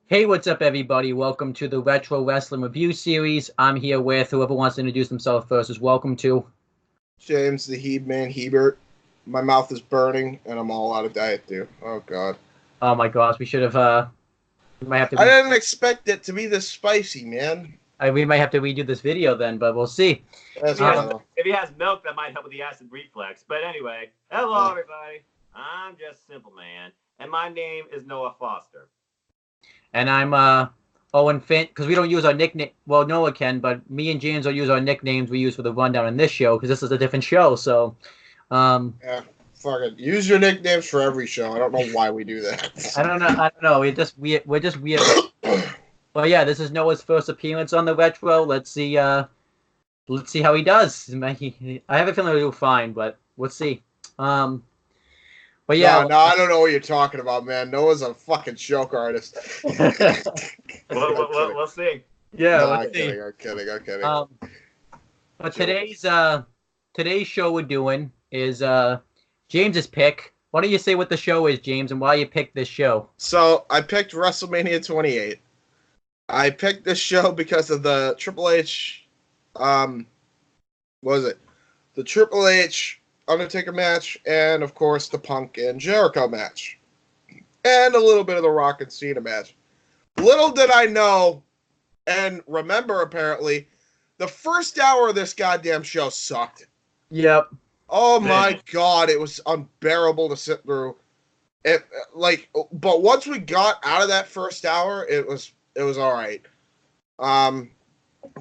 Hey, what's up, everybody? Welcome to the Retro Wrestling Review Series. I'm here with whoever wants to introduce themselves first is welcome to. James the Heebman Hebert. My mouth is burning and I'm all out of Diet Dew. Oh god. Oh my gosh, we should have. We might have to. I didn't expect it to be this spicy, man. We might have to redo this video then, but we'll see. If he has milk, that might help with the acid reflux. But anyway, hello everybody. I'm just Simple Man, and my name is Noah Foster. And I'm Owen Finch, because we don't use our nickname. Well, Noah can, but me and James will use our nicknames we use for the rundown in this show, because this is a different show. So, yeah, fuck it. Use your nicknames for every show. I don't know why we do that. I don't know. We're just weird. But yeah, this is Noah's first appearance on the Retro. Let's see how he does. I have a feeling he'll do fine, but we'll see. But yeah, no, I don't know what you're talking about, man. Noah's a fucking joke artist. We'll see. Yeah, no, I'm kidding. But today's show we're doing is James's pick. Why don't you say what the show is, James, and why you picked this show? So I picked WrestleMania 28. I picked this show because of the Triple H, what was it? The Triple H Undertaker match, and of course the Punk and Jericho match, and a little bit of the Rock and Cena match. Little did I know, and remember apparently, the first hour of this goddamn show sucked. Yep. Oh my god, it was unbearable to sit through. But once we got out of that first hour, it was all right.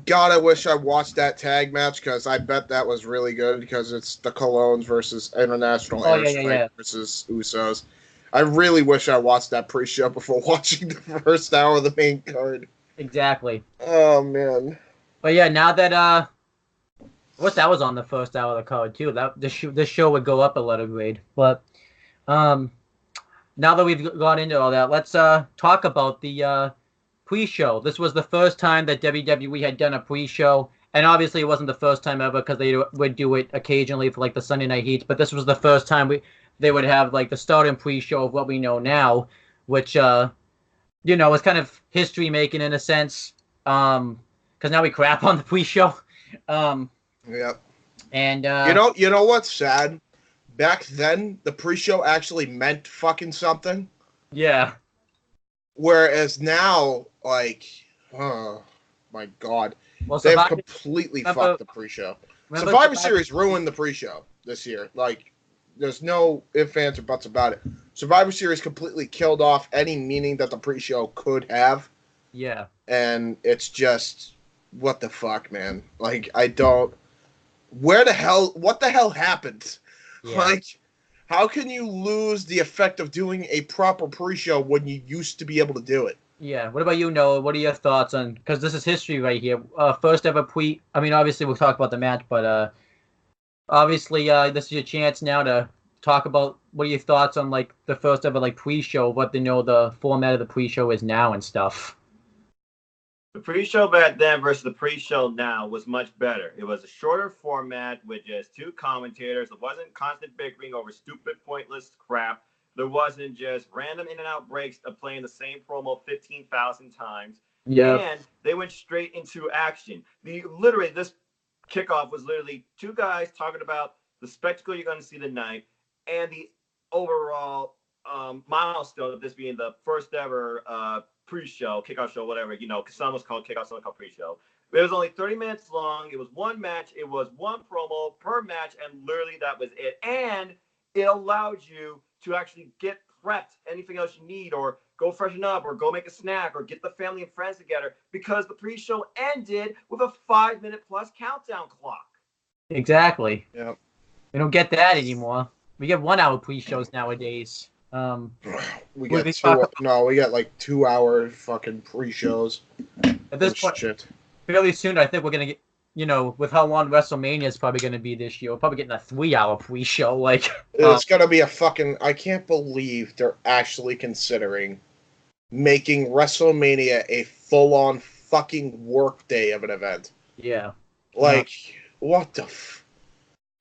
God, I wish I watched that tag match because I bet that was really good because it's the Colognes versus International Airstrike versus Usos. I really wish I watched that pre-show before watching the first hour of the main card. Exactly. Oh, man. But yeah, now that, I wish that was on the first hour of the card, too. This show would go up a letter grade. But, now that we've gone into all that, let's, talk about the, pre-show. This was the first time that WWE had done a pre-show, and obviously it wasn't the first time ever because they would do it occasionally for like the Sunday Night Heats, but this was the first time they would have like the start and pre-show of what we know now, which is kind of history making in a sense, because now we crap on the pre-show. Yep. And you know what's sad? Back then, the pre-show actually meant fucking something. Yeah. Whereas now, like, oh my god, they've completely fucked the pre-show. Survivor Series ruined the pre-show this year. Like, there's no ifs, ands, or buts about it. Survivor Series completely killed off any meaning that the pre-show could have. Yeah. And it's just, what the fuck, man? Like, what the hell happened? Yeah. Like, how can you lose the effect of doing a proper pre-show when you used to be able to do it? Yeah. What about you, Noah? What are your thoughts on? Because this is history right here. First ever obviously we'll talk about the match, but obviously this is your chance now to talk about what are your thoughts on like the first ever like pre-show, what the format of the pre-show is now and stuff. The pre-show back then versus the pre-show now was much better. It was a shorter format with just two commentators. It wasn't constant bickering over stupid, pointless crap. There wasn't just random in and out breaks of playing the same promo 15,000 times. Yeah. And they went straight into action. This kickoff was literally two guys talking about the spectacle you're going to see tonight and the overall milestone of this being the first ever pre-show, kickoff show, whatever, because some was called kickoff, some was called pre-show. It was only 30 minutes long. It was one match. It was one promo per match, and literally that was it. And it allowed you to actually get prepped, anything else you need, or go freshen up, or go make a snack, or get the family and friends together, because the pre-show ended with a 5-minute plus countdown clock. Exactly. Yep. We don't get that anymore. We get 1 hour pre-shows nowadays. We got like 2 hour fucking pre-shows. At this point, fairly soon, I think we're gonna get, with how long WrestleMania is probably gonna be this year, we're probably getting a 3 hour pre-show. Like, it's gonna be I can't believe they're actually considering making WrestleMania a full-on fucking work day of an event. Yeah. Like, what the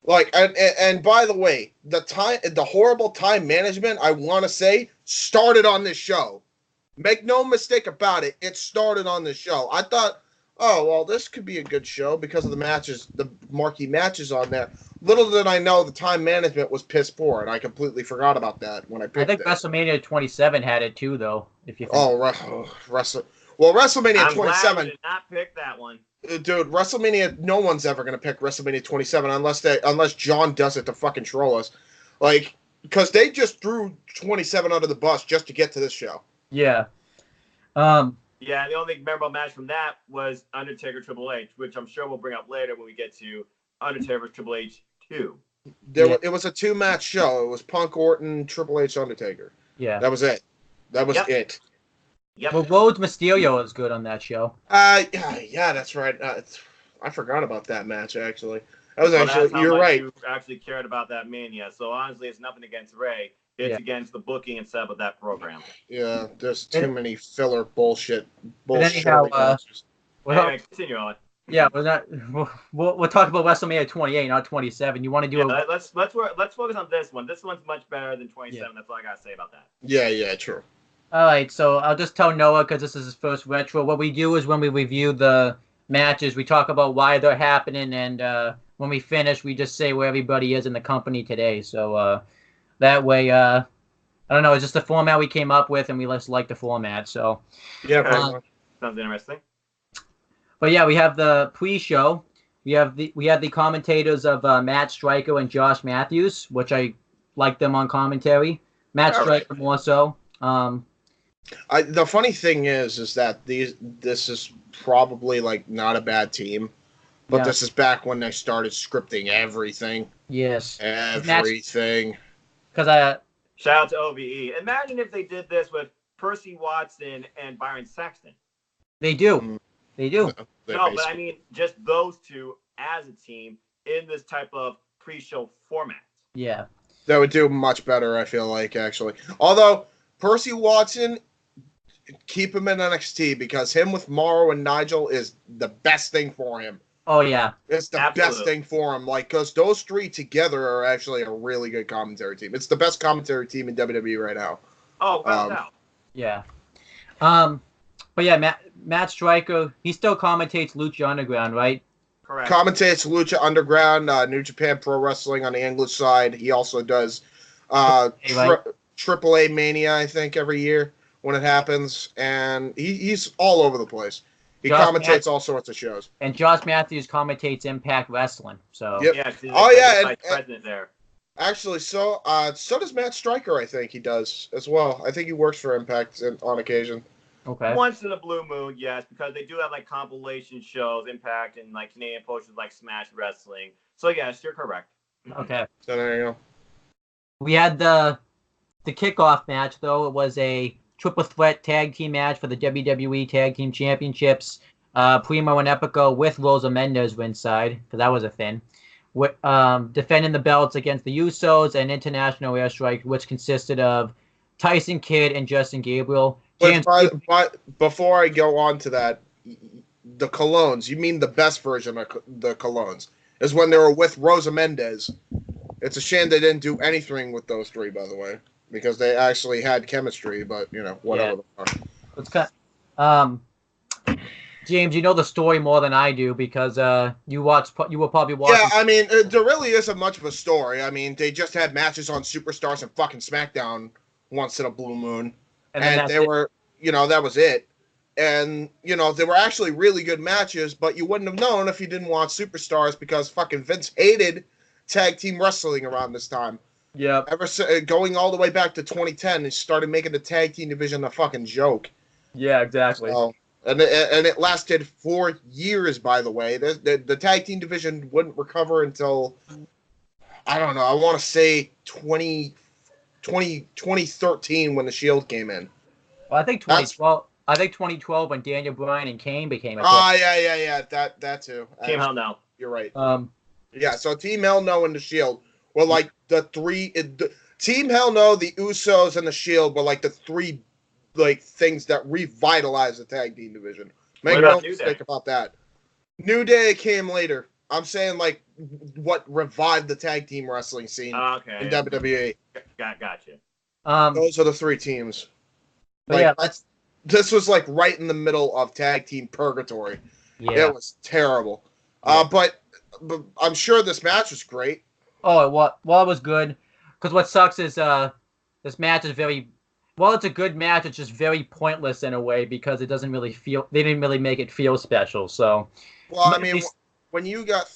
Like, and by the way, the horrible time management, I want to say, started on this show. Make no mistake about it. It started on the show. I thought, oh, well, this could be a good show because of the matches, the marquee matches on there. Little did I know the time management was piss poor, and I completely forgot about that when I picked I think it. WrestleMania 27 had it too, though. If you think. WrestleMania I'm 27. glad you did not pick that one. Dude, WrestleMania. No one's ever gonna pick WrestleMania 27 unless John does it to fucking troll us, like because they just threw 27 under the bus just to get to this show. Yeah. Yeah, the only memorable match from that was Undertaker Triple H, which I'm sure we'll bring up later when we get to Undertaker Triple H 2. It was a 2-match show. It was Punk, Orton, Triple H, Undertaker. Yeah. That was it. That was it. Yep. Well, Rhodes Mysterio was good on that show. Yeah, that's right. I forgot about that match actually. That was that's how you're much right. You actually cared about that Mania. So honestly, it's nothing against Ray. It's against the booking and setup of that program. Yeah, there's too many filler bullshit matches. Anyway, continue on. Yeah, we'll talk about WrestleMania 28, not 27. You want to do let's focus on this one. This one's much better than 27. Yeah. That's all I gotta say about that. Yeah, true. All right, so I'll just tell Noah because this is his first retro. What we do is when we review the matches, we talk about why they're happening, and when we finish, we just say where everybody is in the company today. So that way, I don't know, it's just the format we came up with, and we just like the format. So yeah, sounds interesting. But yeah, we have the pre-show. We have the commentators of Matt Stryker and Josh Matthews, which I like them on commentary. Matt Stryker more so. The funny thing is that this is probably like not a bad team, but this is back when they started scripting everything. Yes, everything. Because shout out to OVE. Imagine if they did this with Percy Watson and Byron Saxton. They do. They do. No, but I mean just those two as a team in this type of pre-show format. Yeah. That would do much better, I feel like, actually. Although, Percy Watson, keep him in NXT because him with Morrow and Nigel is the best thing for him. Oh, yeah. It's the best thing for him. Like, because those three together are actually a really good commentary team. It's the best commentary team in WWE right now. Oh, wow. Yeah. But yeah, Matt Stryker, he still commentates Lucha Underground, right? Correct. Commentates Lucha Underground, New Japan Pro Wrestling on the English side. He also does AAA Mania, I think, every year when it happens. And he's all over the place. He commentates all sorts of shows. And Josh Matthews commentates Impact Wrestling. So yeah, president there. Actually, so does Matt Stryker, I think he does as well. I think he works for Impact on occasion. Okay. Once in a blue moon, yes, because they do have like compilation shows, Impact, and like Canadian posters like Smash Wrestling. So yes, you're correct. Okay. So there you go. We had the kickoff match though. It was a triple threat tag team match for the WWE Tag Team Championships. Primo and Epico with Rosa Mendes ringside because that was a thing. Defending the belts against the Usos and International Airstrike, which consisted of Tyson Kidd and Justin Gabriel. But before I go on to that, the Colognes, you mean the best version of the Colognes, is when they were with Rosa Mendes. It's a shame they didn't do anything with those three, by the way, because they actually had chemistry, but, whatever. Yeah. It's kind of, James, you know the story more than I do because you were probably watching. Yeah, I mean, there really isn't much of a story. I mean, they just had matches on Superstars and fucking SmackDown once in a blue moon. And they were, that was it. And, they were actually really good matches, but you wouldn't have known if you didn't watch Superstars because fucking Vince hated tag team wrestling around this time. Yeah. Going all the way back to 2010, he started making the tag team division a fucking joke. Yeah, exactly. So, and it lasted 4 years, by the way. The tag team division wouldn't recover until, I don't know, I want to say 2013 when the Shield came in. Well, I think 2012. I think 2012 when Daniel Bryan and Kane became a thing. Yeah. That too. Team Hell No. You're right. Yeah. So Team Hell No and the Shield were like the three. Team Hell No, the Usos, and the Shield were like the three things that revitalized the tag team division. Make no mistake about that. New Day came later. I'm saying what revived the tag team wrestling scene in WWE. Gotcha. Those are the three teams. But this was like right in the middle of tag team purgatory. Yeah. It was terrible. Yeah. But I'm sure this match was great. Oh, it was good. Because what sucks is this match is very. Well, it's a good match. It's just very pointless in a way because it doesn't really feel. They didn't really make it feel special. So. Well, I mean, when you got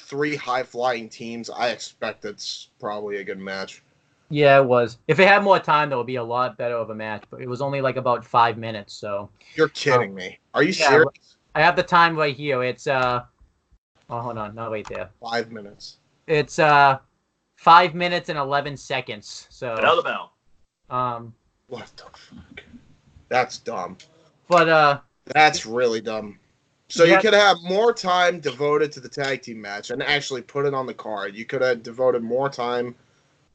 three high flying teams, I expect it's probably a good match. Yeah, it was. If it had more time, that would be a lot better of a match. But it was only like about 5 minutes. So. You're kidding me? Are you Yeah, serious? I have the time right here. It's Oh, hold on. No, wait there. 5 minutes. It's 5 minutes and 11 seconds. So. Another bell. What the fuck? That's dumb. But That's really dumb. So you could have more time devoted to the tag team match and actually put it on the card. You could have devoted more time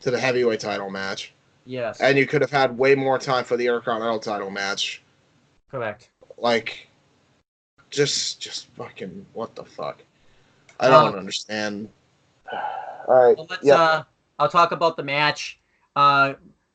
to the heavyweight title match. Yes. And you could have had way more time for the Intercontinental title match. Correct. Like, just fucking what the fuck? I don't understand. All right. Well, let's I'll talk about the match.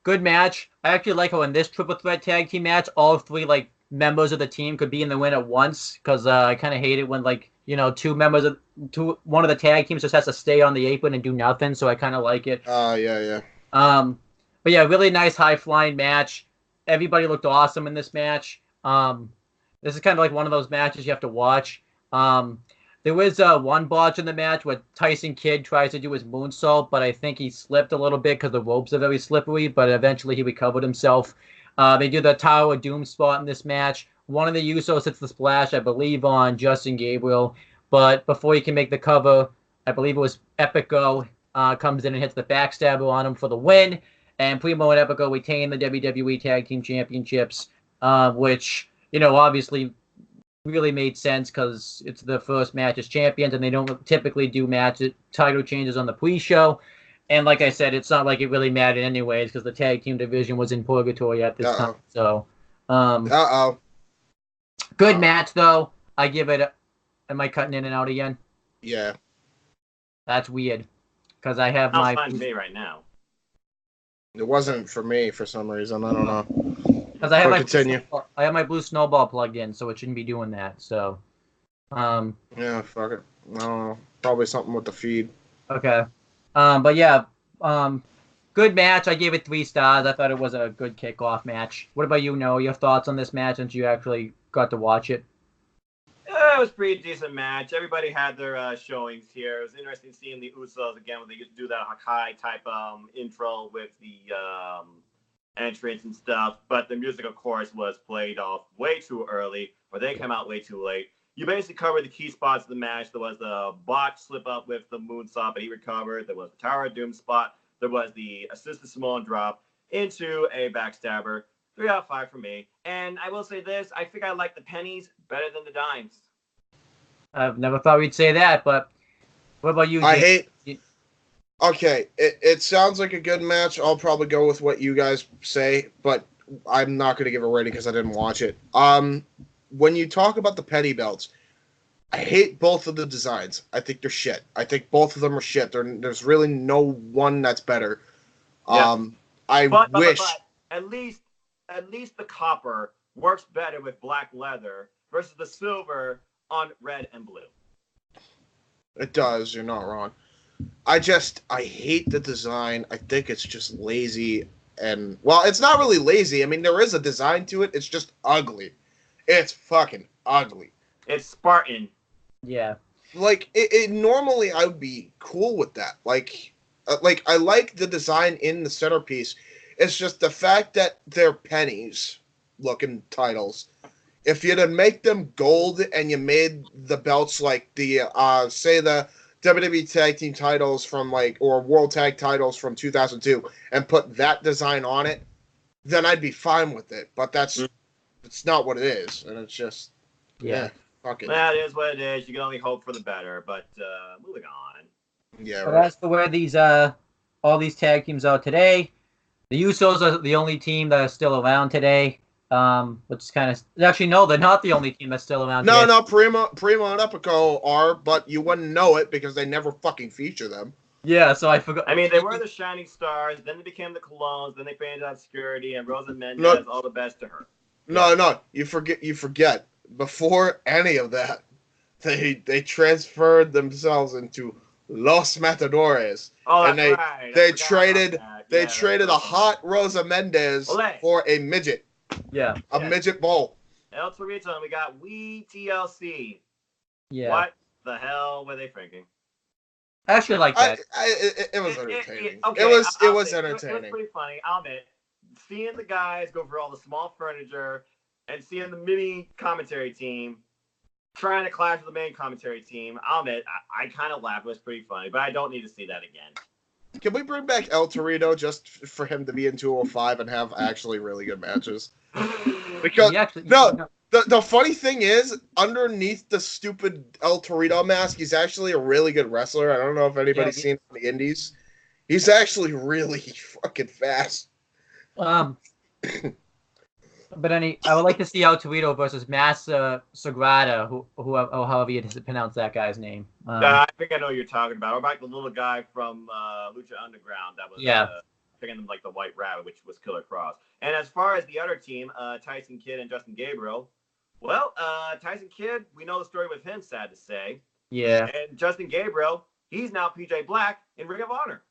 Good match. I actually like how in this triple threat tag team match, all three like members of the team could be in the win at once. Because I kind of hate it when like one of the tag teams just has to stay on the apron and do nothing. So I kind of like it. Yeah. But yeah, really nice high flying match. Everybody looked awesome in this match. This is kind of like one of those matches you have to watch. There was one botch in the match where Tyson Kidd tries to do his moonsault, but I think he slipped a little bit because the ropes are very slippery, but eventually he recovered himself. They do the Tower of Doom spot in this match. One of the Usos hits the splash, I believe, on Justin Gabriel, but before he can make the cover, I believe it was Epico comes in and hits the backstabber on him for the win, and Primo and Epico retain the WWE Tag Team Championships, which, obviously really made sense because it's the first match as champions and they don't typically do title changes on the pre-show. And like I said, it's not like it really mattered anyways because the tag team division was in purgatory at this time. So, good match though. I give it. Am I cutting in and out again? Yeah. That's weird because I have my. Fine me right now. It wasn't for me for some reason. I don't know. Because I have my blue snowball plugged in, so it shouldn't be doing that. So, yeah, fuck it. I don't know. Probably something with the feed. Okay. But yeah, good match. I gave it 3 stars. I thought it was a good kickoff match. What about you, Noah? Your thoughts on this match since you actually got to watch it? It was a pretty decent match. Everybody had their showings here. It was interesting seeing the Usos again when they used to do that Hakai type intro with the entrance and stuff, but the music, of course, was played off way too early, or they came out way too late. You basically covered the key spots of the match. There was the botch slip up with the moonsault, but he recovered. There was the Tower of Doom spot. There was the assisted Samoan drop into a backstabber. 3 out of 5 for me. And I will say this, I think I like the pennies better than the dimes. I've never thought we'd say that, but what about you, James? Okay, it sounds like a good match. I'll probably go with what you guys say, but I'm not going to give a rating because I didn't watch it. When you talk about the penny belts, I hate both of the designs. I think they're shit. I think both of them are shit. There's really no one that's better. Yeah. But at least the copper works better with black leather versus the silver on red and blue. It does. You're not wrong. I hate the design. I think it's just lazy. And, well, it's not really lazy. I mean, there is a design to it. It's just ugly. It's fucking ugly. It's Spartan. Yeah. Like, it normally I would be cool with that. Like, I like the design in the centerpiece. It's just the fact that they're pennies looking titles. If you'd make them gold and you made the belts like the, say the WWE Tag Team titles from or World Tag titles from 2002 and put that design on it, then I'd be fine with it. But it's not what it is. And it's just, fuck it. That is what it is. You can only hope for the better. But moving on. Yeah, so that's the way all these tag teams are today. The Usos are the only team that is still around today. Which is kind of actually no, they're not the only team that's still around. No, Primo and Epico are, but you wouldn't know it because they never fucking feature them. Yeah, so I forgot. I mean, they were the Shining Stars, then they became the Colognes, then they faded out obscurity, and Rosa Mendez. All the best to her. No, you forget. Before any of that, they transferred themselves into Los Matadores. Oh, And that's right. I they forgot about traded that. they Yeah, that's traded a right. hot Rosa Mendez Olay. for a midget. Yeah. A midget bull. El Torito, and we got We TLC. Yeah. What the hell were they thinking? I actually like that. It was entertaining. Okay, it was I'll entertaining. It was pretty funny. I'll admit. Seeing the guys go for all the small furniture and seeing the mini commentary team trying to clash with the main commentary team, I'll admit, I kind of laughed. It was pretty funny, but I don't need to see that again. Can we bring back El Torito just for him to be in 205 and have actually really good matches? Because the funny thing is, underneath the stupid El Torito mask, he's actually a really good wrestler. I don't know if anybody's seen him in the Indies. He's actually really fucking fast. But I would like to see El Torito versus Massa Sagrada, who however you pronounce that guy's name. I think I know what you're talking about. Or about the little guy from Lucha Underground that was picking them like the White Rabbit, which was Killer Cross. And as far as the other team, Tyson Kidd and Justin Gabriel, well, Tyson Kidd, we know the story with him, sad to say. Yeah. And Justin Gabriel, he's now PJ Black in Ring of Honor.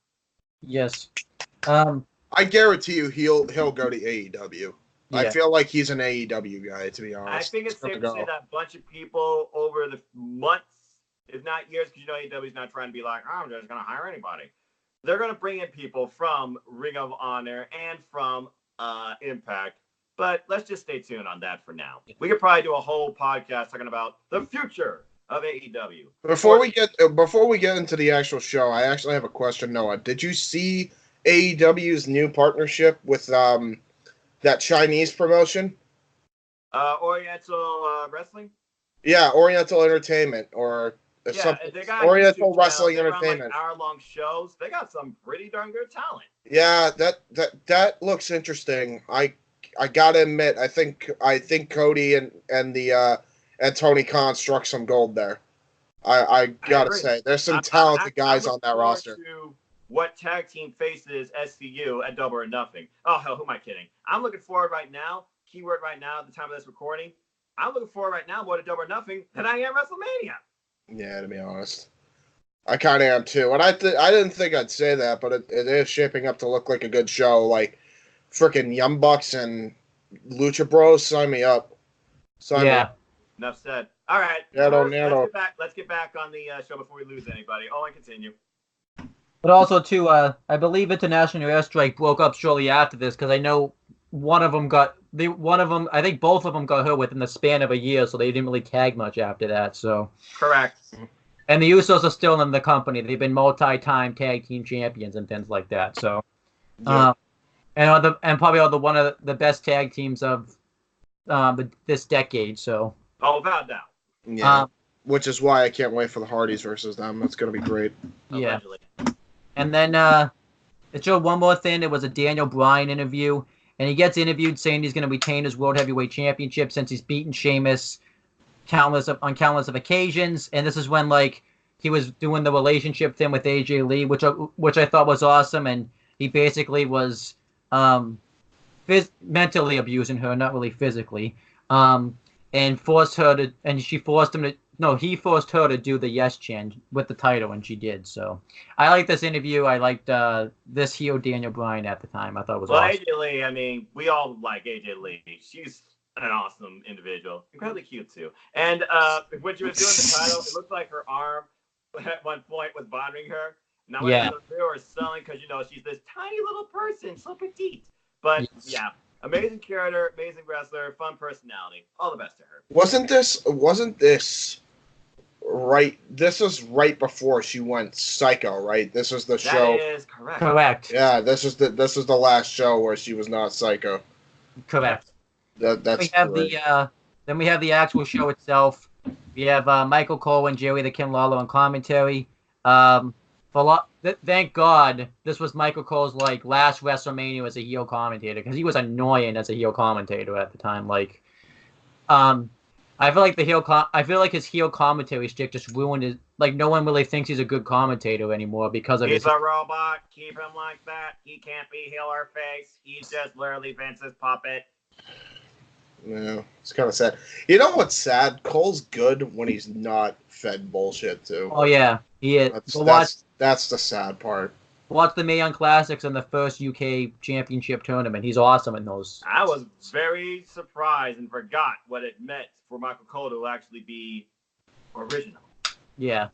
Yes. I guarantee you he'll go to AEW. Yeah. I feel like he's an AEW guy, to be honest. I think it's safe to say that a bunch of people over the months, if not years, because AEW's not trying to be like, I'm just going to hire anybody. They're going to bring in people from Ring of Honor and from Impact. But let's just stay tuned on that for now. We could probably do a whole podcast talking about the future of AEW. Before we get into the actual show, I actually have a question, Noah. Did you see AEW's new partnership with that Chinese promotion? Oriental Wrestling? Yeah, Oriental Entertainment or something. Oriental Wrestling Entertainment. Like hour-long shows. They got some pretty darn good talent. Yeah, that looks interesting. I gotta admit, I think Cody and Tony Khan struck some gold there. I gotta say, there's some talented guys on that roster. What tag team faces SCU at Double or Nothing? Oh, hell, who am I kidding? I'm looking forward right now, keyword right now at the time of this recording, I'm looking forward right now more to Double or Nothing than I am WrestleMania. Yeah, to be honest. I kind of am too. And I didn't think I'd say that, but it is shaping up to look like a good show. Like, freaking Young Bucks and Lucha Bros, sign me up. Sign me up. Enough said. All right. Let's get back on the show before we lose anybody. Owen, continue. But also, too, I believe International Airstrike broke up shortly after this because I know I think both of them got hurt within the span of a year, so they didn't really tag much after that. So correct. And the Usos are still in the company. They've been multi-time tag team champions and things like that. So, and probably one of the best tag teams of this decade. So, without doubt. Yeah. Which is why I can't wait for the Hardys versus them. That's gonna be great. Yeah. Allegedly. And then it showed one more thing. It was a Daniel Bryan interview, and he gets interviewed saying he's going to retain his World Heavyweight Championship since he's beaten Sheamus on countless of occasions. And this is when he was doing the relationship thing with AJ Lee, which I thought was awesome. And he basically was mentally abusing her, not really physically, and forced her to. And she forced him to. No, he forced her to do the yes chant with the title, and she did. So I liked this interview. I liked this heel Daniel Bryan at the time. I thought it was awesome. AJ Lee, I mean, we all like AJ Lee. She's an awesome individual. Incredibly cute, too. And when she was doing the title, it looked like her arm at one point was bothering her. Now, we were selling because, she's this tiny little person, so petite. But, amazing character, amazing wrestler, fun personality. All the best to her. Wasn't this right? This was right before she went psycho, right? This was the show. That is correct. Correct. Yeah, this is the last show where she was not psycho. Correct. That's then we have the actual show itself. We have Michael Cole and Jerry the King Lawler on commentary. Thank God this was Michael Cole's last WrestleMania as a heel commentator, because he was annoying as a heel commentator at the time. I feel like his heel commentary stick just ruined his. No one really thinks he's a good commentator anymore because of He's a robot. Keep him like that. He can't be heel or face. He's just literally Vince's puppet. Yeah, it's kind of sad. You know what's sad? Cole's good when he's not fed bullshit too. Oh yeah, he is. That's the sad part. Watch the Mae Young Classics and the first UK Championship tournament. He's awesome in those. I was very surprised and forgot what it meant for Michael Cole to actually be original. Yeah.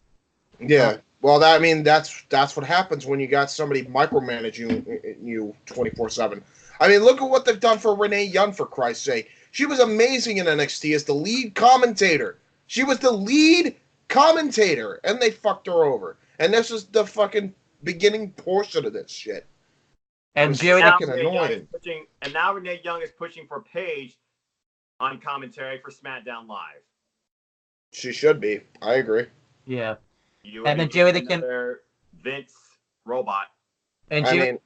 Yeah. Well, that's what happens when you got somebody micromanaging you 24/7. I mean, look at what they've done for Renee Young, for Christ's sake. She was amazing in NXT as the lead commentator. She was the lead commentator, and they fucked her over. And this is the fucking beginning portion of this shit. And Jerry, now fucking annoying. Now Renee Young is pushing for Paige on commentary for SmackDown Live. She should be. I agree. Yeah. And then Jerry, they can Vince robot. And Jerry...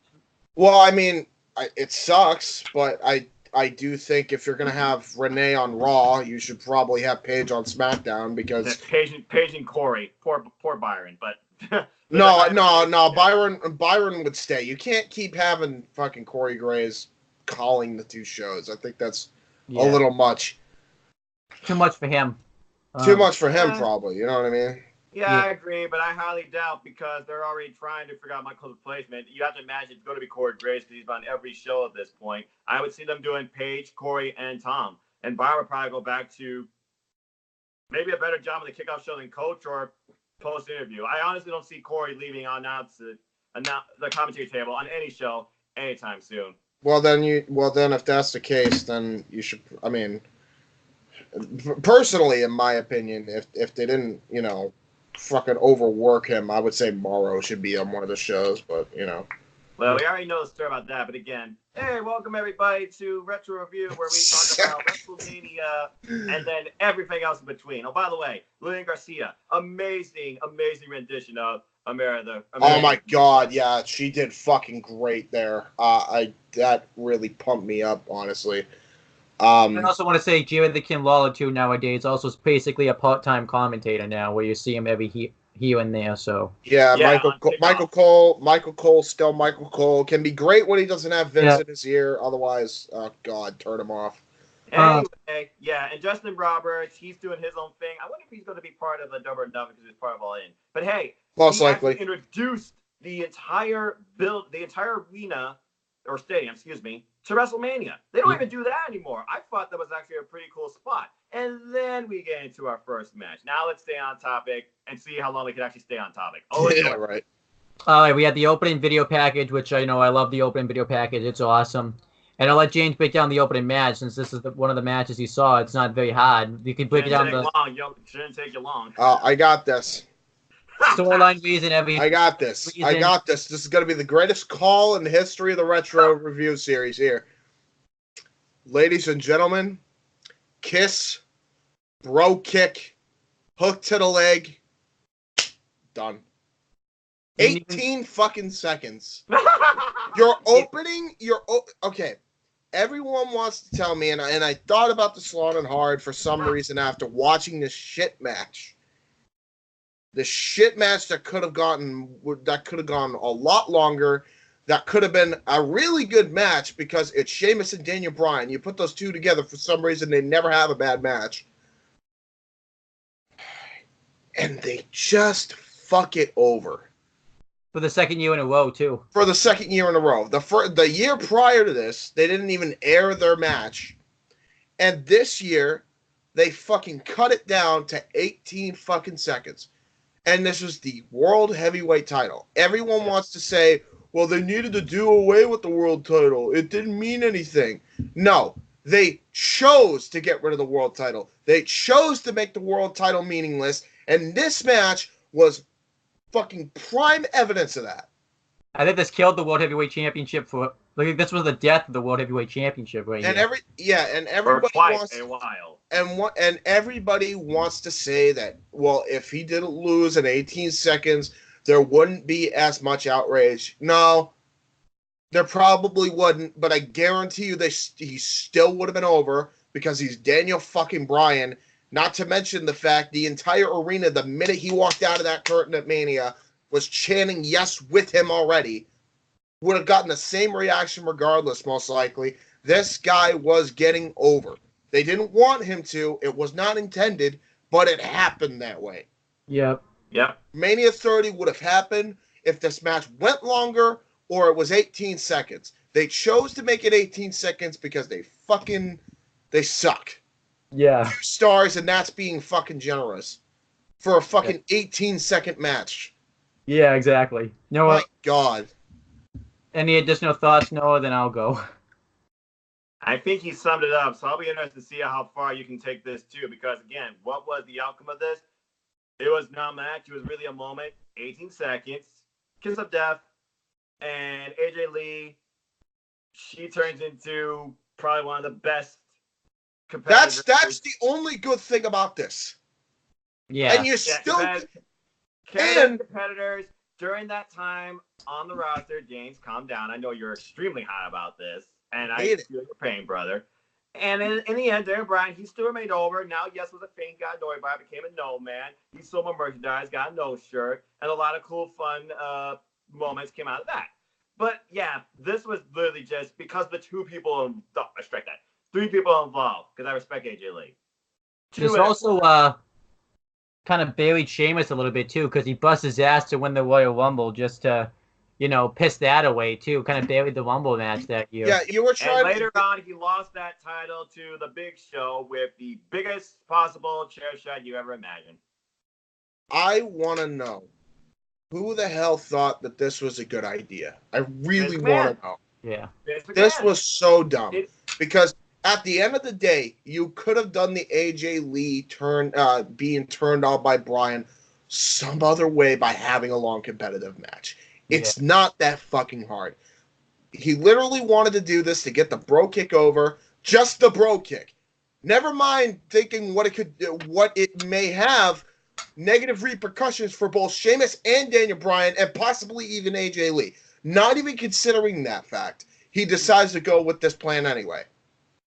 it sucks, but I do think if you're gonna have Renee on Raw, you should probably have Paige on SmackDown because Paige and Corey, poor Byron, but no, Byron would stay. You can't keep having fucking Corey Graves calling the two shows. I think that's a little much. Too much for him. Too much for him, probably. You know what I mean? Yeah, I agree, but I highly doubt because they're already trying to figure out Michael's replacement. You have to imagine it's going to be Corey Graves because he's on every show at this point. I would see them doing Paige, Corey, and Tom. And Byron would probably go back to maybe a better job on the kickoff show than coach or post-interview. I honestly don't see Corey leaving on the commentary table on any show anytime soon. Well, then if that's the case, then you should. I mean, personally, in my opinion, if they didn't, fucking overwork him, I would say Morrow should be on one of the shows, but Well, we already know the story about that, but again, hey, welcome everybody to Retro Review, where we talk about WrestleMania and then everything else in between. Oh, by the way, Lillian Garcia, amazing rendition of America. Oh my God, yeah, she did fucking great there. That really pumped me up, honestly. I also want to say Jerry the King Lawler too nowadays also is basically a part-time commentator now, where you see him every here and there. So Michael Cole, still Michael Cole, can be great when he doesn't have Vince in his ear. Otherwise, oh God, turn him off. Anyway, and Justin Roberts, he's doing his own thing. I wonder if he's going to be part of the Double or Nothing because he's part of All In. But hey, most likely introduced the entire arena or stadium, to WrestleMania. They don't even do that anymore. I thought that was actually a pretty cool spot. And then we get into our first match. Now let's stay on topic and see how long we can actually stay on topic. Yeah, right. All right, we had the opening video package, which I love the opening video package. It's awesome. And I'll let James break down the opening match since this is one of the matches he saw. It's not very hard. You can break it down. Shouldn't take you long. I got this. Storyline reason, everything. I got this. This is going to be the greatest call in the history of the Retro Review series here. Ladies and gentlemen, kiss, bro kick, hook to the leg, done. 18 fucking seconds. Okay. Everyone wants to tell me, and I thought about this long and hard for some reason after watching this shit match. The shit match that could have gone a lot longer. That could have been a really good match because it's Sheamus and Daniel Bryan. You put those two together, for some reason they never have a bad match. And they just fuck it over. For the second year in a row, too. For the second year in a row. The year prior to this, they didn't even air their match. And this year, they fucking cut it down to 18 fucking seconds. And this was the World Heavyweight title. Everyone wants to say, well, they needed to do away with the world title. It didn't mean anything. No, they chose to get rid of the world title. They chose to make the world title meaningless. And this match was fucking prime evidence of that. I think this killed the World Heavyweight Championship this was the death of the World Heavyweight Championship right here. Everybody wants a while. And everybody wants to say that, well, if he didn't lose in 18 seconds, there wouldn't be as much outrage. No, there probably wouldn't, but I guarantee you he still would have been over because he's Daniel fucking Bryan. Not to mention the fact the entire arena, the minute he walked out of that curtain at Mania, was chanting yes with him already. Would have gotten the same reaction regardless, most likely. This guy was getting over. They didn't want him to. It was not intended, but it happened that way. Yep. Yeah. Mania 30 would have happened if this match went longer or it was 18 seconds. They chose to make it 18 seconds because they suck. Yeah. 2 stars, and that's being fucking generous for a fucking 18-second match. Yeah, exactly. No, My God. any additional thoughts, Noah? Then I'll go. I think he summed it up. So I'll be interested to see how far you can take this too. Because again, what was the outcome of this? It was not a match. It was really a moment. 18 seconds. Kiss of death. And AJ Lee, she turns into probably one of the best competitors. That's the only good thing about this. Yeah. And you still... competitors during that time on the roster. James, calm down. I know you're extremely hot about this. And I feel your pain, brother. And in the end, Daniel Bryan, he still remained over. Now, yes, was a faint, got annoyed by it, became a no man. He sold more merchandise, got a no shirt, and a lot of cool, fun moments came out of that. But yeah, this was literally just because the three people involved, because I respect AJ Lee. There's also kind of buried Sheamus a little bit too, because he bust his ass to win the Royal Rumble just to, piss that away too. Kind of buried the Rumble match that year. Yeah, you were trying. And later on, he lost that title to the Big Show with the biggest possible chair shot you ever imagined. I want to know who the hell thought that this was a good idea. I really want to know. Yeah. This was so dumb because at the end of the day, you could have done the AJ Lee being turned on by Bryan some other way by having a long competitive match. It's not that fucking hard. He literally wanted to do this to get the bro kick over, just the bro kick. Never mind thinking what it may have negative repercussions for both Sheamus and Daniel Bryan and possibly even AJ Lee. Not even considering that fact, he decides to go with this plan anyway.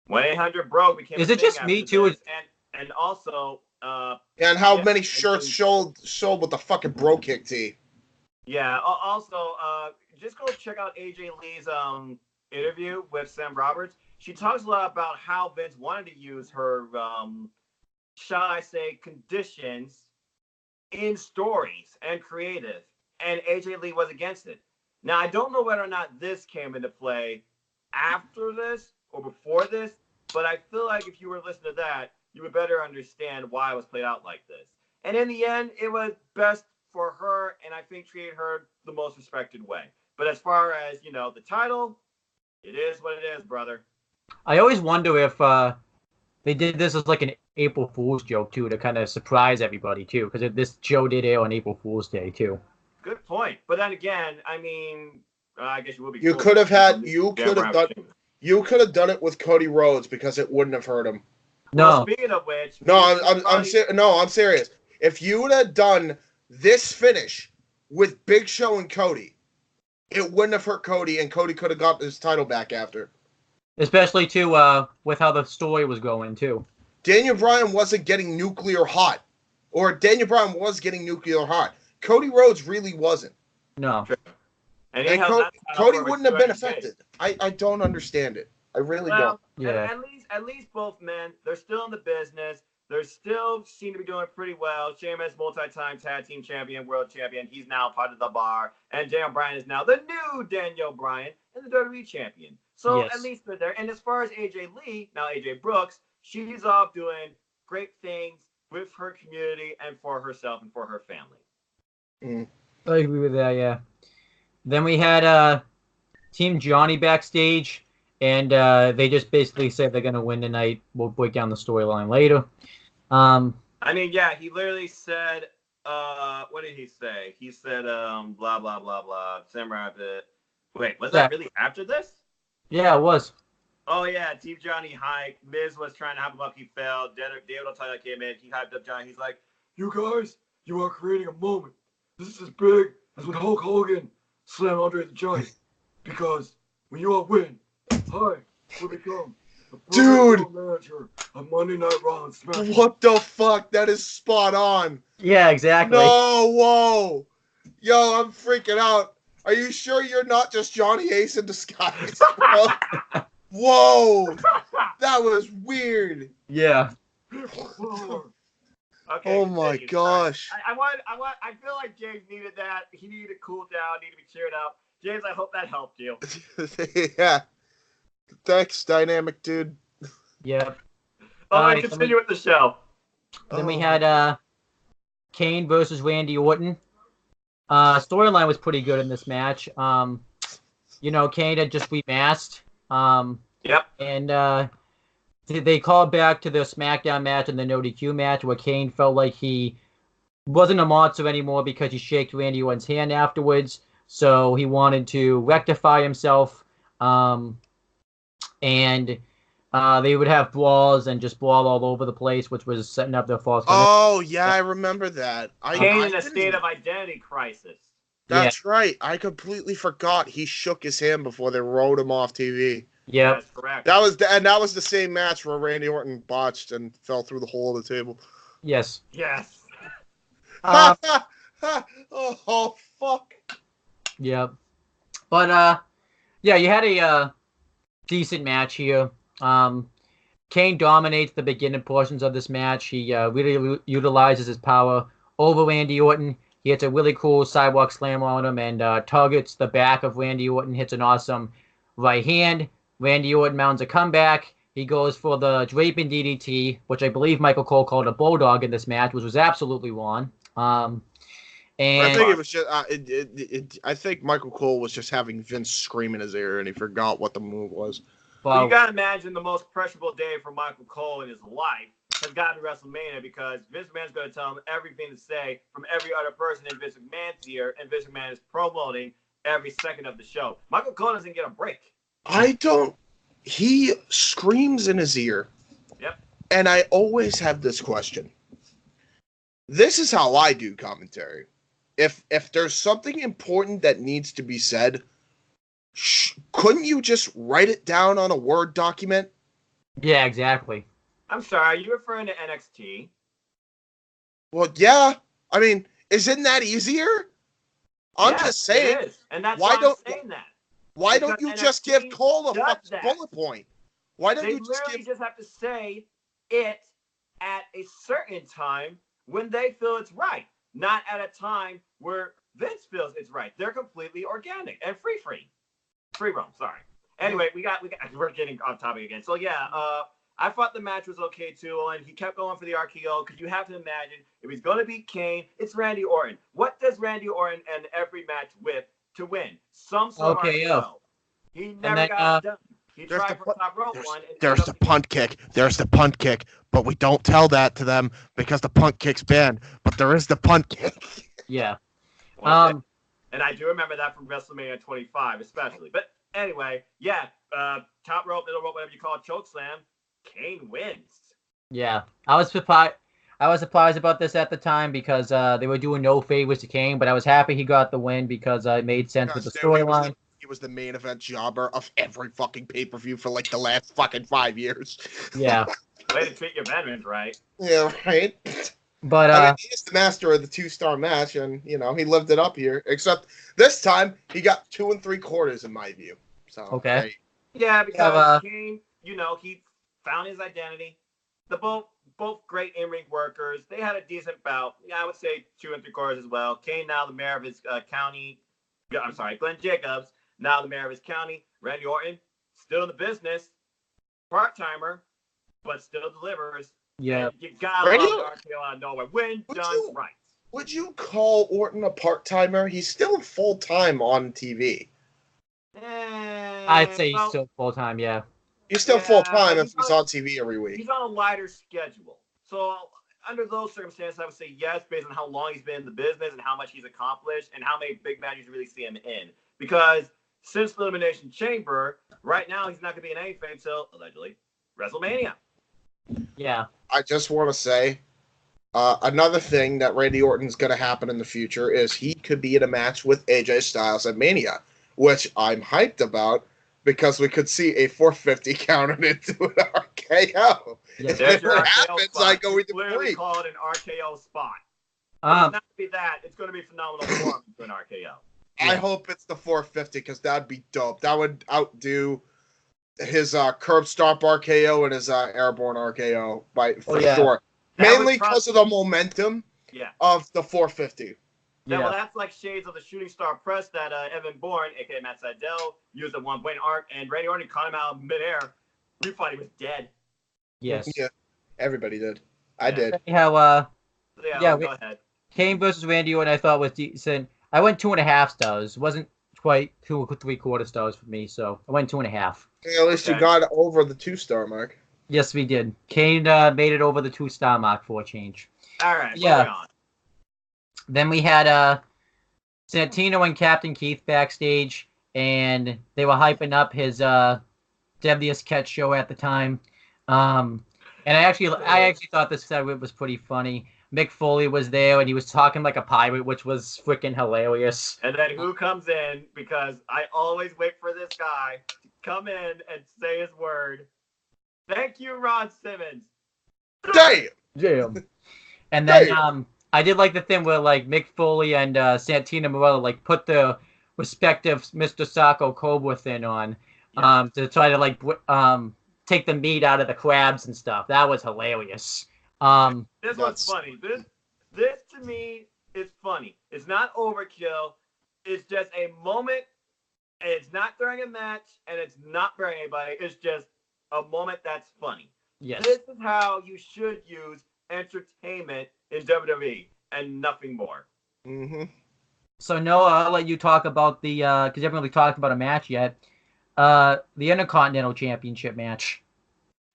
1-800-BRO became. Is it just me too? And also. And how many shirts sold with the fucking bro kick tee? Yeah. Also, just go check out AJ Lee's interview with Sam Roberts. She talks a lot about how Vince wanted to use her, shall I say, conditions in stories and creative, and AJ Lee was against it. Now, I don't know whether or not this came into play after this or before this, but I feel like if you were listening to that, you would better understand why it was played out like this. And in the end, it was best for her, and I think treated her the most respected way. But as far as, the title, it is what it is, brother. I always wonder if they did this as like an April Fool's joke, too, to kind of surprise everybody, too, because this show did air on April Fool's Day, too. Good point. But then again, I mean, I guess you would be. You could have done it with Cody Rhodes because it wouldn't have hurt him. No. Well, speaking of which, I'm serious. If you would have done this finish with Big Show and Cody, it wouldn't have hurt Cody, and Cody could have got his title back after. Especially too with how the story was going too. Daniel Bryan wasn't getting nuclear hot, or Daniel Bryan was getting nuclear hot. Cody Rhodes really wasn't. No. And Cody wouldn't have been affected. I don't understand it. I really don't. Yeah. At least both men, they're still in the business. They still seem to be doing pretty well. Sheamus, multi-time tag team champion, world champion. He's now part of the Bar. And Daniel Bryan is now the new Daniel Bryan and the WWE champion. So at least they're there. And as far as AJ Lee, now AJ Brooks, she's off doing great things with her community and for herself and for her family. I agree with that, yeah. Then we had Team Johnny backstage, and they just basically said they're going to win tonight. We'll break down the storyline later. He literally said, what did he say? He said, blah, blah, blah, blah. Sam Rabbit. Wait, was that really after this? Yeah, it was. Oh, yeah, Team Johnny hyped. Miz was trying to hype him up. He failed. David Otunga came in. He hyped up Johnny. He's like, you guys, you are creating a moment. This is as big as when Hulk Hogan slammed Andre the Giant. Because when you all win, I will become the manager of Monday Night Raw and SmackDown. What the fuck? That is spot on. Yeah, exactly. No, whoa. Yo, I'm freaking out. Are you sure you're not just Johnny Ace in disguise, bro? Whoa. That was weird. Yeah. Okay. Oh my continue. gosh. I feel like James needed that. He needed to cool down, needed to be cheered up. James, I hope that helped you. Yeah. Thanks, dynamic dude. Yep. Owen, continue with the show. Then we had Kane versus Randy Orton. Storyline was pretty good in this match. Kane had just remasked. Yep. And they called back to the SmackDown match and the No DQ match where Kane felt like he wasn't a monster anymore because he shook Randy Orton's hand afterwards. So he wanted to rectify himself. And they would have brawls and just brawl all over the place, which was setting up their false. Oh, yeah, I remember that. Kane in a state of identity crisis. That's right. I completely forgot he shook his hand before they wrote him off TV. Yeah, that's correct. That was the same match where Randy Orton botched and fell through the hole of the table. Yes. Yes. Oh fuck. Yeah. But yeah, you had a decent match here. Kane dominates the beginning portions of this match. He really utilizes his power over Randy Orton. He hits a really cool sidewalk slam on him and targets the back of Randy Orton, hits an awesome right hand. Randy Orton mounts a comeback. He goes for the draping DDT, which I believe Michael Cole called a bulldog in this match, which was absolutely wrong. And I think it was just. I think Michael Cole was just having Vince scream in his ear, and he forgot what the move was. Well, you gotta imagine the most pressurable day for Michael Cole in his life has got to be WrestleMania because Vince McMahon's going to tell him everything to say from every other person in Vince McMahon's ear, and Vince McMahon is promoting every second of the show. Michael Cole doesn't get a break. He screams in his ear. Yep. And I always have this question. This is how I do commentary. If there's something important that needs to be said, couldn't you just write it down on a Word document? Yeah, exactly. I'm sorry, are you referring to NXT? Well, yeah. I mean, isn't that easier? I'm just saying. It is. And that's why I'm saying that. Why don't you just give Cole a fucking bullet point? Why don't you just have to say it at a certain time when they feel it's right, not at a time where Vince feels it's right. They're completely organic and free roam. Sorry. Anyway, we're getting off topic again. So yeah, I thought the match was okay too, and he kept going for the RKO because you have to imagine if he's going to beat Kane, it's Randy Orton. What does Randy Orton end every match with to win? Some sort of RKO. He never got it done. He tried for top rope one. There's the punt kick. There's the punt kick, but we don't tell that to them because the punt kick's banned. But there is the punt kick. Yeah. And I do remember that from WrestleMania 25, especially. But anyway, yeah, top rope, middle rope, whatever you call it, choke slam. Kane wins. Yeah, I was surprised about this at the time because they were doing no favors to Kane, but I was happy he got the win because it made sense with the storyline. He was the main event jobber of every fucking pay-per-view for like the last fucking 5 years. Yeah. Way to treat your veterans right. Yeah, right. But I mean, he's the master of the 2-star match, and he lived it up here. Except this time, he got 2 3/4 in my view. So okay. Yeah, because Kane, he found his identity. The both great in-ring workers. They had a decent bout. Yeah, I would say 2 3/4 as well. Kane now the mayor of his county. I'm sorry, Glenn Jacobs now the mayor of his county. Randy Orton still in the business, part-timer, but still delivers. Yeah. And you gotta love the RKO out of nowhere. When done right. Would you call Orton a part-timer? He's still full-time on TV. I'd say he's still full-time, yeah. He's still full-time if he's on TV every week. He's on a lighter schedule. So under those circumstances, I would say yes, based on how long he's been in the business and how much he's accomplished and how many big matches you really see him in. Because since the Elimination Chamber, right now he's not going to be in anything until, allegedly, WrestleMania. Yeah. I just want to say, another thing that Randy Orton's going to happen in the future is he could be in a match with AJ Styles at Mania, which I'm hyped about because we could see a 450 counted into an RKO. Yeah. If it happens, I go with the literally call it an RKO spot. It's not going to be that. It's going to be phenomenal form to an RKO. I hope it's the 450 because that'd be dope. That would outdo his curb stomp RKO and his airborne RKO for yeah. sure. That Mainly was prob- because of the momentum Yeah. of the 450. Yeah, Yeah. well, that's like shades of the shooting star press that Evan Bourne, aka Matt Sydal, used at one point. And Randy Orton caught him out of midair. We thought he was dead. Yes. Yeah, everybody did. I Yeah. did. How Yeah, go ahead. Kane versus Randy Orton I thought was decent. I went 2.5 stars. Wasn't quite 2 3/4 stars for me, so I went 2.5. At least you Okay. got over the 2-star mark. Yes, we did. Kane made it over the 2-star mark for a change. All right, Yeah. moving on. Then we had Santino and Captain Keith backstage, and they were hyping up his Deadliest Catch show at the time. And I actually thought this segment was pretty funny. Mick Foley was there, and he was talking like a pirate, which was freaking hilarious. And then who comes in? Because I always wait for this guy to come in and say his word. Thank you, Ron Simmons. Damn! Damn. And then I did like the thing where like Mick Foley and Santino Marella like put the respective Mr. Sacco Cobra thing on to try to like take the meat out of the crabs and stuff. That was hilarious. This one's funny. This to me is funny. It's not overkill. It's just a moment. And it's not during a match, and it's not during anybody. It's just a moment that's funny. Yes. This is how you should use entertainment in WWE and nothing more. Mm-hmm. So Noah, I'll let you talk about the because you haven't really talked about a match yet. The Intercontinental Championship match.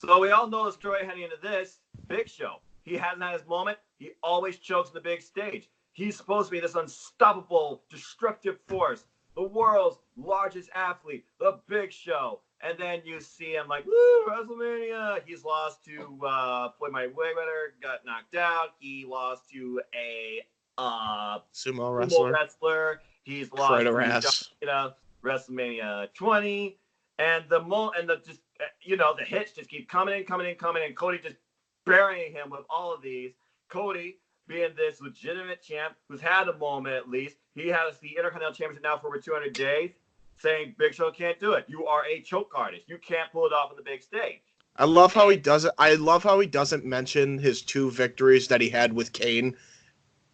So we all know the story heading into this. Big Show. He hasn't had his moment. He always chokes the big stage. He's supposed to be this unstoppable, destructive force, the world's largest athlete, the Big Show. And then you see him like, woo, WrestleMania. He's lost to Floyd Mayweather, got knocked out. He lost to a sumo wrestler. He's lost to WrestleMania 20. And the hits just keep coming in. Cody just burying him with all of these. Cody being this legitimate champ who's had a moment at least. He has the Intercontinental Championship now for over 200 days, saying Big Show can't do it. You are a choke artist. You can't pull it off on the big stage. I love how he does it. I love how he doesn't mention his 2 victories that he had with Kane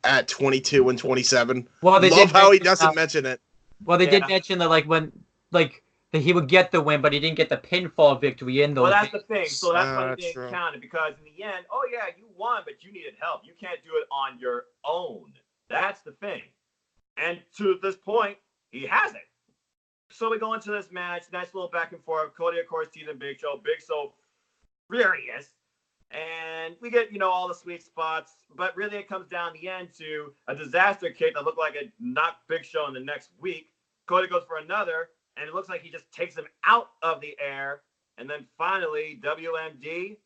at 22 and 27. Well, they love how he doesn't mention it. Well, they did mention that that he would get the win, but he didn't get the pinfall victory in those. Well, that's the thing. So that's why he didn't true. count it, because in the end, oh yeah, you won, but you needed help. You can't do it on your own. That's the thing. And to this point, he hasn't. So we go into this match. Nice little back and forth. Cody, of course, teasing Big Show. Big Show furious. And we get, all the sweet spots. But really, it comes down the end to a disaster kick that looked like it knocked Big Show in the next week. Cody goes for another, and it looks like he just takes him out of the air. And then finally, WMD,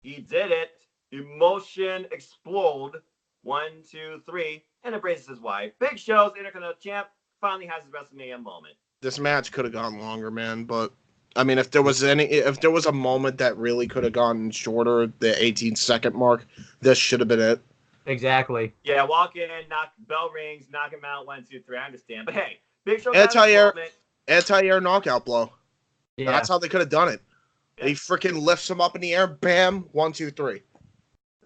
he did it. Emotion explode. 1, 2, 3, and embraces his wife. Big Show's Intercontinental Champ finally has his WrestleMania moment. This match could have gone longer, man, but I mean, if there was a moment that really could have gone shorter, the 18-second mark, this should have been it. Exactly. Yeah, walk in, bell rings, knock him out, 1, 2, 3. I understand, but hey, Big Show got his moment. Anti-air knockout blow. Yeah. That's how they could have done it. Yeah. He freaking lifts him up in the air, bam, 1, 2, 3.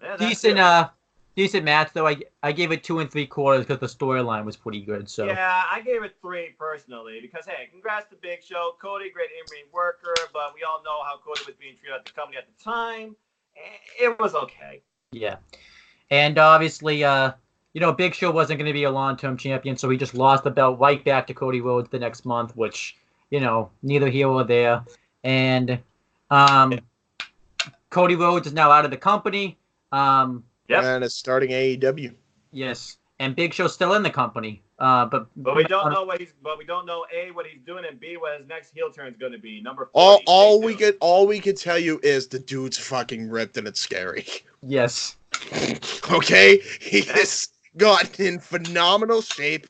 Yeah, decent match though. I gave it 2 3/4 because the storyline was pretty good. So yeah, I gave it 3 personally because hey, congrats to Big Show, Cody, great in-ring worker, but we all know how Cody was being treated at the company at the time. It was okay. Yeah, and obviously, Big Show wasn't going to be a long-term champion, so he just lost the belt right back to Cody Rhodes the next month, which neither here or there. And Cody Rhodes is now out of the company. Yep. And it's starting AEW. Yes, and Big Show's still in the company. But we don't know what he's doing, and B, what his next heel turn is going to be. Number 40. All we could tell you is the dude's fucking ripped and it's scary. Yes. Okay, he has gotten in phenomenal shape.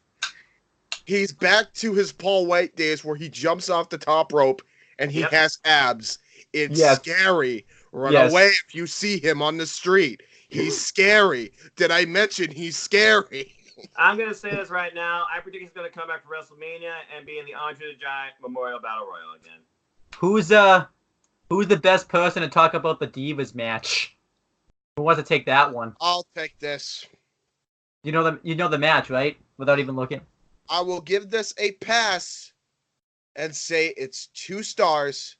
He's back to his Paul White days where he jumps off the top rope and he has abs. It's scary. Run away if you see him on the street. He's scary. Did I mention he's scary? I'm going to say this right now. I predict he's going to come back for WrestleMania and be in the Andre the Giant Memorial Battle Royal again. Who's the best person to talk about the Divas match? Who wants to take that one? I'll take this. You know the match, right? Without even looking. I will give this a pass and say it's 2 stars.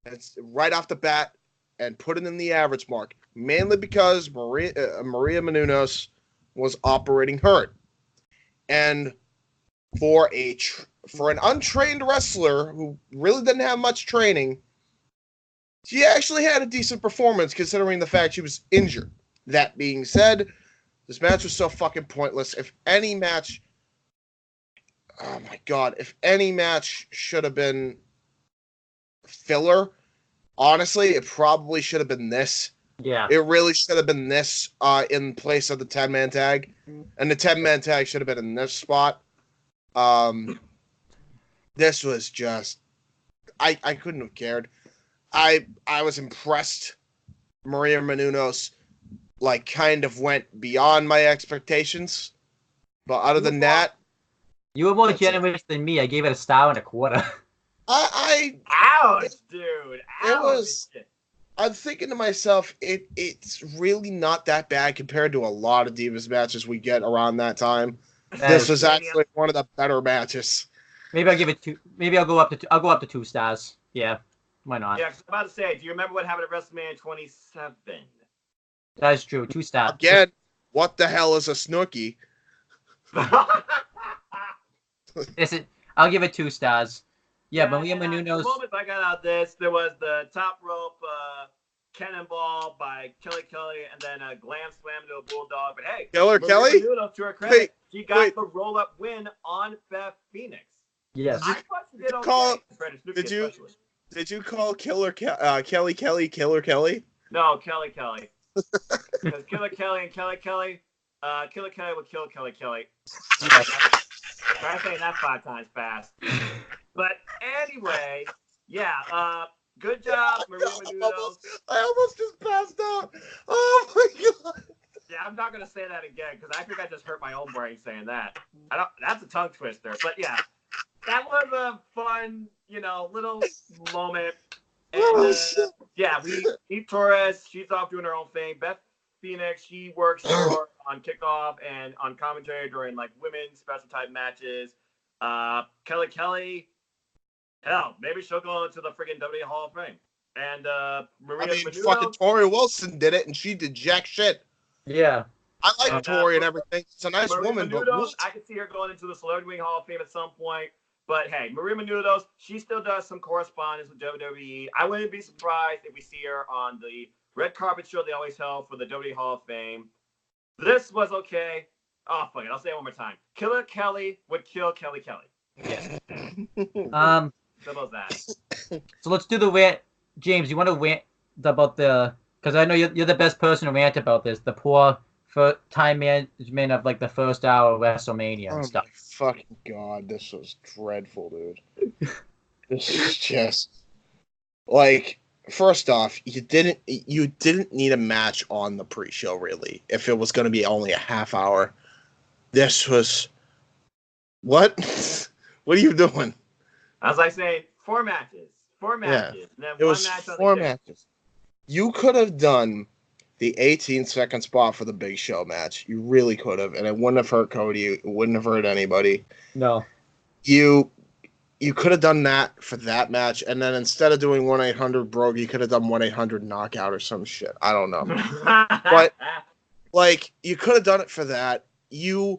It's right off the bat and put it in the average mark. Mainly because Maria Menounos was operating hurt. And for an untrained wrestler who really didn't have much training, she actually had a decent performance considering the fact she was injured. That being said, this match was so fucking pointless. If any match should have been filler, honestly, it probably should have been this. Yeah. It really should have been this in place of the 10-man tag. And the 10-man tag should have been in this spot. This was just... I couldn't have cared. I was impressed. Maria Menounos kind of went beyond my expectations. But other than that... You were more generous than me. I gave it a star and a quarter. Ouch, dude. Ouch. I'm thinking to myself, it's really not that bad compared to a lot of Divas matches we get around that time. This was actually one of the better matches. Maybe I'll give it 2. Maybe I'll go up to 2 stars. Yeah, why not? Yeah, I was about to say, do you remember what happened at WrestleMania 27? That is true. 2 stars. Again, what the hell is a Snooki? I'll give it 2 stars. Yeah, Maria The Menounos. moment I got out of this, there was the top rope cannonball by Kelly, and then a glam slam to a bulldog. But hey, Killer Maria Kelly? Menounos, to her credit, she got the roll-up win on Beth Phoenix. Yes. I thought she did okay. Did you call Kelly Killer Kelly? No, Kelly. Because Killer Kelly and Kelly, Killer Kelly would kill Kelly. Try saying that 5 times fast. But anyway, yeah, good job, Maria Menounos. I almost just passed out. Oh my god. Yeah, I'm not gonna say that again because I think I just hurt my own brain saying that. That's a tongue twister. But yeah, that was a fun, little moment. And yeah, Eve Torres, she's off doing her own thing. Beth Phoenix, she works more on kickoff and on commentary during women's special type matches. Kelly, hell, maybe she'll go into the friggin' WWE Hall of Fame. And Maria Menounos, fucking Tori Wilson did it, and she did jack shit. Yeah. I like Tori and everything. It's a nice Maria woman, Menounos, but I could see her going into the Celebrity Wing Hall of Fame at some point. But hey, Maria Menounos, she still does some correspondence with WWE. I wouldn't be surprised if we see her on the red carpet show they always held for the WWE Hall of Fame. This was okay. Oh, fuck it. I'll say it one more time. Killer Kelly would kill Kelly. Yes. So about that. So let's do the rant. James, you want to rant about because I know you're the best person to rant about this. The poor time management of the first hour of WrestleMania and stuff. My fucking god, this was dreadful, dude. This is just first off, you didn't need a match on the pre-show really. If it was going to be only a half hour, this was what? What are you doing? As I say, 4 matches. 4 matches. Yeah. And then It one was match on 4 the matches. You could have done the 18-second spot for the Big Show match. You really could have, and it wouldn't have hurt Cody. It wouldn't have hurt anybody. No. You could have done that for that match, and then instead of doing 1-800-BROKE, you could have done 1-800-KNOCKOUT or some shit. I don't know. But, you could have done it for that. The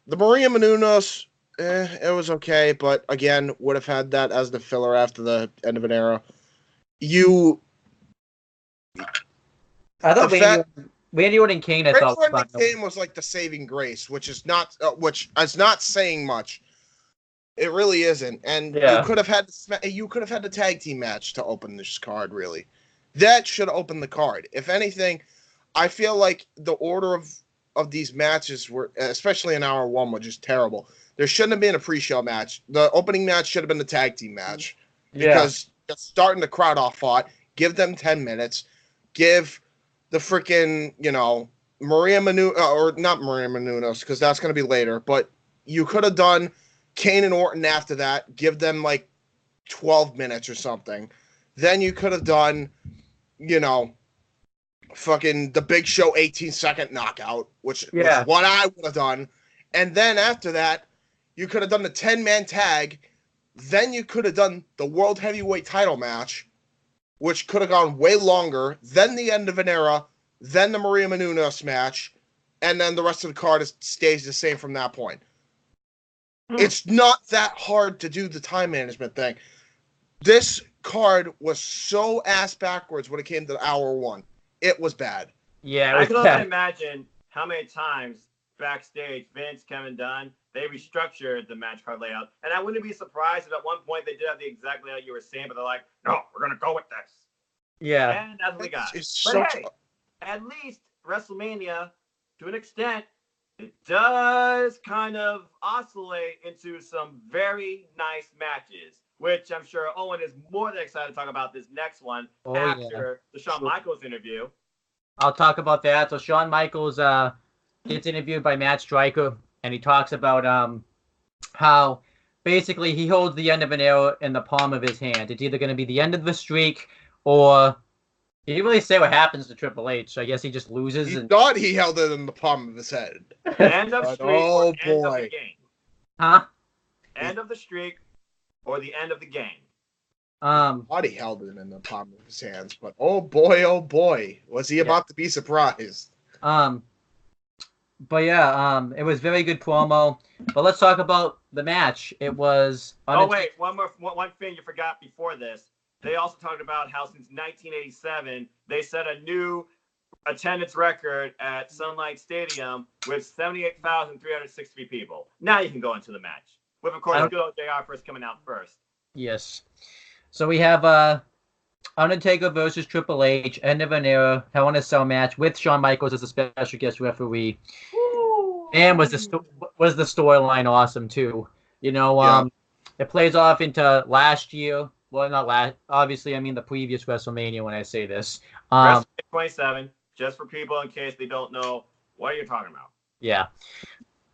Maria Menounos, it was okay, but again, would have had that as the filler after the end of an era. I thought Randy Orton and Kane, I thought Randy Orton and Kane was the saving grace, which is not saying much. It really isn't, and you could have had the tag team match to open this card. Really, that should open the card. If anything, I feel like the order of these matches were, especially in hour 1, were just terrible. There shouldn't have been a pre-show match. The opening match should have been the tag team match because starting the crowd off hot. Give them 10 minutes. Give the freaking Maria Menounos, or not Maria Menounos, because that's going to be later. But you could have done Kane and Orton after that. Give them 12 minutes or something. Then you could have done, fucking the Big Show 18-second knockout, which was what I would have done. And then after that, you could have done the 10-man tag. Then you could have done the World Heavyweight title match, which could have gone way longer. Then the end of an era. Then the Maria Menounos match. And then the rest of the card stays the same from that point. It's not that hard to do the time management thing. This card was so ass backwards when it came to hour one. It was bad. Yeah, I can only imagine how many times backstage, Vince, Kevin Dunn, they restructured the match card layout. And I wouldn't be surprised if at one point they did have the exactly like you were saying, but they're like, no, we're going to go with this. Yeah. And that's what we got. But hey, at least WrestleMania, to an extent, it does kind of oscillate into some very nice matches, which I'm sure Owen is more than excited to talk about this next one after the Shawn Michaels interview. I'll talk about that. So Shawn Michaels gets interviewed by Matt Striker, and he talks about how basically he holds the end of an era in the palm of his hand. It's either going to be the end of the streak or he didn't really say what happens to Triple H. So I guess he just loses. He thought he held it in the palm of his head. End of streak or end of the game. Huh? End of the streak or the end of the game. Thought he held it in the palm of his hands, but oh boy, was he about to be surprised. But yeah, it was very good promo. But let's talk about the match. It was. Oh wait, one thing you forgot before this. They also talked about how since 1987 they set a new attendance record at Sunlight Stadium with 78,363 people. Now you can go into the match with, of course, good old JR first coming out first. Yes. So we have Undertaker versus Triple H, end of an era, Hell in a Cell match with Shawn Michaels as a special guest referee. Ooh. And was the storyline awesome too? It plays off into last year. Well, not last. Obviously, I mean the previous WrestleMania when I say this. WrestleMania 27, just for people in case they don't know, what are you talking about? Yeah.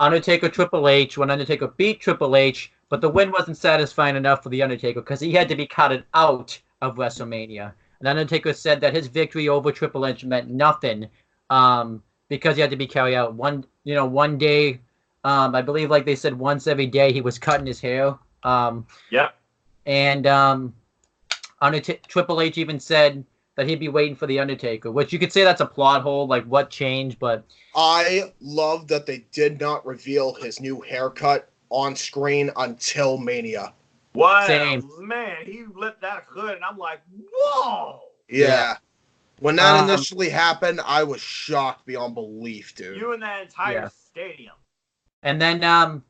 Undertaker Triple H, when Undertaker beat Triple H, but the win wasn't satisfying enough for The Undertaker because he had to be cut out of WrestleMania. And Undertaker said that his victory over Triple H meant nothing because he had to be carried out one day. I believe, like they said, once every day he was cutting his hair. Yeah. And Triple H even said that he'd be waiting for The Undertaker, which you could say that's a plot hole, like what changed, but... I love that they did not reveal his new haircut on screen until Mania. Wow, Same. Man, he lit that hood, and I'm like, whoa! Yeah. When that initially happened, I was shocked beyond belief, dude. You and that entire stadium. And then,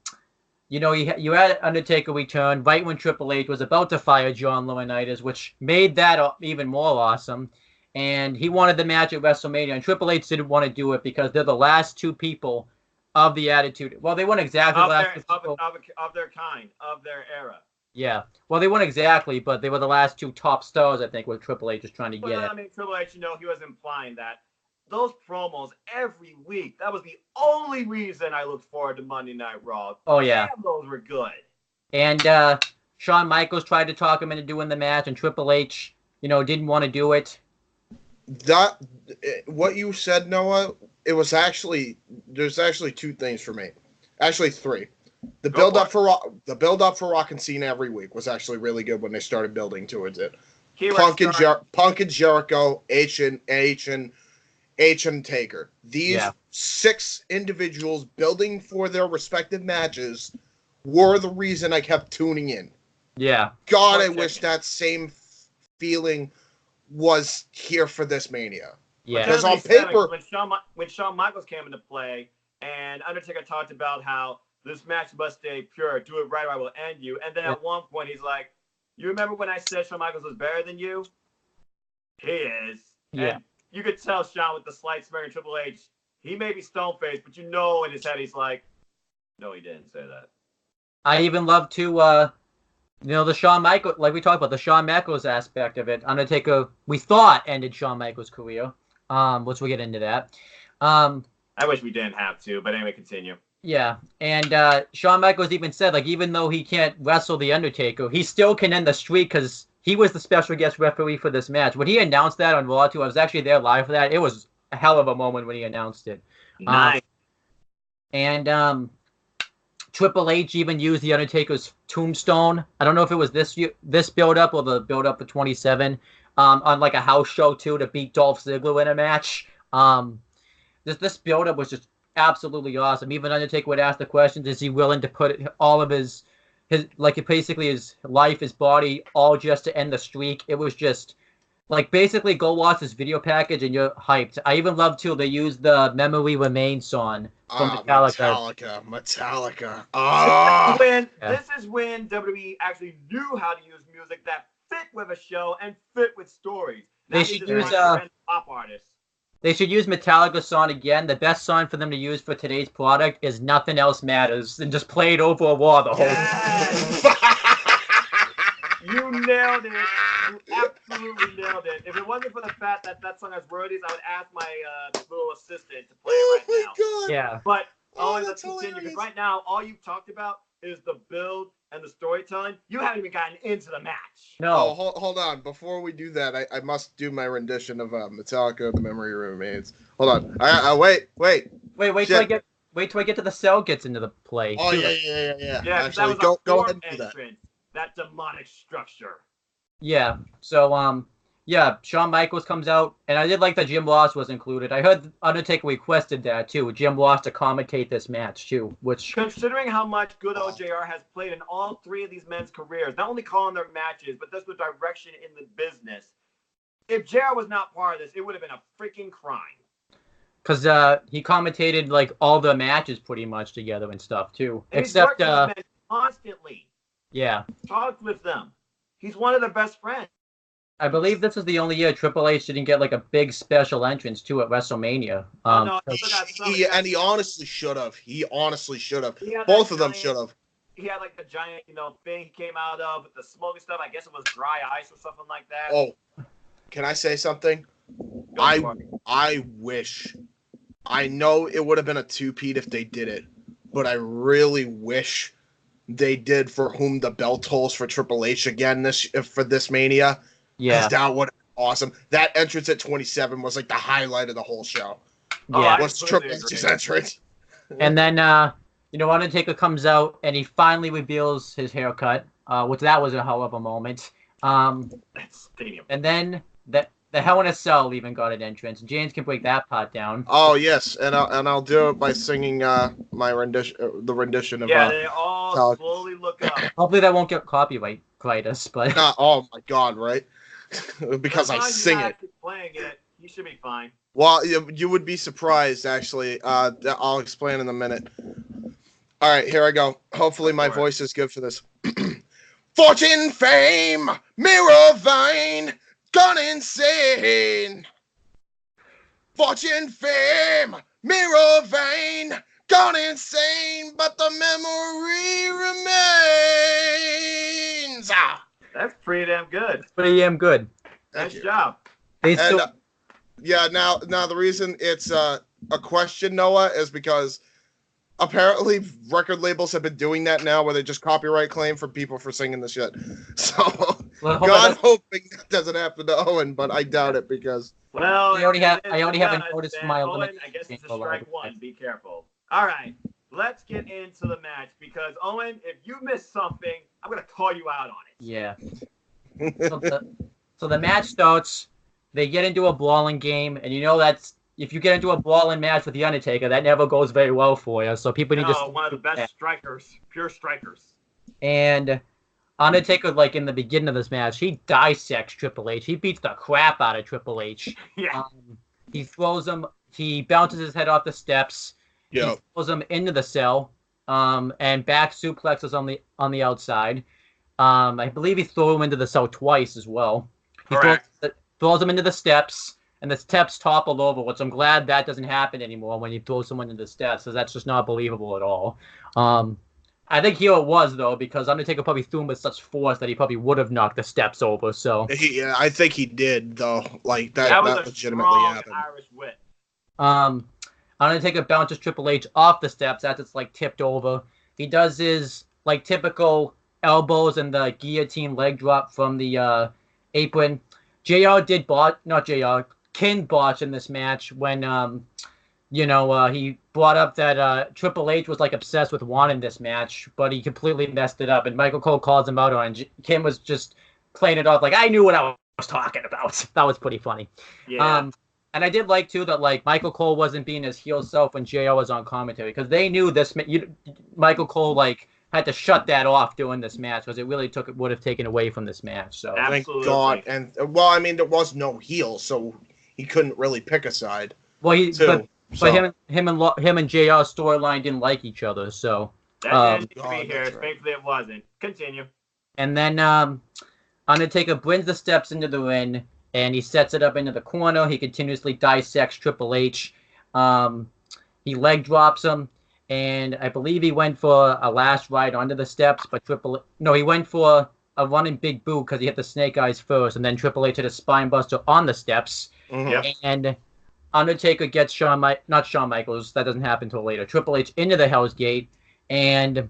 you had Undertaker return right when Triple H was about to fire John Laurinaitis, which made that even more awesome. And he wanted the match at WrestleMania, and Triple H didn't want to do it because they're the last two people of the Attitude. Well, they weren't exactly the last two people. Of their kind, of their era. Yeah. Well, they weren't exactly, but they were the last two top stars, I think, what Triple H was trying to get at. I mean, Triple H, he was implying that. Those promos every week, that was the only reason I looked forward to Monday Night Raw. Oh, yeah. Damn, those were good. And Shawn Michaels tried to talk him into doing the match, and Triple H, didn't want to do it. What you said, Noah, there's actually two things for me. Actually, three. The build up for Rock and Cena every week was actually really good when they started building towards it. Punk and Jericho, H and Taker. These 6 individuals building for their respective matches were the reason I kept tuning in. Yeah. God, I wish that same feeling was here for this Mania. Yeah. Because on paper, when Shawn Michaels came into play, and Undertaker talked about how this match must stay pure, do it right or I will end you. And then at one point he's like, "You remember when I said Shawn Michaels was better than you? He is." Yeah. And you could tell Shawn with the slight smirk and Triple H, he may be stone-faced, but in his head he's like, "No, he didn't say that." I even love to, the Shawn Michaels, like we talked about, the Shawn Michaels aspect of it. Undertaker, we thought, ended Shawn Michaels' career. Which we'll get into that. I wish we didn't have to, but anyway, continue. Yeah, and Shawn Michaels even said, like, even though he can't wrestle The Undertaker, he still can end the streak because he was the special guest referee for this match. When he announced that on Raw, too, I was actually there live for that. It was a hell of a moment when he announced it. Nice. And Triple H even used The Undertaker's tombstone. I don't know if it was this build-up or the build-up for 27 on, like, a house show, too, to beat Dolph Ziggler in a match. This build-up was just absolutely awesome. Even Undertaker would ask the questions: is he willing to put all of his like basically his life, his body, all just to end the streak? It was just like basically go watch this video package and you're hyped. I even love too they used the "Memory Remains" song from Metallica. Metallica. This is when WWE actually knew how to use music that fit with a show and fit with stories. They should use pop artists. They should use Metallica song again. The best song for them to use for today's product is "Nothing Else Matters," and just play it over a wall the whole time. You nailed it. You absolutely nailed it. If it wasn't for the fact that song has royalties, I would ask my little assistant to play it right now. God. Yeah. But let's continue, because right now all you've talked about is the build and the storytelling. You haven't even gotten into the match. No. Oh, hold on. Before we do that, I must do my rendition of Metallica, "The Memory Remains." Hold on. Wait. Wait till I get to the Cell gets into the play. Oh, too. yeah. Yeah, actually, that was go ahead and do that. That demonic structure. Yeah. So yeah, Shawn Michaels comes out, and I did like that Jim Ross was included. I heard Undertaker requested that too, Jim Ross to commentate this match too, which considering how much good old JR has played in all three of these men's careers, not only calling their matches, but just the direction in the business. If JR was not part of this, it would have been a freaking crime. Because he commentated like all the matches pretty much together and stuff too, and except he's worked with men constantly. Yeah. Talked with them. He's one of their best friends. I believe this is the only year Triple H didn't get like a big special entrance too at WrestleMania. No, and he honestly should have. Both of them should have. He had like the giant, thing he came out of with the smoke and stuff. I guess it was dry ice or something like that. Oh, can I say something? I wish. I know it would have been a two-peat if they did it, but I really wish they did For Whom the Bell Tolls for Triple H again for this Mania. Yeah, that would have been awesome. That entrance at 27 was like the highlight of the whole show. Yeah, was Triple H's entrance. And then Undertaker comes out and he finally reveals his haircut, which that was a hell of a moment. And then the Hell in a Cell even got an entrance. James can break that part down. Oh yes, and I'll do it by singing my rendition, the rendition of. Yeah, they all slowly look up. Hopefully that won't get copyright us, but. Oh my God! Right, because I sing it. Playing it, you should be fine. Well, you would be surprised actually. I'll explain in a minute. All right, here I go. Hopefully my voice is good for this. Fortune, fame, mirror vine. Gone insane. Fortune, fame, mirror vein, gone insane, but the memory remains. That's pretty damn good. Pretty damn good. Nice job. Yeah, now the reason it's a question, Noah, is because apparently record labels have been doing that now where they just copyright claim for people for singing the shit. So God hoping that doesn't happen to Owen, but I doubt it because I already haven't noticed my Owen, I guess it's a strike one. Be careful. All right, let's get into the match because Owen, if you miss something, I'm gonna call you out on it. Yeah. So the match starts. They get into a brawling game, and that's if you get into a brawling match with The Undertaker, that never goes very well for you. So people need to. One of the best strikers, pure strikers. And Undertaker, like in the beginning of this match, he dissects Triple H. He beats the crap out of Triple H. Yeah. He throws him. He bounces his head off the steps. Yeah. He throws him into the cell. And back suplexes on the outside. I believe he threw him into the cell twice as well. He throws him into the steps. And the steps topple over, which I'm glad that doesn't happen anymore when you throw someone into the steps, because that's just not believable at all. I think here it was, though, because Undertaker probably threw him with such force that he probably would have knocked the steps over. So I think he did, though. Like that was legitimately a strong happened. Irish wit. Undertaker bounces Triple H off the steps as it's like tipped over. He does his like typical elbows and the guillotine leg drop from the apron. JR did botch, not JR, Ken botch in this match when he brought up that Triple H was like obsessed with wanting this match, but he completely messed it up. And Michael Cole calls him out on it. Kim was just playing it off like, I knew what I was talking about. That was pretty funny. Yeah. And I did like, too, that like Michael Cole wasn't being his heel self when JR was on commentary, because they knew this. Michael Cole like had to shut that off during this match, because it really would have taken away from this match. So thank God. And well, I mean, there was no heel, so he couldn't really pick a side. Well, But him and JR's storyline didn't like each other, so that didn't need to be here. Right. Thankfully, it wasn't. Continue. And then Undertaker brings the steps into the ring, and he sets it up into the corner. He continuously dissects Triple H. He leg drops him, and I believe he went for a last ride onto the steps, but he went for a running big boot because he hit the snake eyes first, and then Triple H hit a spine buster on the steps, and Undertaker gets not Shawn Michaels, that doesn't happen until later, Triple H into the Hell's Gate, and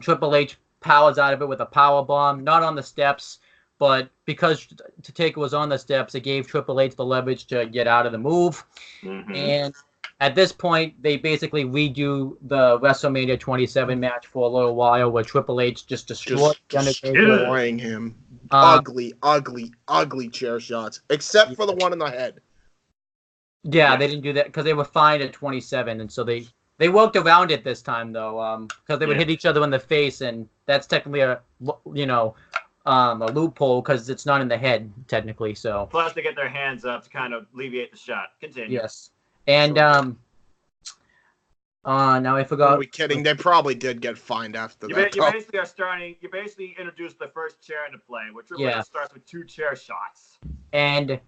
Triple H powers out of it with a power bomb, not on the steps, but because Taker was on the steps, it gave Triple H the leverage to get out of the move. Mm-hmm. And at this point, they basically redo the WrestleMania 27 match for a little while, where Triple H just destroying him. Ugly chair shots, except for the one in the head. Yeah, they didn't do that because they were fined at 27, and so they worked around it this time though, because they would hit each other in the face, and that's technically a loophole because it's not in the head technically. So plus they get their hands up to kind of alleviate the shot. Continue. Yes, and now I forgot. Are we kidding? They probably did get fined after that. You basically are starting. You basically introduced the first chair into play, which really starts with 2 chair shots. And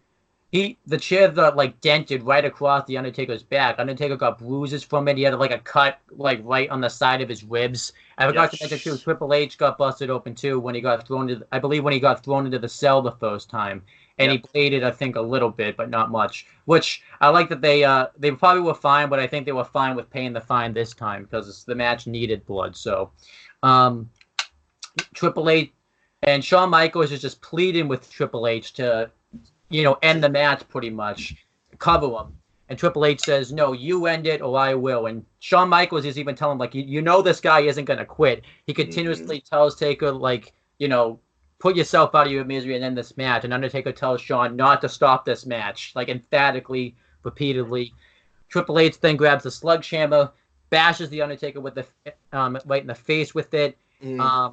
the chair that like dented right across the Undertaker's back. Undertaker got bruises from it. He had like a cut like right on the side of his ribs. I forgot to mention too, Triple H got busted open too when he got thrown into. I believe when he got thrown into the cell the first time, and he bleeded I think a little bit, but not much. Which I like that they probably were fine, but I think they were fine with paying the fine this time because the match needed blood. So, Triple H and Shawn Michaels is just pleading with Triple H to, end the match pretty much, cover him. And Triple H says, no, you end it or I will. And Shawn Michaels is even telling him, like, this guy isn't going to quit. He continuously tells Taker, like, put yourself out of your misery and end this match. And Undertaker tells Shawn not to stop this match, like, emphatically, repeatedly. Triple H then grabs the slughammer, bashes the Undertaker with the right in the face with it, right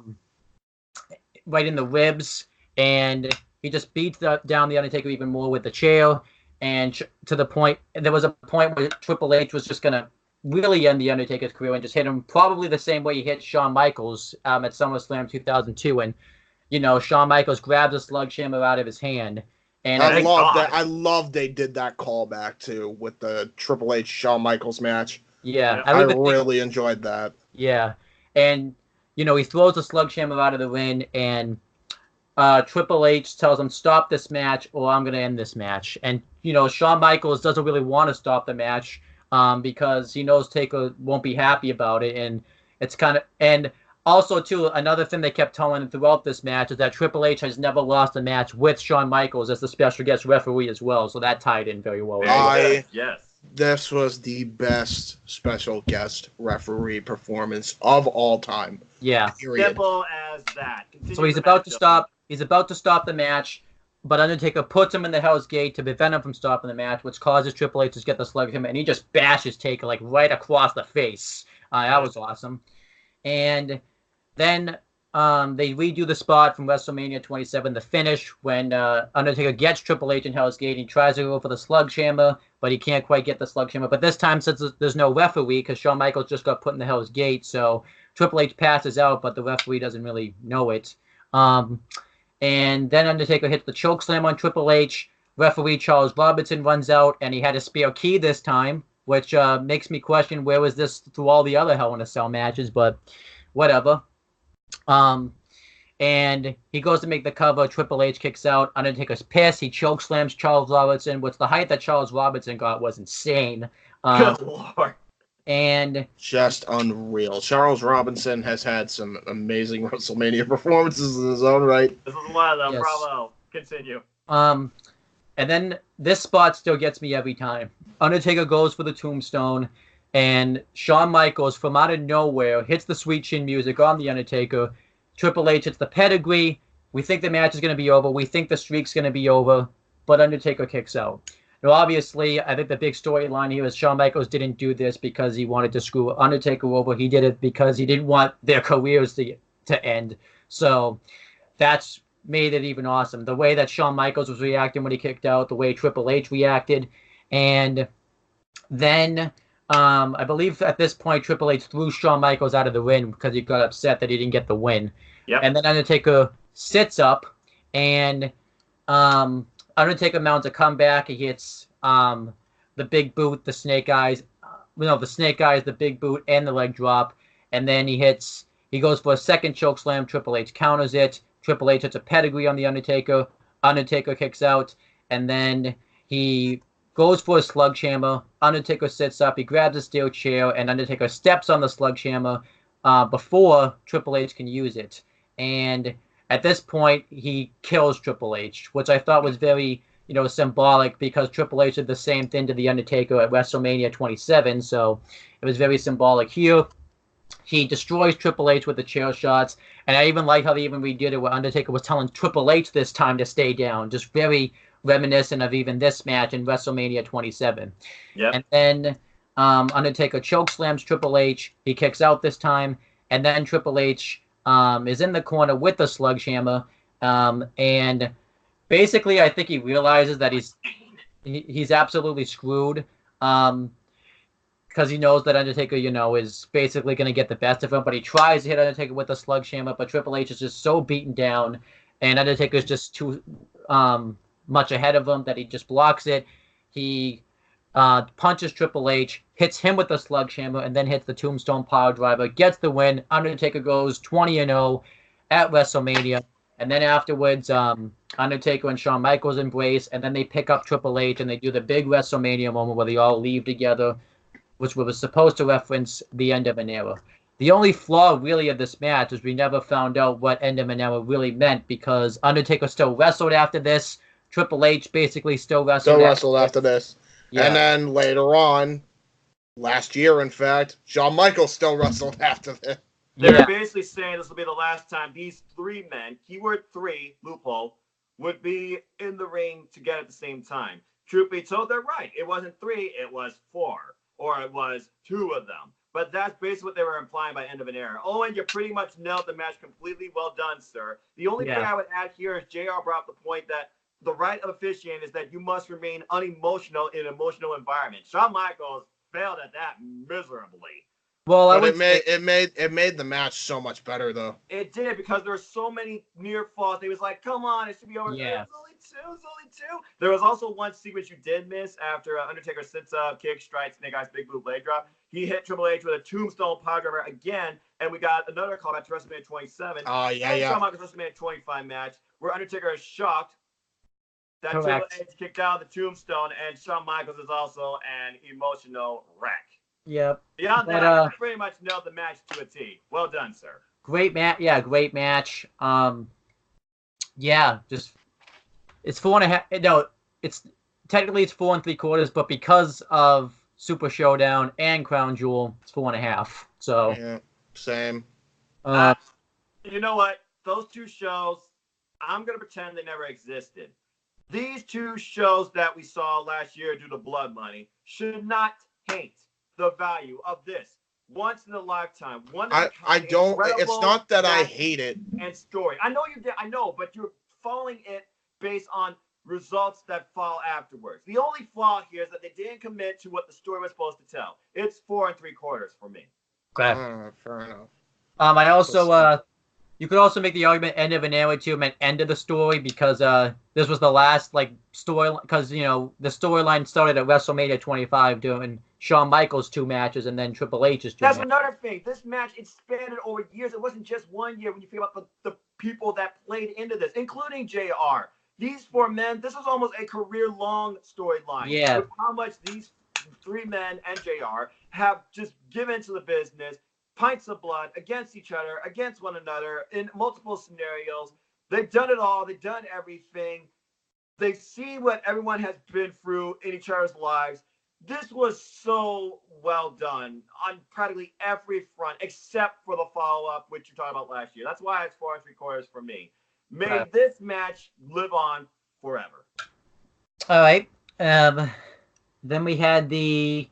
in the ribs, and he just beats down the Undertaker even more with the chair. And to the point, there was a point where Triple H was just going to really end the Undertaker's career and just hit him probably the same way he hit Shawn Michaels at SummerSlam 2002. And, Shawn Michaels grabs a slughammer out of his hand. And I love that. I love they did that callback, too, with the Triple H Shawn Michaels match. Yeah. I really enjoyed that. Yeah. And, he throws the slughammer out of the ring, and Triple H tells him, stop this match or I'm going to end this match. And, Shawn Michaels doesn't really want to stop the match because he knows Taker won't be happy about it. And it's kind of, and also, too, another thing they kept telling him throughout this match is that Triple H has never lost a match with Shawn Michaels as the special guest referee as well. So that tied in very well. Yes. This was the best special guest referee performance of all time. Yeah. Period. Simple as that. So he's about to stop. He's about to stop the match, but Undertaker puts him in the Hell's Gate to prevent him from stopping the match, which causes Triple H to get the slughammer, and he just bashes Taker like right across the face. That was awesome. And then they redo the spot from WrestleMania 27, the finish, when Undertaker gets Triple H in Hell's Gate. He tries to go for the slughammer, but he can't quite get the slughammer. But this time, since there's no referee, because Shawn Michaels just got put in the Hell's Gate, so Triple H passes out, but the referee doesn't really know it. And then Undertaker hits the chokeslam on Triple H. Referee Charles Robinson runs out, and he had a spare key this time, which makes me question where was this through all the other Hell in a Cell matches, but whatever. And he goes to make the cover. Triple H kicks out. Undertaker's pissed. He chokeslams Charles Robinson, which the height that Charles Robinson got was insane. Good Lord. And just unreal. Charles Robinson has had some amazing WrestleMania performances in his own right. This is one of them. Yes. Bravo. Continue. and then this spot still gets me every time. Undertaker goes for the tombstone, and Shawn Michaels from out of nowhere hits the sweet chin music on the Undertaker. Triple H hits the pedigree. We think the match is going to be over. We think the streak's going to be over, but Undertaker kicks out. Now, obviously, I think the big storyline here is Shawn Michaels didn't do this because he wanted to screw Undertaker over. He did it because he didn't want their careers to end. So that's made it even awesome. The way that Shawn Michaels was reacting when he kicked out, the way Triple H reacted, and then I believe at this point Triple H threw Shawn Michaels out of the ring because he got upset that he didn't get the win. Yep. And then Undertaker sits up, and Undertaker mounts a comeback. He hits the big boot, the snake eyes. The snake eyes, the big boot, and the leg drop. And then he goes for a second choke slam. Triple H counters it. Triple H hits a pedigree on the Undertaker. Undertaker kicks out. And then he goes for a slughammer. Undertaker sits up. He grabs a steel chair, and Undertaker steps on the slughammer before Triple H can use it. And at this point, he kills Triple H, which I thought was very, symbolic because Triple H did the same thing to The Undertaker at WrestleMania 27, so it was very symbolic here. He destroys Triple H with the chair shots, and I even like how they even redid it where Undertaker was telling Triple H this time to stay down, just very reminiscent of even this match in WrestleMania 27. Yep. And then Undertaker chokeslams Triple H. He kicks out this time, and then Triple H is in the corner with the slughammer, and basically I think he realizes that he's absolutely screwed, because he knows that Undertaker, is basically going to get the best of him, but he tries to hit Undertaker with the slughammer, but Triple H is just so beaten down, and Undertaker's just too much ahead of him that he just blocks it. He punches Triple H, hits him with the slughammer, and then hits the Tombstone Piledriver, gets the win. Undertaker goes 20-0 at WrestleMania, and then afterwards, Undertaker and Shawn Michaels embrace, and then they pick up Triple H, and they do the big WrestleMania moment where they all leave together, which was supposed to reference the end of an era. The only flaw, really, of this match is we never found out what end of an era really meant, because Undertaker still wrestled after this. Triple H basically still wrestled after this. Yeah. And then later on, last year, in fact, Shawn Michaels still wrestled after this. They're basically saying this will be the last time these three men, keyword three, loophole, would be in the ring together at the same time. Truth be told, they're right. It wasn't three, it was four. Or it was two of them. But that's basically what they were implying by end of an era. Owen, you pretty much nailed the match completely. Well done, sir. The only thing I would add here is JR brought up the point that the right of officiating is that you must remain unemotional in an emotional environment. Shawn Michaels failed at that miserably. Well, it made the match so much better, though. It did, because there were so many near falls. They was like, come on, it should be over. Yeah. It's only two. There was also one sequence you did miss after Undertaker sits up, kick, strikes, Snake Eyes, big blue blade drop. He hit Triple H with a tombstone piledriver again, and we got another callback to WrestleMania 27. Oh, yeah. Shawn Michaels WrestleMania 25 match, where Undertaker is shocked that Triple H kicked out of the tombstone, and Shawn Michaels is also an emotional wreck. Yep. Beyond that, I pretty much nailed the match to a T. Well done, sir. Great match. Yeah, great match. Just it's 4.5. No, it's technically it's 4 3/4, but because of Super Showdown and Crown Jewel, it's 4.5. So yeah, same. You know what? Those two shows, I'm gonna pretend they never existed. These two shows that we saw last year due to Blood Money should not taint the value of this once in a lifetime. I don't. It's not that I hate it. And story. I know you did. I know, but you're following it based on results that fall afterwards. The only flaw here is that they didn't commit to what the story was supposed to tell. It's 4 3/4 for me. Okay. Fair enough. I also you could also make the argument end of an era too meant end of the story, because this was the last story, because the storyline started at WrestleMania 25 during Shawn Michaels 2 matches and then Triple H's 2 That's matches. another thing. This match, it spanned over years. It wasn't just 1 year when you think about the people that played into this, including JR. These 4 men, this was almost a career-long storyline. Yeah. With how much these three men and JR have just given to the business, pints of blood against each other, against one another in multiple scenarios. They've done it all. They've done everything. They see what everyone has been through in each other's lives. This was so well done on practically every front, except for the follow-up, which you talked about last year. That's why it's 4 3/4 for me. Made this match live on forever. All right. Then we had the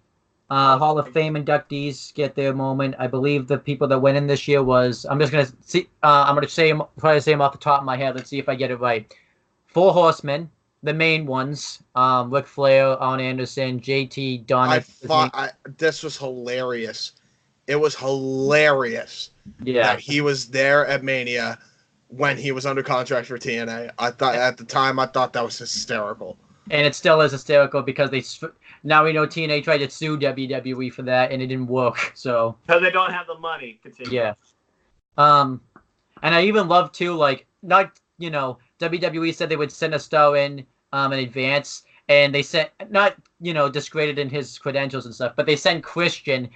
Hall of Fame inductees get their moment. I believe the people that went in this year was, I'm just gonna see. I'm gonna try to say them off the top of my head. Let's see if I get it right. 4 Horsemen, the main ones. Ric Flair, Arn Anderson, JT, Donnie. This was hilarious. It was hilarious. Yeah. That he was there at Mania when he was under contract for TNA. I thought at the time that was hysterical. And it still is hysterical because now we know TNA tried to sue WWE for that and it didn't work. So because they don't have the money. Continue. Yeah. And I even love too, like, not, you know, WWE said they would send a star in advance, and they sent, not, you know, discredited in his credentials and stuff, but they sent Christian,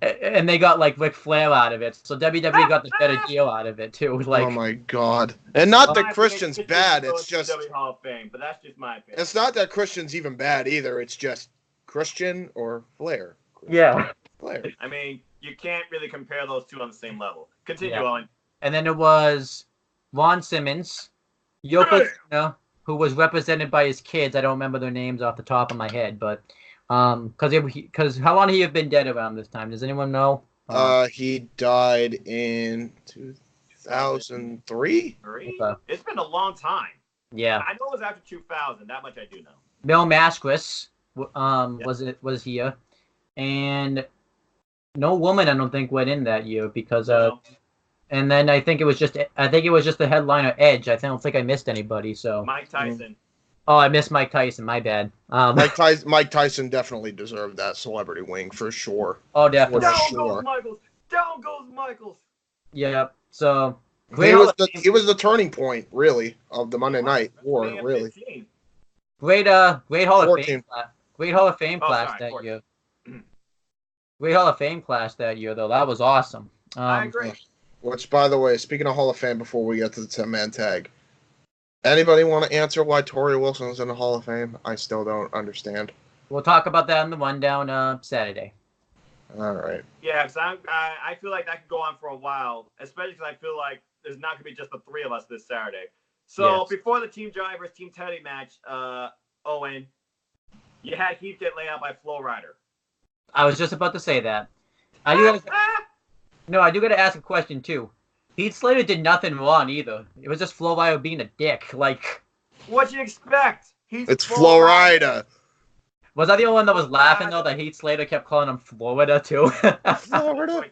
and they got like Ric Flair out of it. So WWE got the better deal out of it too. Like, oh my god! And not that Christian's bad. It's just WWE Hall of Fame, but that's just my opinion. It's not that Christian's even bad either. It's just Christian or Flair. Yeah. Flair. I mean, you can't really compare those two on the same level. Continue, Owen. And then it was Ron Simmons, Yokozuna, who was represented by his kids. I don't remember their names off the top of my head, but because how long he have been dead around this time? Does anyone know? He died in 2003. Okay. It's been a long time. Yeah. I know it was after 2000. That much I do know. Mil Masquerus was here, and no woman I don't think went in that year because and then I think it was just the headliner Edge. I don't think I missed anybody. So Mike Tyson. Oh, I missed Mike Tyson. My bad. Mike Tyson definitely deserved that celebrity wing for sure. Oh, definitely. Down goes Michaels. Yeah. So he was the turning point, really, of the Monday Night War. Really. 15. Great Hall of 14. Fame. Great Hall of Fame class that 14. year. Great Hall of Fame class that year, though. That was awesome. I agree. Which, by the way, speaking of Hall of Fame, before we get to the 10-man tag, anybody want to answer why Tori Wilson is in the Hall of Fame? I still don't understand. We'll talk about that in the rundown Saturday. All right. Yeah, because I feel like that could go on for a while, especially because I feel like there's not going to be just the three of us this Saturday. So before the Team Johnny versus Team Teddy match, Owen, you had Heath get laid out by Flo Rida. I was just about to say that. I do got to ask a question too. Heath Slater did nothing wrong either. It was just Flo Rida being a dick. Like, what'd you expect? It's Flo Rida. Was I the only one that was laughing though that Heath Slater kept calling him Florida too? Florida.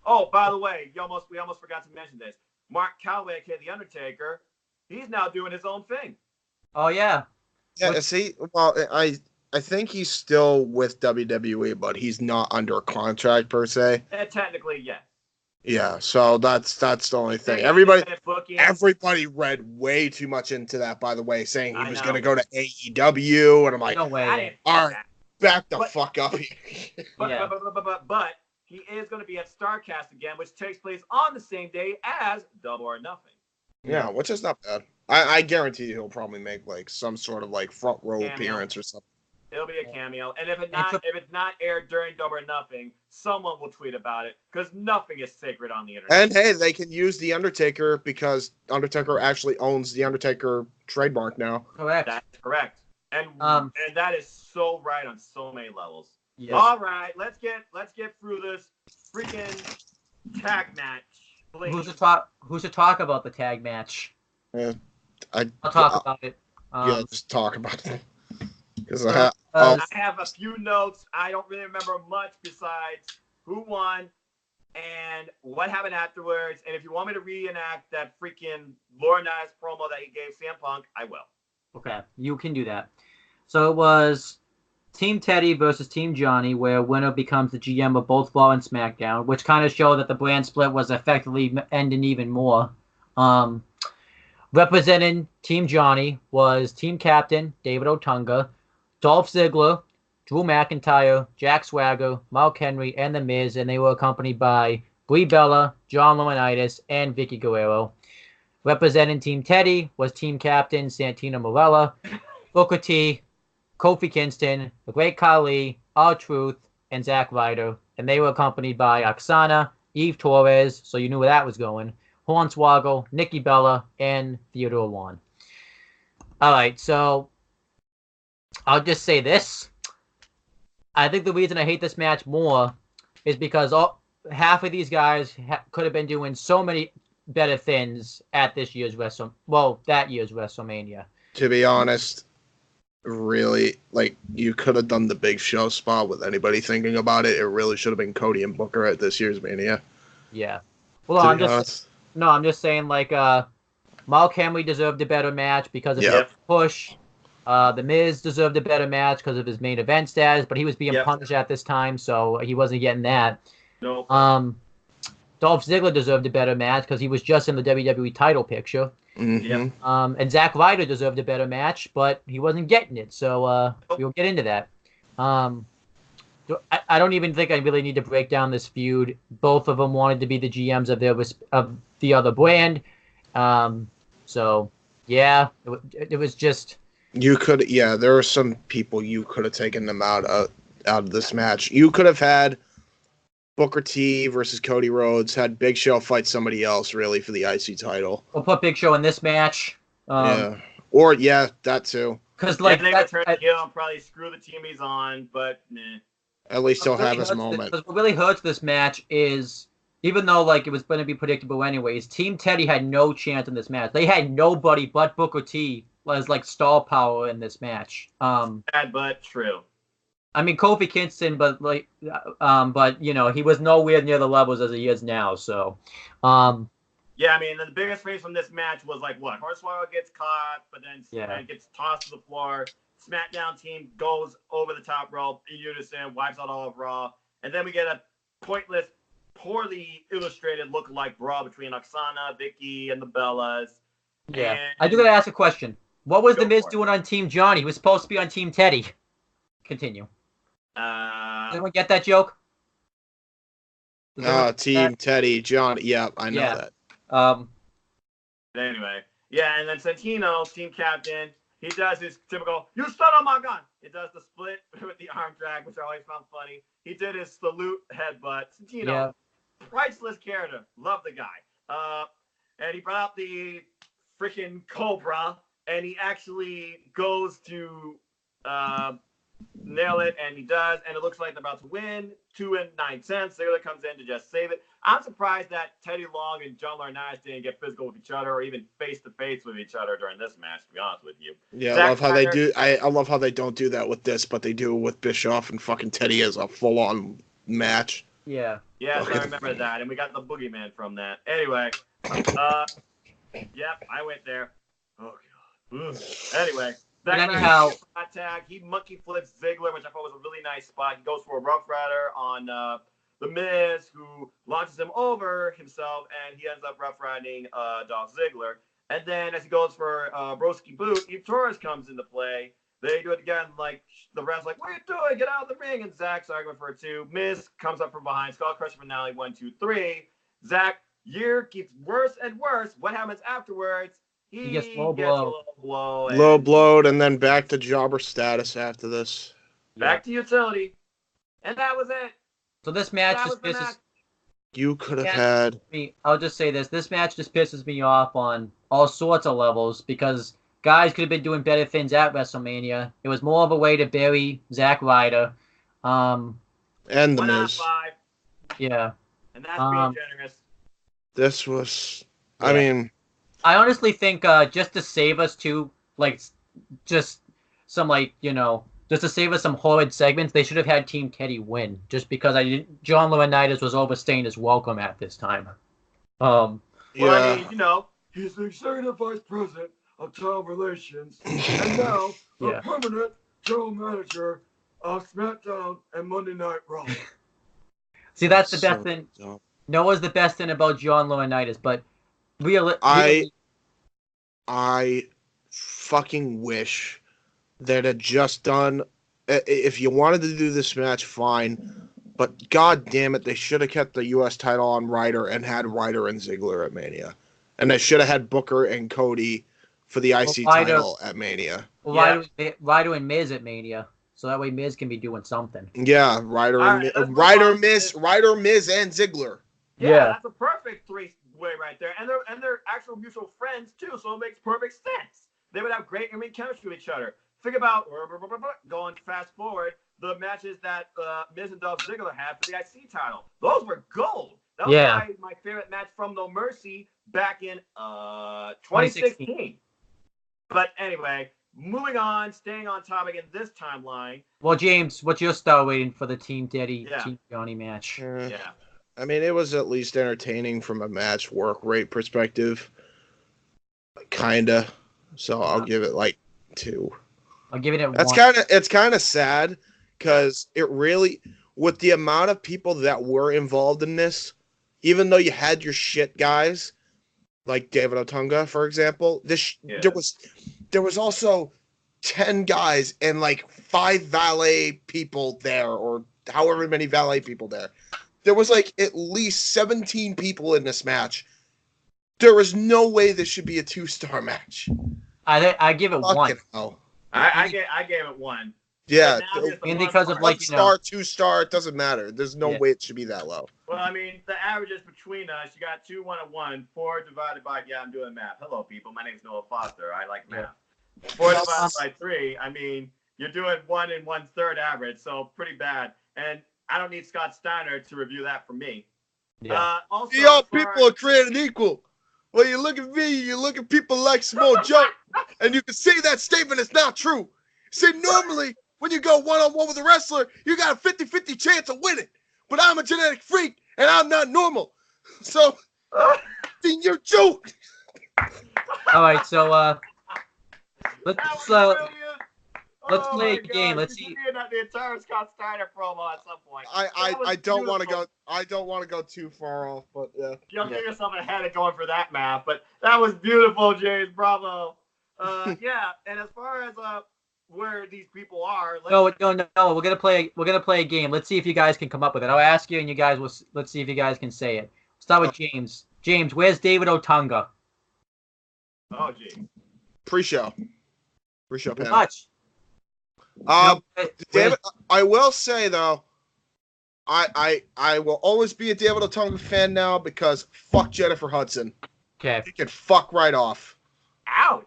Oh, by the way, we almost forgot to mention this. Mark Calaway, aka The Undertaker, he's now doing his own thing. Oh yeah. Yeah. See, well, I think he's still with WWE, but he's not under contract per se. Technically, yes. Yeah, so that's the only thing. Everybody read way too much into that, by the way, saying he was going to go to AEW, and I'm like, no way. All right, back the fuck up here. But he is going to be at StarCast again, which takes place on the same day as Double or Nothing. Yeah, which is not bad. I guarantee he'll probably make like some sort of like front row appearance or something. It'll be a cameo, and if it's not aired during Double or Nothing, someone will tweet about it because nothing is sacred on the internet. And hey, they can use The Undertaker because Undertaker actually owns The Undertaker trademark now. Correct. That's correct, and that is so right on so many levels. Yes. All right, let's get through this freaking tag match. Please. Who should talk about the tag match? I'll talk about it. Just talk about it. Because I have a few notes. I don't really remember much besides who won and what happened afterwards. And if you want me to reenact that freaking Laurinaitis promo that he gave CM Punk, I will. Okay, you can do that. So it was Team Teddy versus Team Johnny, where winner becomes the GM of both Raw and SmackDown, which kind of showed that the brand split was effectively ending even more. Representing Team Johnny was Team Captain David Otunga, Dolph Ziggler, Drew McIntyre, Jack Swagger, Mark Henry, and The Miz, and they were accompanied by Brie Bella, John Laurinaitis, and Vicky Guerrero. Representing Team Teddy was team captain Santino Marella, Booker T, Kofi Kingston, The Great Khali, R-Truth, and Zack Ryder, and they were accompanied by Oksana, Eve Torres, so you knew where that was going, Hornswoggle, Nikki Bella, and Theodore Wan. All right, so I'll just say this. I think the reason I hate this match more is because half of these guys could have been doing so many better things at this year's that year's WrestleMania. To be honest, really, like, you could have done the Big Show spot with anybody thinking about it. It really should have been Cody and Booker at this year's Mania. Yeah. Well, I'm just saying, like, Mark Henry deserved a better match because of his push. The Miz deserved a better match because of his main event status, but he was being punished at this time, so he wasn't getting that. Nope. Dolph Ziggler deserved a better match because he was just in the WWE title picture. Mm-hmm. And Zack Ryder deserved a better match, but he wasn't getting it, so we'll get into that. I don't even think I really need to break down this feud. Both of them wanted to be the GMs of the other brand. So, yeah, it was just... You could, there were some people you could have taken them out of this match. You could have had Booker T versus Cody Rhodes, had Big Show fight somebody else, really, for the IC title. We'll put Big Show in this match. Or, that too. Because, like, they would turn heel and probably screw the team he's on, but nah. At least he'll have his moment. What really hurts this match is, even though, like, it was going to be predictable anyways, Team Teddy had no chance in this match. They had nobody but Booker T as, like, stall power in this match. Bad, but true. I mean, Kofi Kingston, but you know, he was nowhere near the levels as he is now. So, yeah, I mean, the biggest phrase from this match was like, what? Hornswoggle gets caught, but then gets tossed to the floor. SmackDown team goes over the top rope in unison, wipes out all of Raw, and then we get a pointless, poorly illustrated look-alike brawl between Oksana, Vicky, and the Bellas. Yeah, and I do gotta ask a question. What was The Miz doing on Team Johnny? He was supposed to be on Team Teddy. Continue. Anyone get that joke? Team Teddy, John. Yeah, I know that. Anyway, and then Santino, team captain, he does his typical, you stood on my gun. He does the split with the arm drag, which I always found funny. He did his salute headbutt. Santino, priceless character. Love the guy. And he brought out the freaking Cobra, and he actually goes to nail it, and he does, and it looks like they're about to win. 2 and 9 cents. Ziggler comes in to just save it. I'm surprised that Teddy Long and John Laurinaitis didn't get physical with each other or even face to face with each other during this match, to be honest with you. Yeah, I love how they do. I love how they don't do that with this, but they do it with Bischoff and fucking Teddy as a full-on match. Yeah. Yes, I remember that, and we got the boogeyman from that. Anyway, I went there. Oh god. Anyway. Anyhow, tag. He monkey flips Ziggler, which I thought was a really nice spot. He goes for a Rough Rider on The Miz, who launches him over himself, and he ends up Rough Riding Dolph Ziggler. And then as he goes for Broski Boot, Eve Torres comes into play. They do it again, like the ref's like, "What are you doing? Get out of the ring!" And Zach's arguing for a 2. Miz comes up from behind. Skull Crusher finale 1, 2, 3. Zach, year keeps worse and worse. What happens afterwards? He gets a low blow. Low blowed, and then back to jobber status after this. Back to utility. And that was it. So this match just pisses... You could have had... I'll just say this. This match just pisses me off on all sorts of levels because guys could have been doing better things at WrestleMania. It was more of a way to bury Zack Ryder. And The Miz. Yeah. And that's being generous. This was... I mean... I honestly think just to save us just some to save us some horrid segments, they should have had Team Teddy win. Just because John Laurinaitis was overstaying his welcome at this time. Well, I mean, he's the executive vice president of talent relations, and now the permanent general manager of SmackDown and Monday Night Raw. See, that's the best thing. Noah's the best thing about John Laurinaitis, but I fucking wish they'd have just done if you wanted to do this match, fine. But god damn it, they should have kept the U.S. title on Ryder and had Ryder and Ziggler at Mania. And they should have had Booker and Cody for the IC title at Mania. Well, Ryder and Miz at Mania. So that way Miz can be doing something. Yeah, Ryder, Miz, and Ziggler. Yeah, that's a perfect three-way right there. And they're actual mutual friends, too, so it makes perfect sense. They would have great chemistry with each other. Think about, going fast forward, the matches that Miz and Dolph Ziggler had for the IC title. Those were gold. That was my favorite match from No Mercy back in 2016. But anyway, moving on, staying on topic in this timeline. Well, James, what's your star rating for the Team Daddy, Team Johnny match? Yeah. I mean, it was at least entertaining from a match work rate perspective. Kinda. So I'll give it like 2. I'll give it 1. It's kind of sad because it really, with the amount of people that were involved in this, even though you had your shit guys, like David Otunga, for example, there was also 10 guys and like 5 valet people there, or however many valet people there. There was like at least 17 people in this match. There was no way this should be a 2-star match. I give it 1. Hell. I gave it 1. Yeah, and because of like 2-star, it doesn't matter. There's no way it should be that low. Well, I mean, the averages between us, you got 2, 1, and 1. 4 divided by I'm doing math. Hello, people. My name's Noah Foster. I like math. 4 divided by 3. I mean, you're doing 1 and 1/3 average, so pretty bad. And I don't need Scott Steiner to review that for me. Yeah. Also, people are created equal. Well, you look at me, you look at people like Samoa Joe, and you can say that statement is not true. See, normally, when you go one-on-one with a wrestler, you got a 50-50 chance of winning. But I'm a genetic freak, and I'm not normal. So, then you're joke. All right, so let's play a game. Let's see. The entire Scott Steiner promo at some point. I don't want to go. I don't want to go too far off, but yeah. You'll get yourself ahead of going for that math, but that was beautiful, James. Bravo. Yeah, and as far as where these people are, no. We're gonna play a game. Let's see if you guys can come up with it. I'll ask you, and you guys will. Let's see if you guys can say it. Start with James. James, where's David Otunga? Oh, gee. Pre-show panel. Much. David, I will say though, I will always be a David Otunga fan now because fuck Jennifer Hudson. Okay. He can fuck right off. Ouch.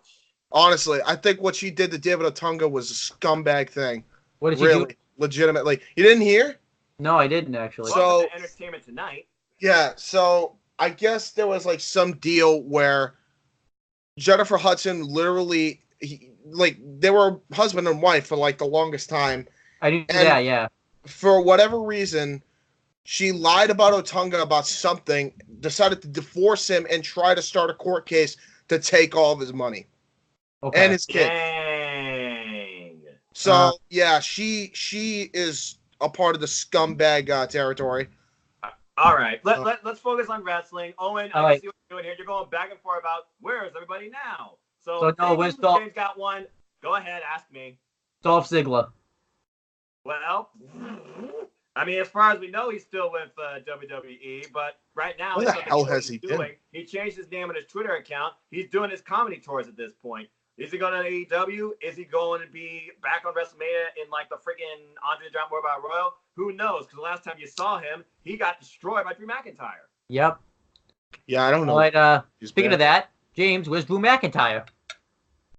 Honestly, I think what she did to David Otunga was a scumbag thing. What did she do? Legitimately. You didn't hear? No, I didn't actually. So Entertainment Tonight. Yeah, so I guess there was like some deal where Jennifer Hudson literally they were husband and wife for like the longest time. I knew that, yeah. For whatever reason, she lied about Otunga about something, decided to divorce him, and try to start a court case to take all of his money. Okay. And his kid. Dang. So yeah, she is a part of the scumbag territory. All right, let's focus on wrestling. Owen, I see what you're doing here. You're going back and forth about where is everybody now. So no, where's Dolph? James got one. Go ahead, ask me. Dolph Ziggler. Well, I mean, as far as we know, he's still with WWE, but right now, what the hell has he doing. been? He changed his name on his Twitter account. He's doing his comedy tours at this point. Is he going to AEW? Is he going to be back on WrestleMania in like the freaking Andre the Giant War Battle Royal? Who knows? Because the last time you saw him, he got destroyed by Drew McIntyre. Yep. Yeah, I don't know. All right, speaking of that, James, where's Drew McIntyre?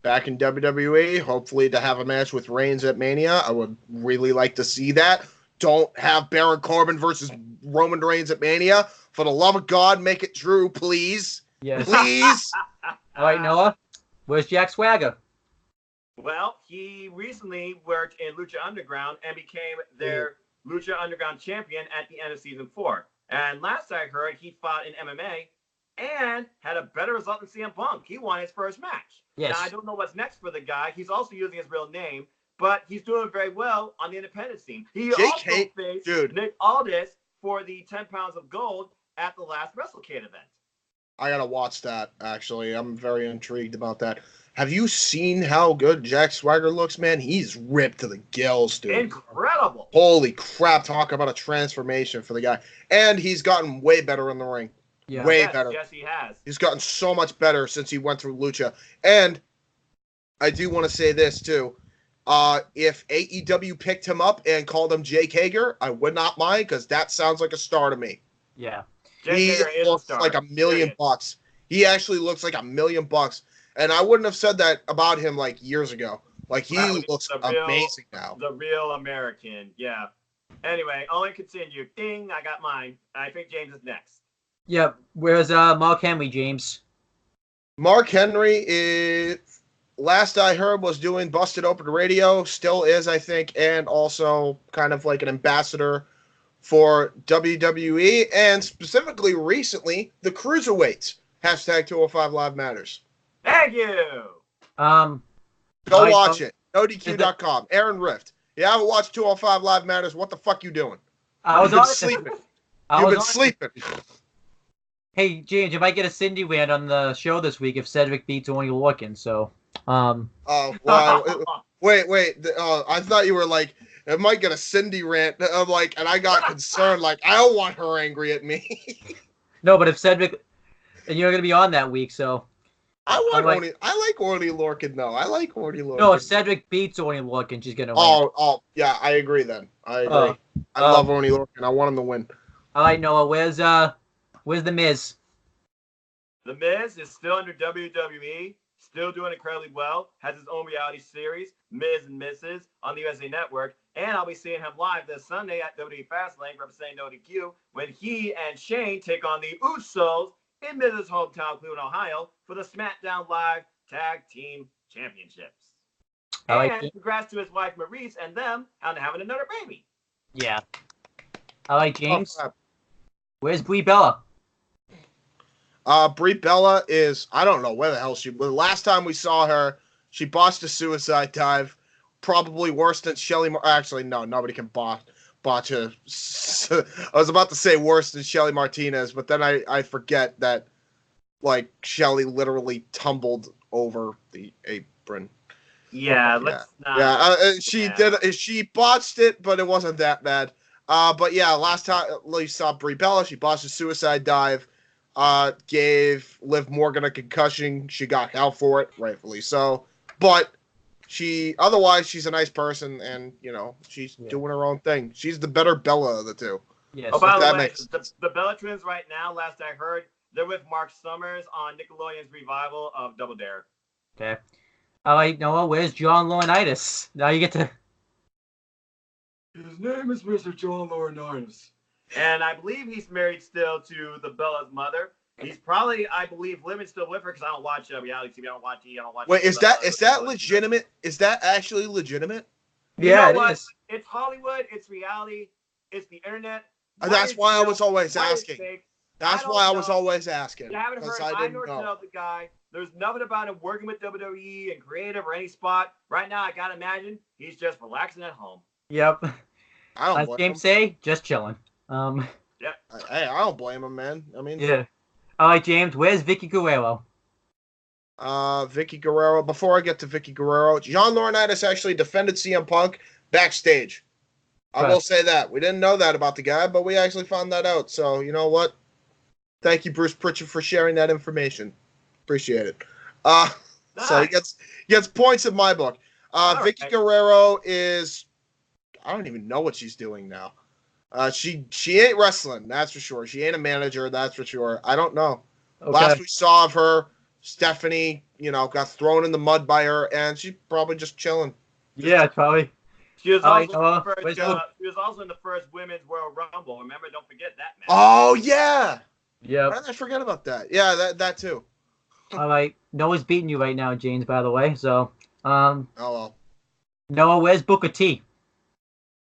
Back in WWE, hopefully to have a match with Reigns at Mania. I would really like to see that. Don't have Baron Corbin versus Roman Reigns at Mania. For the love of God, make it Drew, please. Yes. Please. All right, Noah, where's Jack Swagger? Well, he recently worked in Lucha Underground and became their Lucha Underground champion at the end of season 4. And last I heard, he fought in MMA and had a better result than CM Punk. He won his first match. Yes. Now, I don't know what's next for the guy. He's also using his real name, but he's doing very well on the independent scene. He also faced Nick Aldis for the 10 pounds of gold at the last WrestleCade event. I gotta watch that. Actually, I'm very intrigued about that. Have you seen how good Jack Swagger looks, man? He's ripped to the gills, dude. Incredible. Holy crap! Talk about a transformation for the guy, and he's gotten way better in the ring. Yeah. Way Yes, better. yes, he has. He's gotten so much better since he went through Lucha. And I do want to say this too. If AEW picked him up and called him Jake Hager, I would not mind because that sounds like a star to me. Yeah. Jake He Hager is a looks star. like $1 million. Period. He actually looks like $1 million. And I wouldn't have said that about him like years ago. Like he Wow, looks the real- amazing now. The real American. Yeah. Anyway, Owen, continue. Ding, I got mine. I think James is next. Yep. Where's Mark Henry, James? Mark Henry is, last I heard, was doing Busted Open Radio, still is, I think, and also kind of like an ambassador for WWE, and specifically recently, the Cruiserweights. Hashtag 205 Live Matters. Thank you. Um, Go I- watch it. NoDQ.com. Aaron Rift. You haven't watched 205 Live Matters, what the fuck you doing? I was You've on been it. sleeping. I You've was been on it. sleeping. Hey, James, you might get a Cindy rant on the show this week if Cedric beats Oney Lorcan. So, Oh, wow. Wait. I thought you were like, I might get a Cindy rant. I'm like, and I got concerned. Like, I don't want her angry at me. no, but if Cedric, and you're gonna be on that week, so I like- like Orny Lorcan though. I like Orny Lorcan. no, if Cedric beats Oney Lorcan, she's gonna win. Oh, yeah. I agree. Then I agree. I Oh. love Orny Lorcan. I want him to win. All right, Noah, where's the Miz? The Miz is still under WWE, still doing incredibly well, has his own reality series, Miz and Mrs. on the USA Network, and I'll be seeing him live this Sunday at WWE Fastlane representing ODQ when he and Shane take on the Usos in Miz's hometown, Cleveland, Ohio, for the SmackDown Live Tag Team Championships. I like And it. congrats to his wife Maurice and them on having another baby. Yeah. All right, James. Oh, crap. Where's Brie Bella? Brie Bella is, I don't know where the hell she. The last time we saw her, she botched a suicide dive, probably worse than Shelly. Actually, no, nobody can botch a. I was about to say worse than Shelly Martinez, but then I forget that, like, Shelly literally tumbled over the apron. Yeah, let's not. Yeah, she botched it, but it wasn't that bad. But yeah, last time you saw Brie Bella, she botched a suicide dive. Gave Liv Morgan a concussion. She got hell for it, rightfully so. But otherwise, she's a nice person, and she's doing her own thing. She's the better Bella of the two. Yes. Oh, by the that way, makes the Bella Twins right now, last I heard, they're with Mark Summers on Nickelodeon's revival of Double Dare. Okay. All right, Noah, where's John Laurinaitis? Now you get to. His name is Mr. John Laurinaitis. And I believe he's married still to the Bella's mother. He's probably, I believe, living still with her because I don't watch reality TV. I don't watch E! I don't watch. Wait, is that legitimate? Is that actually legitimate? Yeah, You know it what? is. It's Hollywood. It's reality. It's the internet. That's why I was always asking. That's I why I don't was know. always asking. You haven't heard I I didn't nor know. tell the guy. There's nothing about him working with WWE and creative or any spot. Right now, I gotta imagine he's just relaxing at home. Yep. I don't As blame James him. say, just chilling. Hey, I don't blame him, man. I mean, Yeah. All right, James, where's Vicky Guerrero? Vicky Guerrero. Before I get to Vicky Guerrero, John Laurinaitis actually defended CM Punk backstage. I will say that. We didn't know that about the guy, but we actually found that out. So, you know what? Thank you, Bruce Pritchard, for sharing that information. Appreciate it. So he gets points in my book. Vicky Guerrero is, I don't even know what she's doing now. She ain't wrestling, that's for sure. She ain't a manager, that's for sure. I don't know. Okay. Last we saw of her, Stephanie, got thrown in the mud by her, and she's probably just chilling. Yeah, probably. She was, All right, also where's she was also in the first Women's Royal Rumble. Remember, don't forget that match. Oh, yeah. Yep. Why did I forget about that? Yeah, that too. All right. Noah's beating you right now, James, by the way. So, Oh, well. Noah, where's Booker T?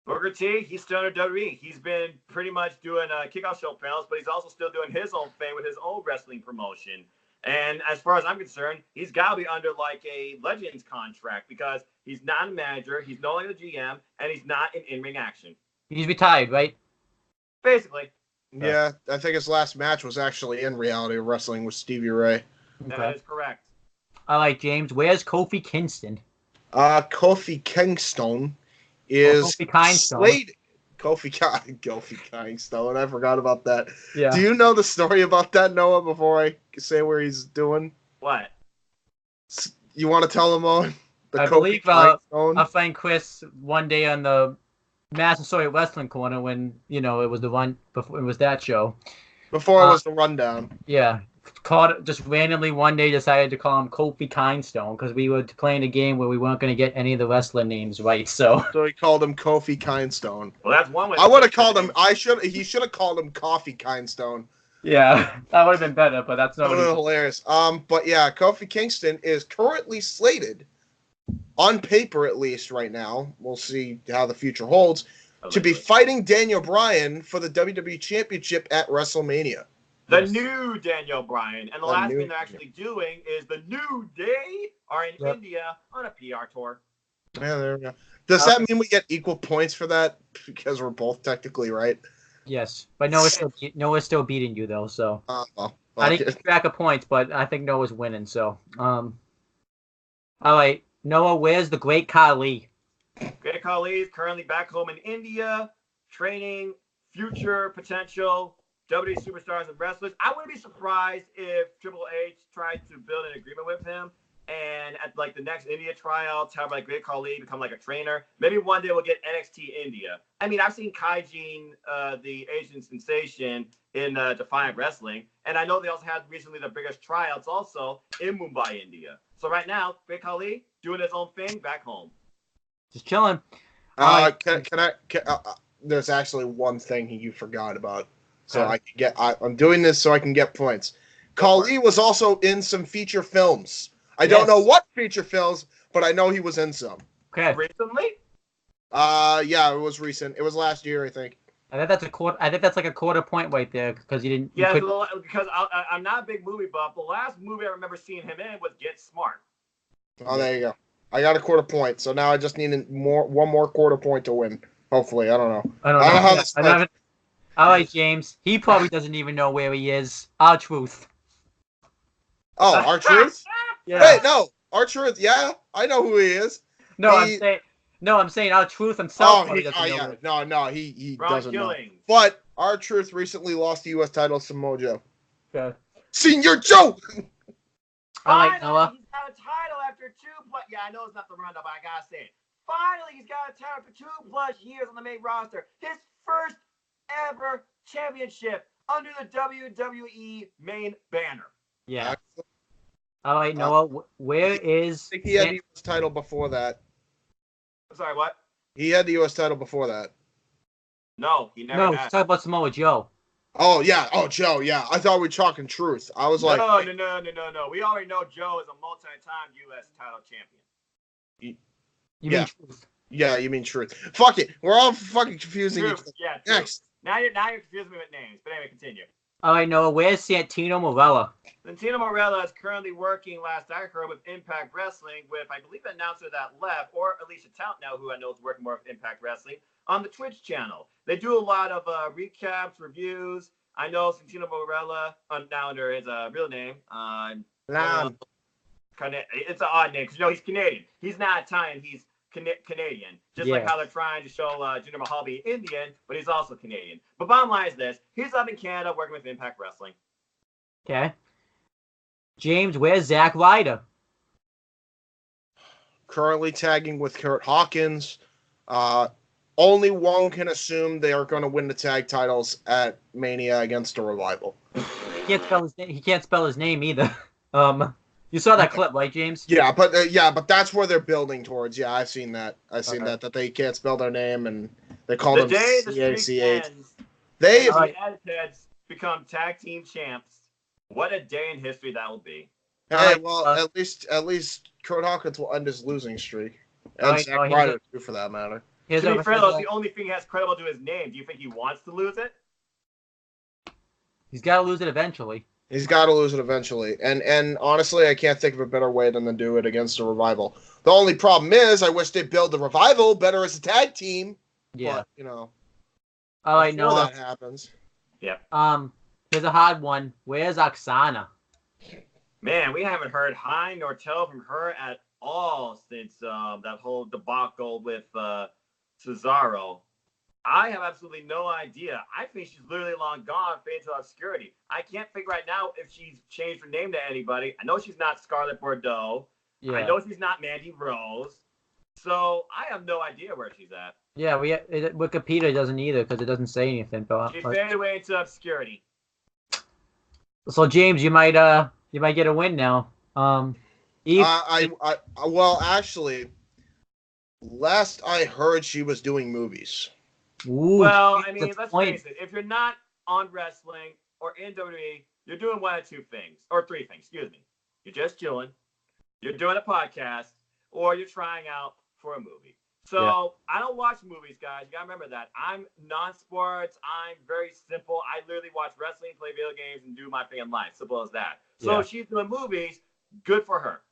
Booker T, he's still under WWE. He's been pretty much doing kickoff show panels, but he's also still doing his own thing with his own wrestling promotion. And as far as I'm concerned, he's got to be under like a Legends contract because he's not a manager, he's no longer the GM, and he's not in in-ring action. He's retired, right? Basically. Yeah, I think his last match was actually in Reality Wrestling with Stevie Ray. That is correct. All right, James. Where's Kofi Kingston? Kofi Kingston is Kofi Kindstone. slated. Kofi Kingston. I forgot about that. Yeah. Do you know the story about that, Noah? Before I say where he's doing, What? you want to tell him, Owen? I believe our friend Chris one day on the Massasoit Wrestling Corner when it was the one before it was that show. Before it was the rundown. Yeah. Called just randomly one day decided to call him Kofi Kindstone because we were playing a game where we weren't going to get any of the wrestler names right. So he called him Kofi Kindstone. Well, that's one way. I would have called him. He should have called him Coffee Kindstone. Yeah, that would have been better, but that's not hilarious. But yeah, Kofi Kingston is currently slated, on paper at least right now. We'll see how the future holds. To be fighting Daniel Bryan for the WWE Championship at WrestleMania. The new Daniel Bryan. And the last thing they're actually doing is the New Day are in India on a PR tour. Yeah, there we go. Does that mean we get equal points for that? Because we're both technically right. Yes, but Noah's still beating you though. So well, I didn't keep track of points, but I think Noah's winning. So all right, Noah, where's the Great Khali? Great Khali is currently back home in India, training future potential WWE superstars and wrestlers. I wouldn't be surprised if Triple H tried to build an agreement with him, and at like the next India tryouts, have like Great Khali become like a trainer. Maybe one day we'll get NXT India. I mean, I've seen Kaijin, the Asian sensation, in Defiant Wrestling, and I know they also had recently the biggest tryouts also in Mumbai, India. So right now, Great Khali doing his own thing back home. Just chilling. There's actually one thing you forgot about. So I can get. I'm doing this so I can get points. Khali was also in some feature films. I don't know what feature films, but I know he was in some. Okay. Recently? Yeah, it was recent. It was last year, I think. I think that's a quarter. I think that's like a quarter point right there because you didn't. Yeah, because I'm not a big movie buff. The last movie I remember seeing him in was Get Smart. Oh, there you go. I got a quarter point, so now I just need one more quarter point to win. Hopefully, I don't know. I don't know how this. All right, James. He probably doesn't even know where he is. R-Truth. Oh, R-Truth? Yeah. Wait, no. R-Truth, yeah. I know who he is. I'm saying R-Truth himself. Oh, he doesn't know. He doesn't know. Killings. But R-Truth recently lost the U.S. title to Mojo. Okay. Senior Joe! All right, Noah. He's got a title after yeah, I know it's not the rundown, but I gotta say it. Finally, he's got a title for 2+ years on the main roster. His first ever championship under the WWE main banner. Yeah. All right, Noah. Where is? I think he had the U.S. title before that. I'm sorry, what? He had the U.S. title before that. No, he never had. No, talk about Samoa Joe. Oh, yeah. Oh, Joe, yeah. I thought we were talking Truth. I was like... No. We already know Joe is a multi-time U.S. title champion. You mean Truth? Yeah, you mean Truth. Fuck it. We're all fucking confusing each other. Yeah, next. Now you're confusing me with names. But anyway, continue. All right, Noah. Where's Santino Marella? Santino Marella is currently working, last I heard, with Impact Wrestling with, I believe, an announcer that left, or Alicia Tout now, who I know is working more with Impact Wrestling, on the Twitch channel. They do a lot of recaps, reviews. I know Santino Marella, now under his real name. It's an odd name, because, he's Canadian. He's not Italian. He's Canadian, just like how they're trying to show Jinder Mahal be Indian, but he's also Canadian. But bottom line is this: he's up in Canada working with Impact Wrestling. Okay. James, where's Zack Ryder? Currently tagging with Kurt Hawkins. Only one can assume they are going to win the tag titles at Mania against the Revival. He can't spell his name either. You saw that clip, right, James? Yeah, but that's where they're building towards. Yeah, I've seen that. I've seen that they can't spell their name and they call them CAC8. The Attitudes become tag team champs. What a day in history that will be. Hey, well, at least Kurt Hawkins will end his losing streak, and Zack Ryder too, for that matter. To be fair, though, the only thing he has credible to his name. Do you think he wants to lose it? He's got to lose it eventually. He's got to lose it eventually. And honestly, I can't think of a better way than to do it against the Revival. The only problem is I wish they'd build the Revival better as a tag team. Yeah. But, all right, before Noah. that happens. Yep. Here's a hard one. Where's Oksana? Man, we haven't heard hi nor tell from her at all since that whole debacle with Cesaro. I have absolutely no idea. I think she's literally long gone, faded into obscurity. I can't figure right now if she's changed her name to anybody. I know she's not Scarlett Bordeaux. Yeah. I know she's not Mandy Rose. So I have no idea where she's at. Yeah, Wikipedia doesn't either because it doesn't say anything. She faded away into obscurity. So James, you might get a win now. Eve. Well, actually, last I heard, she was doing movies. Ooh, well, I mean, let's face it. If you're not on wrestling or in WWE, you're doing one of two things, or three things, excuse me. You're just chilling, you're doing a podcast, or you're trying out for a movie. So yeah. I don't watch movies, guys. You got to remember that. I'm non-sports. I'm very simple. I literally watch wrestling, play video games, and do my thing in life. Simple as that. So if she's doing movies, good for her.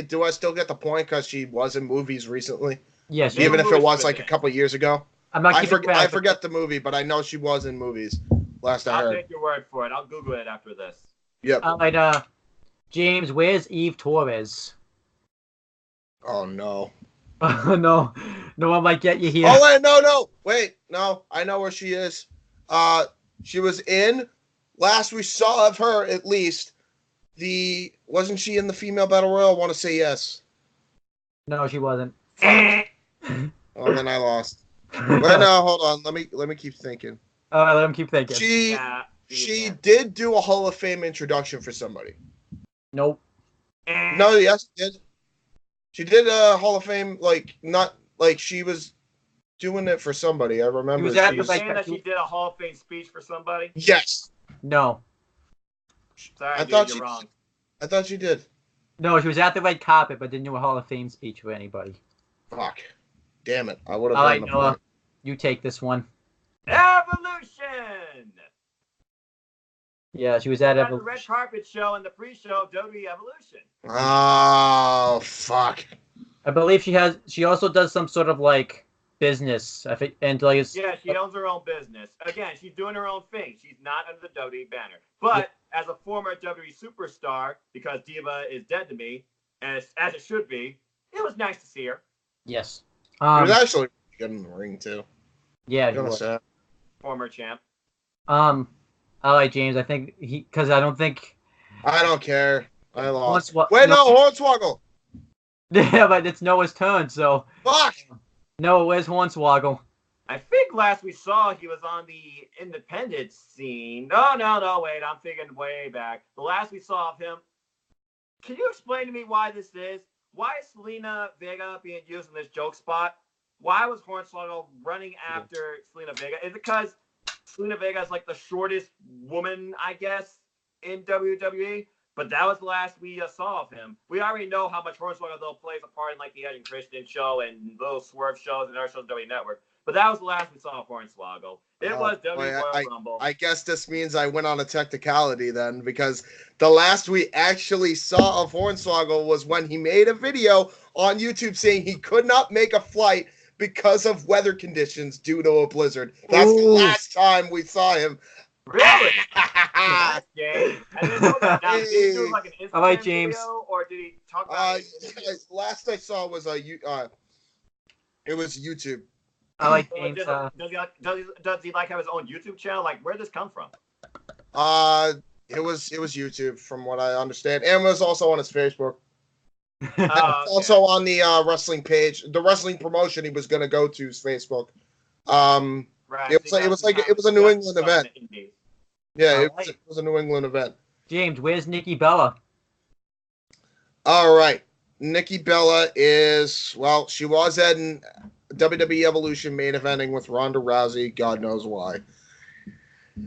Do I still get the point because she was in movies recently? Yes. Even if it was like a couple of years ago? I forget the movie, but I know she was in movies. Last I heard. I'll take your word for it. I'll Google it after this. Yep. James, where's Eve Torres? Oh no. No, I might get you here. Oh wait, no, I know where she is. She was in. Last we saw of her, at least, wasn't she in the female battle royal? I want to say yes. No, she wasn't. Oh, then I lost. Well, no, hold on. Let me keep thinking. All right, let him keep thinking. She did do a Hall of Fame introduction for somebody. Nope. No, yes, she did. She did a Hall of Fame, not like she was doing it for somebody. I remember. She was saying that she did a Hall of Fame speech for somebody? Yes. No. Sorry, you're wrong. I thought she did. No, she was at the red carpet, but didn't do a Hall of Fame speech for anybody. Fuck. Damn it. I would have. All right, Noah. You take this one. Evolution! Yeah, she was at the red carpet show and the pre-show of WWE Evolution. Oh, fuck. I believe she also does some sort of business. I think, yeah, she owns her own business. Again, she's doing her own thing. She's not under the WWE banner. But as a former WWE superstar, because Diva is dead to me, as it should be, it was nice to see her. Yes. He was actually good in the ring too. Yeah, he was. Former champ. All right, James. I think because I don't think. I don't care. I lost. No, Hornswoggle. Yeah, but it's Noah's turn, so. Fuck. Noah, where's Hornswoggle? I think last we saw he was on the independent scene. No, wait. I'm thinking way back. The last we saw of him. Can you explain to me why this is? Why is Selena Vega being used in this joke spot? Why was Hornswoggle running after Selena Vega? Is it because Selena Vega is the shortest woman, I guess, in WWE? But that was the last we saw of him. We already know how much Hornswoggle though plays a part in the Edge and Christian show and little swerve shows and other shows on WWE Network. But that was the last we saw of Hornswoggle. It was WWE Royal Rumble. I guess this means I went on a technicality then, because the last we actually saw of Hornswoggle was when he made a video on YouTube saying he could not make a flight because of weather conditions due to a blizzard. That's the last time we saw him. Really? I didn't know that. Now, did he do an Instagram all right, James. video, or did he talk about it? Last I saw was it was YouTube. I like James. Does he have his own YouTube channel? Where did this come from? It was YouTube from what I understand, and it was also on his Facebook. Okay. Also on the wrestling page, the wrestling promotion he was going to go to his Facebook. Right. It was a New England event. Yeah, it was a New England event. James, where's Nikki Bella? All right, Nikki Bella she was at WWE Evolution main eventing with Ronda Rousey. God knows why.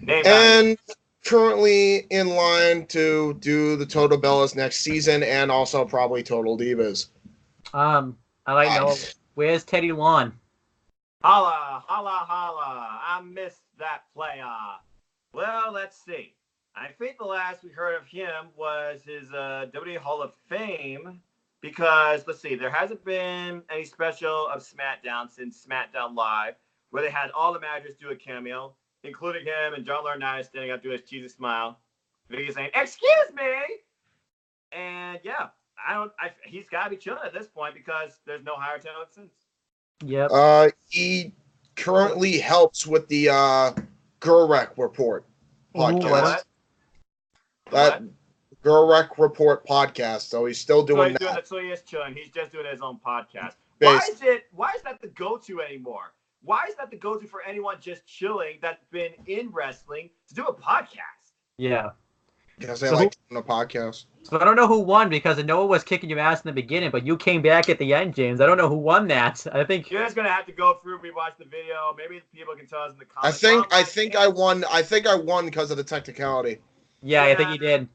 And currently in line to do the Total Bellas next season, and also probably Total Divas. I like Noah. Where's Teddy Long? Holla, holla, holla. I missed that player. Well, let's see. I think the last we heard of him was his WWE Hall of Fame, because, let's see, there hasn't been any special of SmackDown since SmackDown Live, where they had all the managers do a cameo. including him and John Laurinaitis standing up to his cheesy smile. Vinny saying, "Excuse me," and yeah, he's got to be chilling at this point because there's no higher talent since. Yep. He currently helps with the Gurek Report podcast. That Gurek Report podcast. So he's still doing that. So he is chilling. He's just doing his own podcast. Basically. Why is that the go-to anymore? Why is that the go-to for anyone just chilling that's been in wrestling to do a podcast? Yeah. Because they like doing a podcast. So I don't know who won because Noah was kicking your ass in the beginning, but you came back at the end, James. I don't know who won that. I think you're just gonna have to go through, rewatch the video. Maybe people can tell us in the comments. I think I won. I think I won because of the technicality. Yeah, I think you did.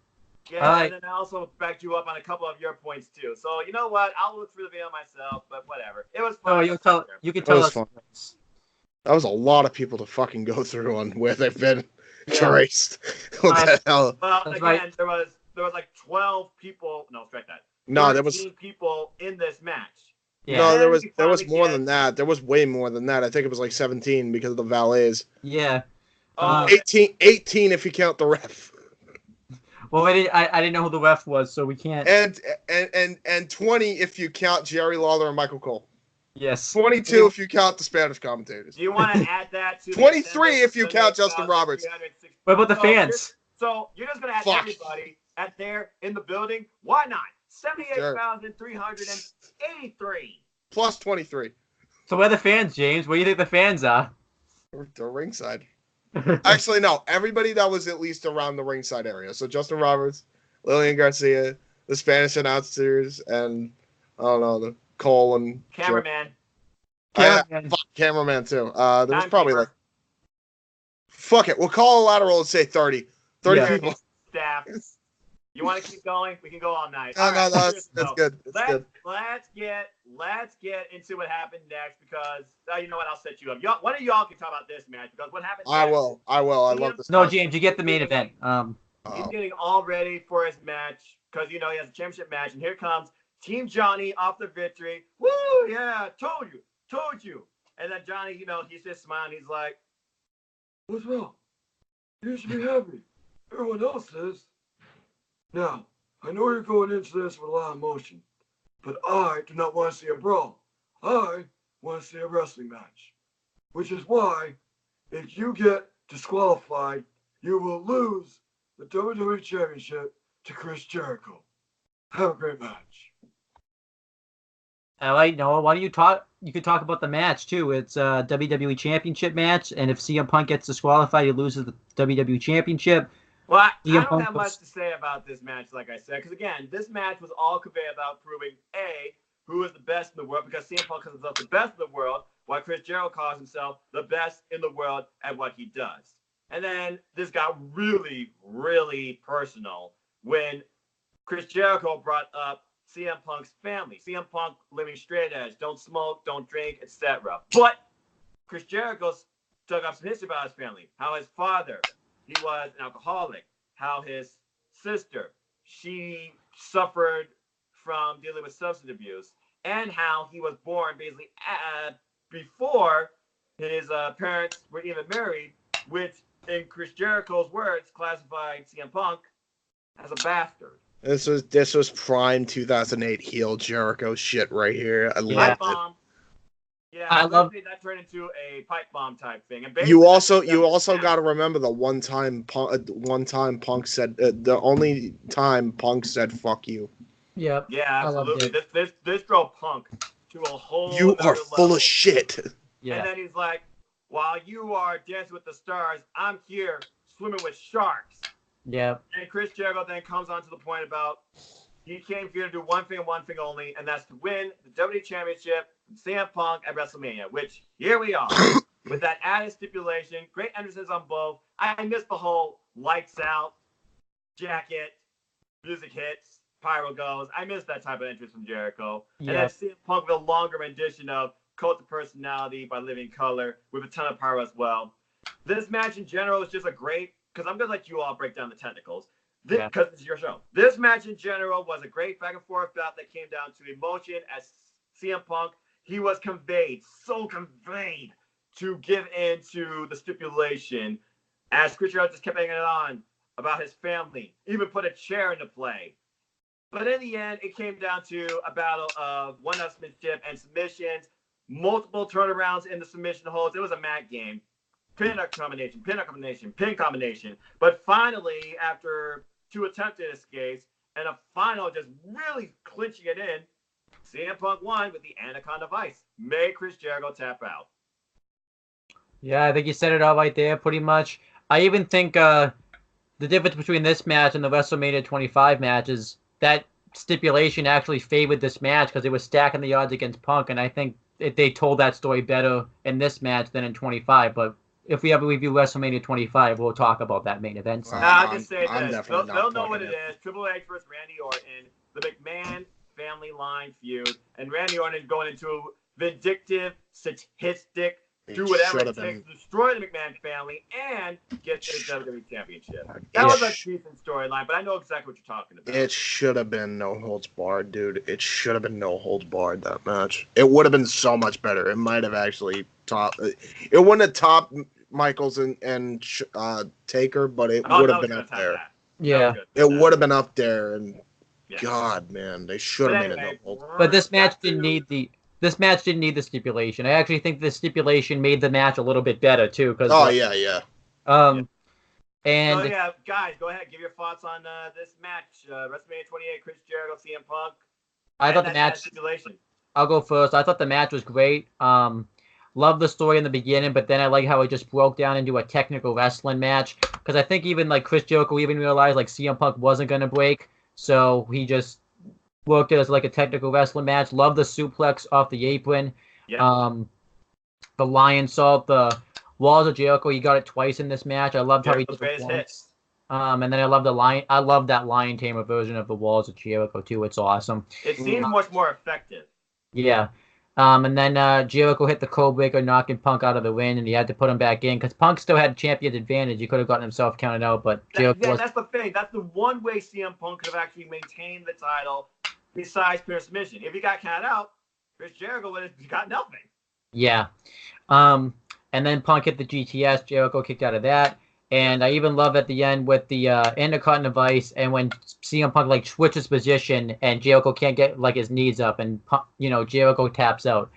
Yeah, and then I also backed you up on a couple of your points too. So you know what? I'll look through the video myself, but whatever. It was fun. Oh, you can tell us. Fun. That was a lot of people to fucking go through on where they've been traced. What the hell? Well, again, right. there was like 12 people. No, strike that. No, there was 13 people in this match. Yeah. No, there was more than that. There was way more than that. I think it was like 17 because of the valets. Yeah. 18 if you count the ref. Well, I didn't know who the ref was, so we can't. And 20 if you count Jerry Lawler and Michael Cole. Yes. 22 if you count the Spanish commentators. Do you want to add that to 23 if you count Justin Roberts. What about the fans? So you're just gonna add everybody in the building. Why not? 78,383 plus 23. So where are the fans, James? Where do you think the fans are? They're ringside. Actually, no. Everybody that was at least around the ringside area. So Justin Roberts, Lillian Garcia, the Spanish announcers, and I don't know, the Cole and cameraman. Cameraman too. There was probably like, fuck it. We'll call a lateral and say 30 people. Staff. You want to keep going? We can go all night. No, that's good. Let's get into what happened next because you know what? I'll set you up. One of y'all can talk about this match because what happened. I will. I love this. No, James, you get the main event. He's getting all ready for his match because he has a championship match, and here comes Team Johnny off the victory. Woo! Yeah, told you. And then Johnny, he's just smiling. He's like, "What's wrong? You should be happy. Everyone else is." Now, I know you're going into this with a lot of emotion, but I do not want to see a brawl. I want to see a wrestling match. Which is why, if you get disqualified, you will lose the WWE Championship to Chris Jericho. Have a great match. All right, Noah, why don't you talk? You could talk about the match, too. It's a WWE Championship match, and if CM Punk gets disqualified, he loses the WWE Championship. Well, I don't have much to say about this match, like I said, because, again, this match was all conveyed about proving, A, who is the best in the world, because CM Punk calls himself the best in the world, while Chris Jericho calls himself the best in the world at what he does. And then this got really, really personal when Chris Jericho brought up CM Punk's family. CM Punk living straight edge, don't smoke, don't drink, etc. But Chris Jericho dug up some history about his family, how his father, he was an alcoholic, how his sister, she suffered from dealing with substance abuse, and how he was born basically before his parents were even married, which in Chris Jericho's words classified CM Punk as a bastard. This was prime 2008 heel Jericho shit right here. I love it. Yeah, I love that turned into a pipe bomb type thing. And you also got to remember the one time Punk said the only time Punk said "fuck you." Yep. Yeah, absolutely. This drove Punk to a whole. You are full level. Of shit. Yeah. And then he's like, "While you are dancing with the stars, I'm here swimming with sharks." Yeah. And Chris Jericho then comes on to the point about he came here to do one thing and one thing only, and that's to win the WWE Championship from CM Punk at WrestleMania, which here we are with that added stipulation. Great entrances on both. I missed the whole lights out, jacket, music hits, pyro goes. I missed that type of entrance from Jericho. Yeah. And then CM Punk with a longer rendition of Cult of Personality by Living Color with a ton of pyro as well. This match in general is just a great, because I'm going to let you all break down the technicals. Because it's your show. This match in general was a great back and forth bout that came down to emotion as CM Punk, he was so conveyed to give in to the stipulation, as Chris Jericho just kept hanging it on about his family, even put a chair into play. But in the end, it came down to a battle of one-upsmanship and submissions, multiple turnarounds in the submission holds. It was a mat game. Pin combination, pin combination, pin combination. But finally, after 2 attempted escapes and a final just really clinching it in, CM Punk won with the Anaconda Vice. Made Chris Jericho tap out. Yeah, I think you said it all right there, pretty much. I even think the difference between this match and the WrestleMania 25 match is that stipulation actually favored this match because it was stacking the odds against Punk, and I think they told that story better in this match than in 25. But if we ever review WrestleMania 25, we'll talk about that main event. I'll just say I'm this. definitely They'll not know what putting it is. Triple H versus Randy Orton, the McMahon family line feud, and Randy Orton going into vindictive, sadistic, do whatever it takes to destroy the McMahon family and get the WWE Championship. That was a decent storyline, but I know exactly what you're talking about. It should have been no holds barred, dude. It should have been no holds barred, that match. It would have been so much better. It might have actually topped. It wouldn't have topped Michaels and Taker, but it would have been up there. That. Yeah. It would have been up there, and God, man, they should have made it no holds barred. But this match didn't need the stipulation. I actually think the stipulation made the match a little bit better too. Cause, And so yeah, guys, go ahead, give your thoughts on this match, WrestleMania 28, Chris Jericho, CM Punk. I thought the match. I'll go first. I thought the match was great. Loved the story in the beginning, but then I like how it just broke down into a technical wrestling match. Because I think even like Chris Jericho even realized like CM Punk wasn't gonna break, so he just worked it as like a technical wrestling match. Love the suplex off the apron. Yeah. The lion salt, the walls of Jericho. He got it twice in this match. I loved how he did it once. And then I love the lion. I love that lion tamer version of the walls of Jericho too. It's awesome. It seems much more effective. Yeah. And then Jericho hit the code breaker, knocking Punk out of the ring, and he had to put him back in because Punk still had champion's advantage. He could have gotten himself counted out, but Jericho that's the thing. That's the one way CM Punk could have actually maintained the title besides pure submission. If he got counted out, Chris Jericho would have got nothing. Yeah. And then Punk hit the GTS. Jericho kicked out of that. And I even love at the end with the Anaconda Vice, and when CM Punk like switches position and Jericho can't get like his knees up, and Jericho taps out.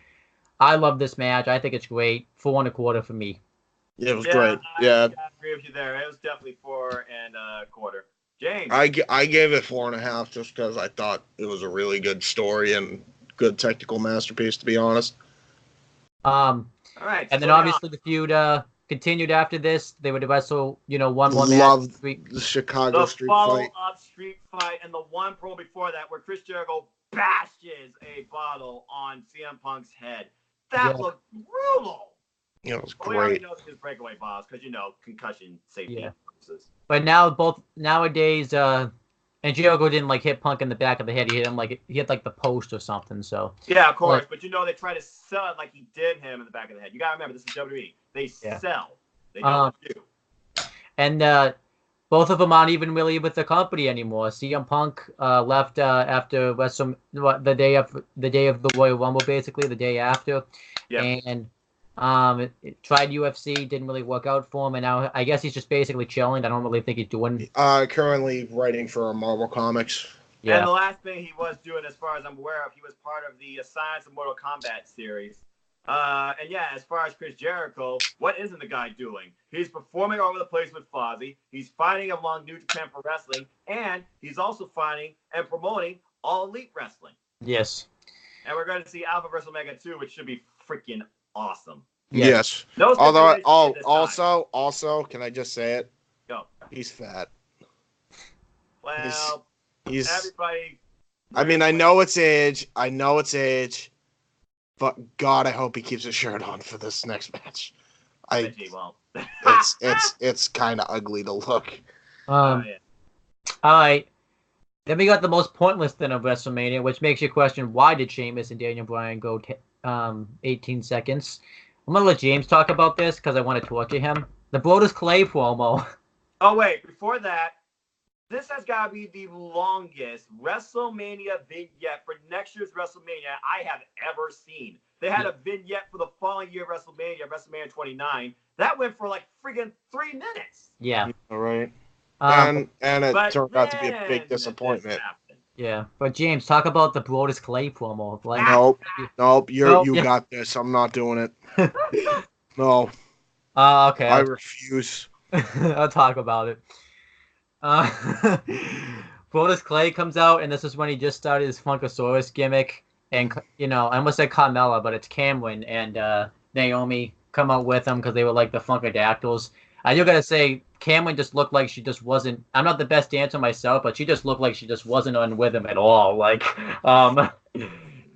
I love this match. I think it's great. 4 1/4 for me. Yeah, it was great. Yeah, I agree with you there. It was definitely 4 1/4. James, I gave it 4.5 just because I thought it was a really good story and good technical masterpiece, to be honest. All right, and then obviously the feud continued after this. They would wrestle, one more match. Loved the Chicago street fight. The follow-up street fight, and the one pro before that where Chris Jericho bashes a bottle on CM Punk's head. That looked brutal. It was We already great. know his breakaway bombs because, concussion safety purposes. But nowadays, and Jericho didn't like hit Punk in the back of the head. He hit the post or something. So yeah, of course. But they try to sell it like he did him in the back of the head. You gotta remember, this is WWE. They sell. They don't do. And both of them aren't even really with the company anymore. CM Punk left after the day of the Royal Rumble, basically the day after. Yeah. And tried UFC, didn't really work out for him, and now I guess he's just basically chilling. I don't really think he's doing. Currently writing for Marvel Comics. Yeah. And the last thing he was doing, as far as I'm aware of, he was part of the Science of Mortal Kombat series. And yeah, as far as Chris Jericho, what isn't the guy doing? He's performing all over the place with Fozzy. He's fighting along New Japan Pro Wrestling, and he's also fighting and promoting All Elite Wrestling. Yes. And we're going to see Alpha vs. Omega 2, which should be freaking awesome. Yes. No, although also, can I just say it? Go. He's fat. Well, he's everybody. I mean, I know it's age, but God, I hope he keeps his shirt on for this next match. I bet he won't. it's kind of ugly to look. All right. Then we got the most pointless thing of WrestleMania, which makes you question why did Sheamus and Daniel Bryan go 18 seconds. I'm going to let James talk about this because I want to torture him. The Brodus Clay promo. Oh, wait. Before that, this has got to be the longest WrestleMania vignette for next year's WrestleMania I have ever seen. They had a vignette for the following year WrestleMania 29. That went for like friggin' 3 minutes. Yeah. All right. Um, And it But turned out to be a big then disappointment. this happened. yeah. But James, talk about the Brodus Clay promo. Like, Nope. Nope, You yeah. got this. I'm not doing it. No. Okay. I refuse. I'll talk about it. Brodus Clay comes out, and this is when he just started his Funkasaurus gimmick. And, I almost said Carmella, but it's Cameron and Naomi come out with him because they were like the Funkadactyls. I do gotta say, Cameron just looked like she just wasn't. I'm not the best dancer myself, but she just looked like she just wasn't on with him at all. Like,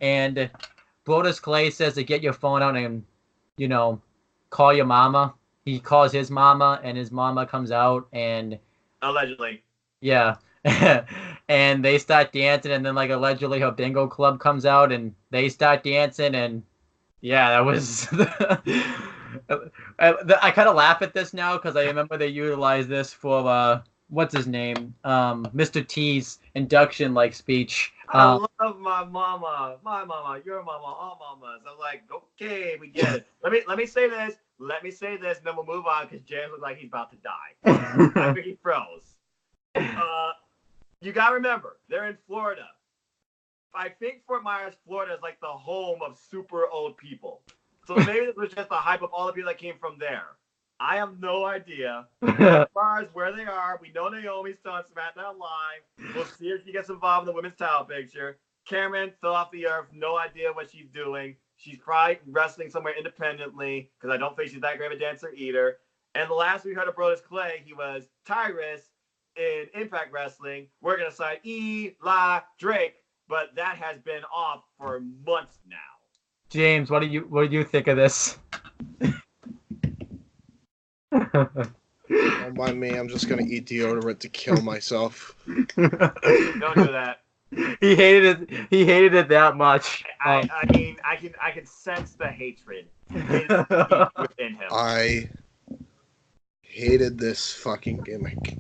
and Brodus Clay says to get your phone out and, call your mama. He calls his mama, and his mama comes out, and Allegedly. yeah, and they start dancing, and then like allegedly her bingo club comes out, and they start dancing, and yeah, that was. I kind of laugh at this now because I remember they utilized this for what's his name, Mr. T's induction like speech. I love my mama, your mama, all mamas. I'm like, okay, we get it. Let me say this, and then we'll move on because James looks like he's about to die. After he froze. You gotta remember, they're in Florida. I think Fort Myers, Florida is like the home of super old people. So maybe this was just the hype of all the people that came from there. I have no idea. As far as where they are, we know Naomi's still on SmackDown Live. We'll see if she gets involved in the women's title picture. Cameron fell off the earth, no idea what she's doing. She's probably wrestling somewhere independently because I don't think she's that great of a dancer either. And the last we heard of Brodus Clay, he was Tyrus in Impact Wrestling. We're going to sign Eli Drake, but that has been off for months now. James, what do you think of this? Don't mind me. I'm just gonna eat deodorant to kill myself. Don't do that. He hated it. He hated it that much. I mean, I can sense the hatred within him. I hated this fucking gimmick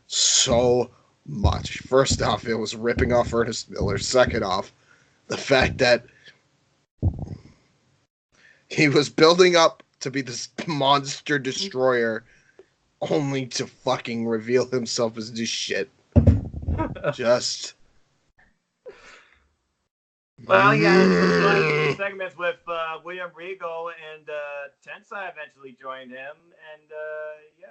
so much. First off, it was ripping off Ernest Miller. Second off, the fact that he was building up to be this monster destroyer only to fucking reveal himself as this shit. Just... Well, yeah, segments with William Regal and Tensai eventually joined him, and yeah,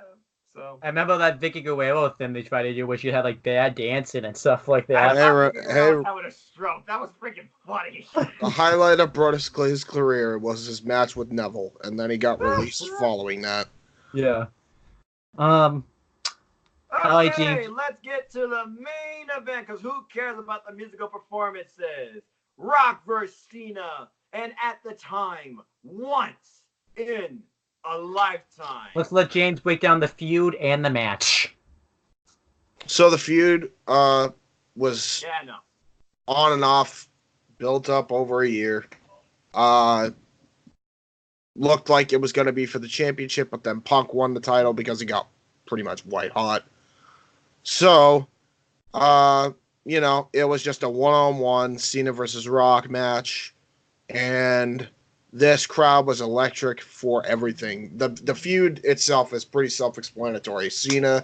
so. I remember that Vicky Guerrero thing they tried to do where she had like bad dancing and stuff like that. I was having a stroke. That was freaking funny. The highlight of Brodus Clay's career was his match with Neville, and then he got released following that. Yeah. Okay, let's get to the main event, because who cares about the musical performances? Rock vs. Cena, and at the time, once in a lifetime. Let's let James break down the feud and the match. So the feud was on and off, built up over a year. Looked like it was going to be for the championship, but then Punk won the title because he got pretty much white hot. So, it was just a one-on-one Cena versus Rock match, and this crowd was electric for everything. The feud itself is pretty self-explanatory. Cena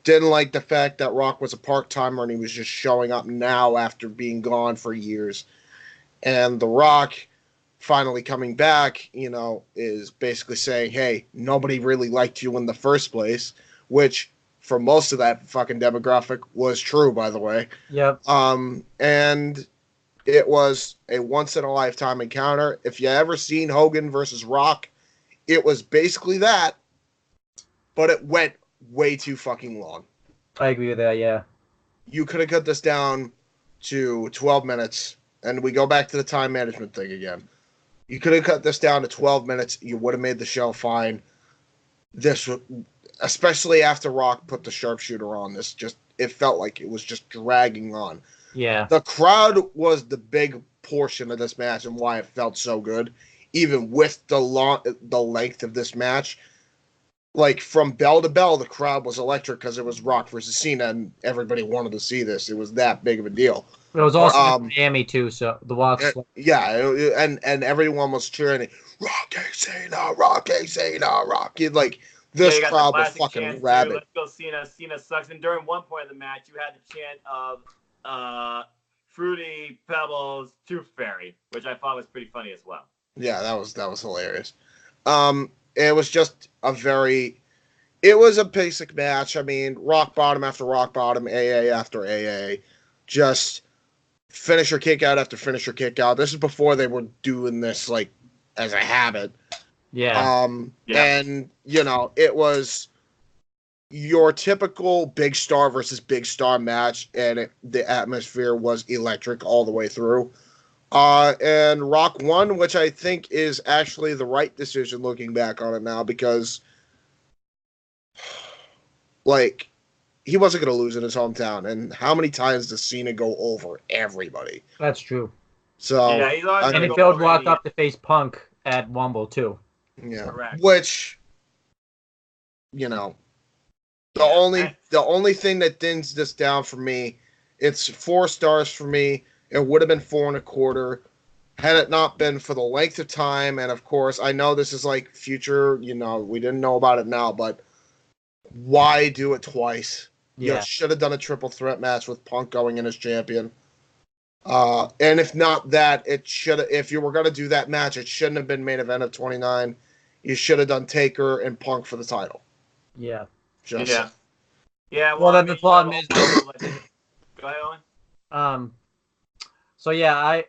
didn't like the fact that Rock was a part-timer and he was just showing up now after being gone for years. And The Rock finally coming back, is basically saying, hey, nobody really liked you in the first place, which for most of that fucking demographic was true, by the way. Yep. And it was a once-in-a-lifetime encounter. If you ever seen Hogan versus Rock, it was basically that, but it went way too fucking long. I agree with that, yeah. You could have cut this down to 12 minutes, and we go back to the time management thing again. You could have cut this down to 12 minutes. You would have made the show fine. This, especially after Rock put the sharpshooter on, it felt like it was just dragging on. Yeah. The crowd was the big portion of this match and why it felt so good, even with the length of this match. like from bell to bell, the crowd was electric because it was Rock versus Cena, and everybody wanted to see this. It was that big of a deal. It was also in Miami too, so the walks. And everyone was cheering, Rocky Cena, Rocky Cena, Rocky. Like this crowd was fucking rabid. Let's go Cena. Cena sucks. And during one point of the match, you had the chant of Fruity Pebbles Tooth Fairy, which I thought was pretty funny as well. Yeah, that was hilarious. It was just it was a basic match. I mean, rock bottom after rock bottom, AA after AA, just finisher kick out after finisher kick out. This is before they were doing this like as a habit. Yeah. And it was your typical big star versus big star match, and the atmosphere was electric all the way through. And Rock won, which I think is actually the right decision looking back on it now, because like he wasn't going to lose in his hometown. And how many times does Cena go over everybody? That's true. So yeah, and it built Rock up to face Punk at Rumble too. Yeah, correct. Which the only thing that thins this down for me, it's 4 stars for me. It would have been 4.25 had it not been for the length of time. And of course, I know this is like future, we didn't know about it now, but why do it twice? Yeah. Should have done a triple threat match with Punk going in as champion. And if not that, if you were going to do that match, it shouldn't have been main event of 29. You should have done Taker and Punk for the title. Yeah. Yeah. Well, then the problem is. Go ahead, Owen. So yeah,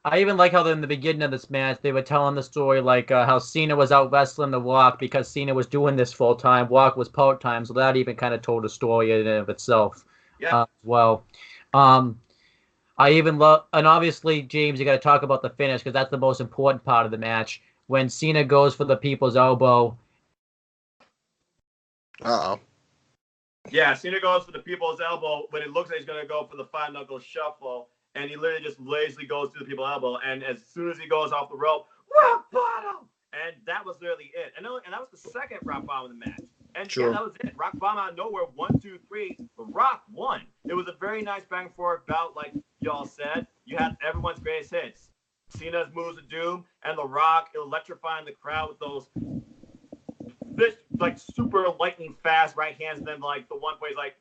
I even like how in the beginning of this match they were telling the story like how Cena was out wrestling the Rock because Cena was doing this full time, Rock was part time, so that even kind of told a story in and of itself. Yeah. Well, I even love, and obviously James, you got to talk about the finish because that's the most important part of the match when Cena goes for the people's elbow. Yeah, Cena goes for the people's elbow when it looks like he's going to go for the 5-knuckle shuffle, and he literally just lazily goes to the people's elbow, and as soon as he goes off the rope, rock bottom! And that was literally it. And that was the second rock bottom of the match. And yeah, that was it. Rock bottom out of nowhere, 1, 2, 3, but Rock won. It was a very nice back and forth bout, like y'all said. You had everyone's greatest hits. Cena's moves of doom, and The Rock electrifying the crowd with those like super lightning fast right hands, and then like the one where he's like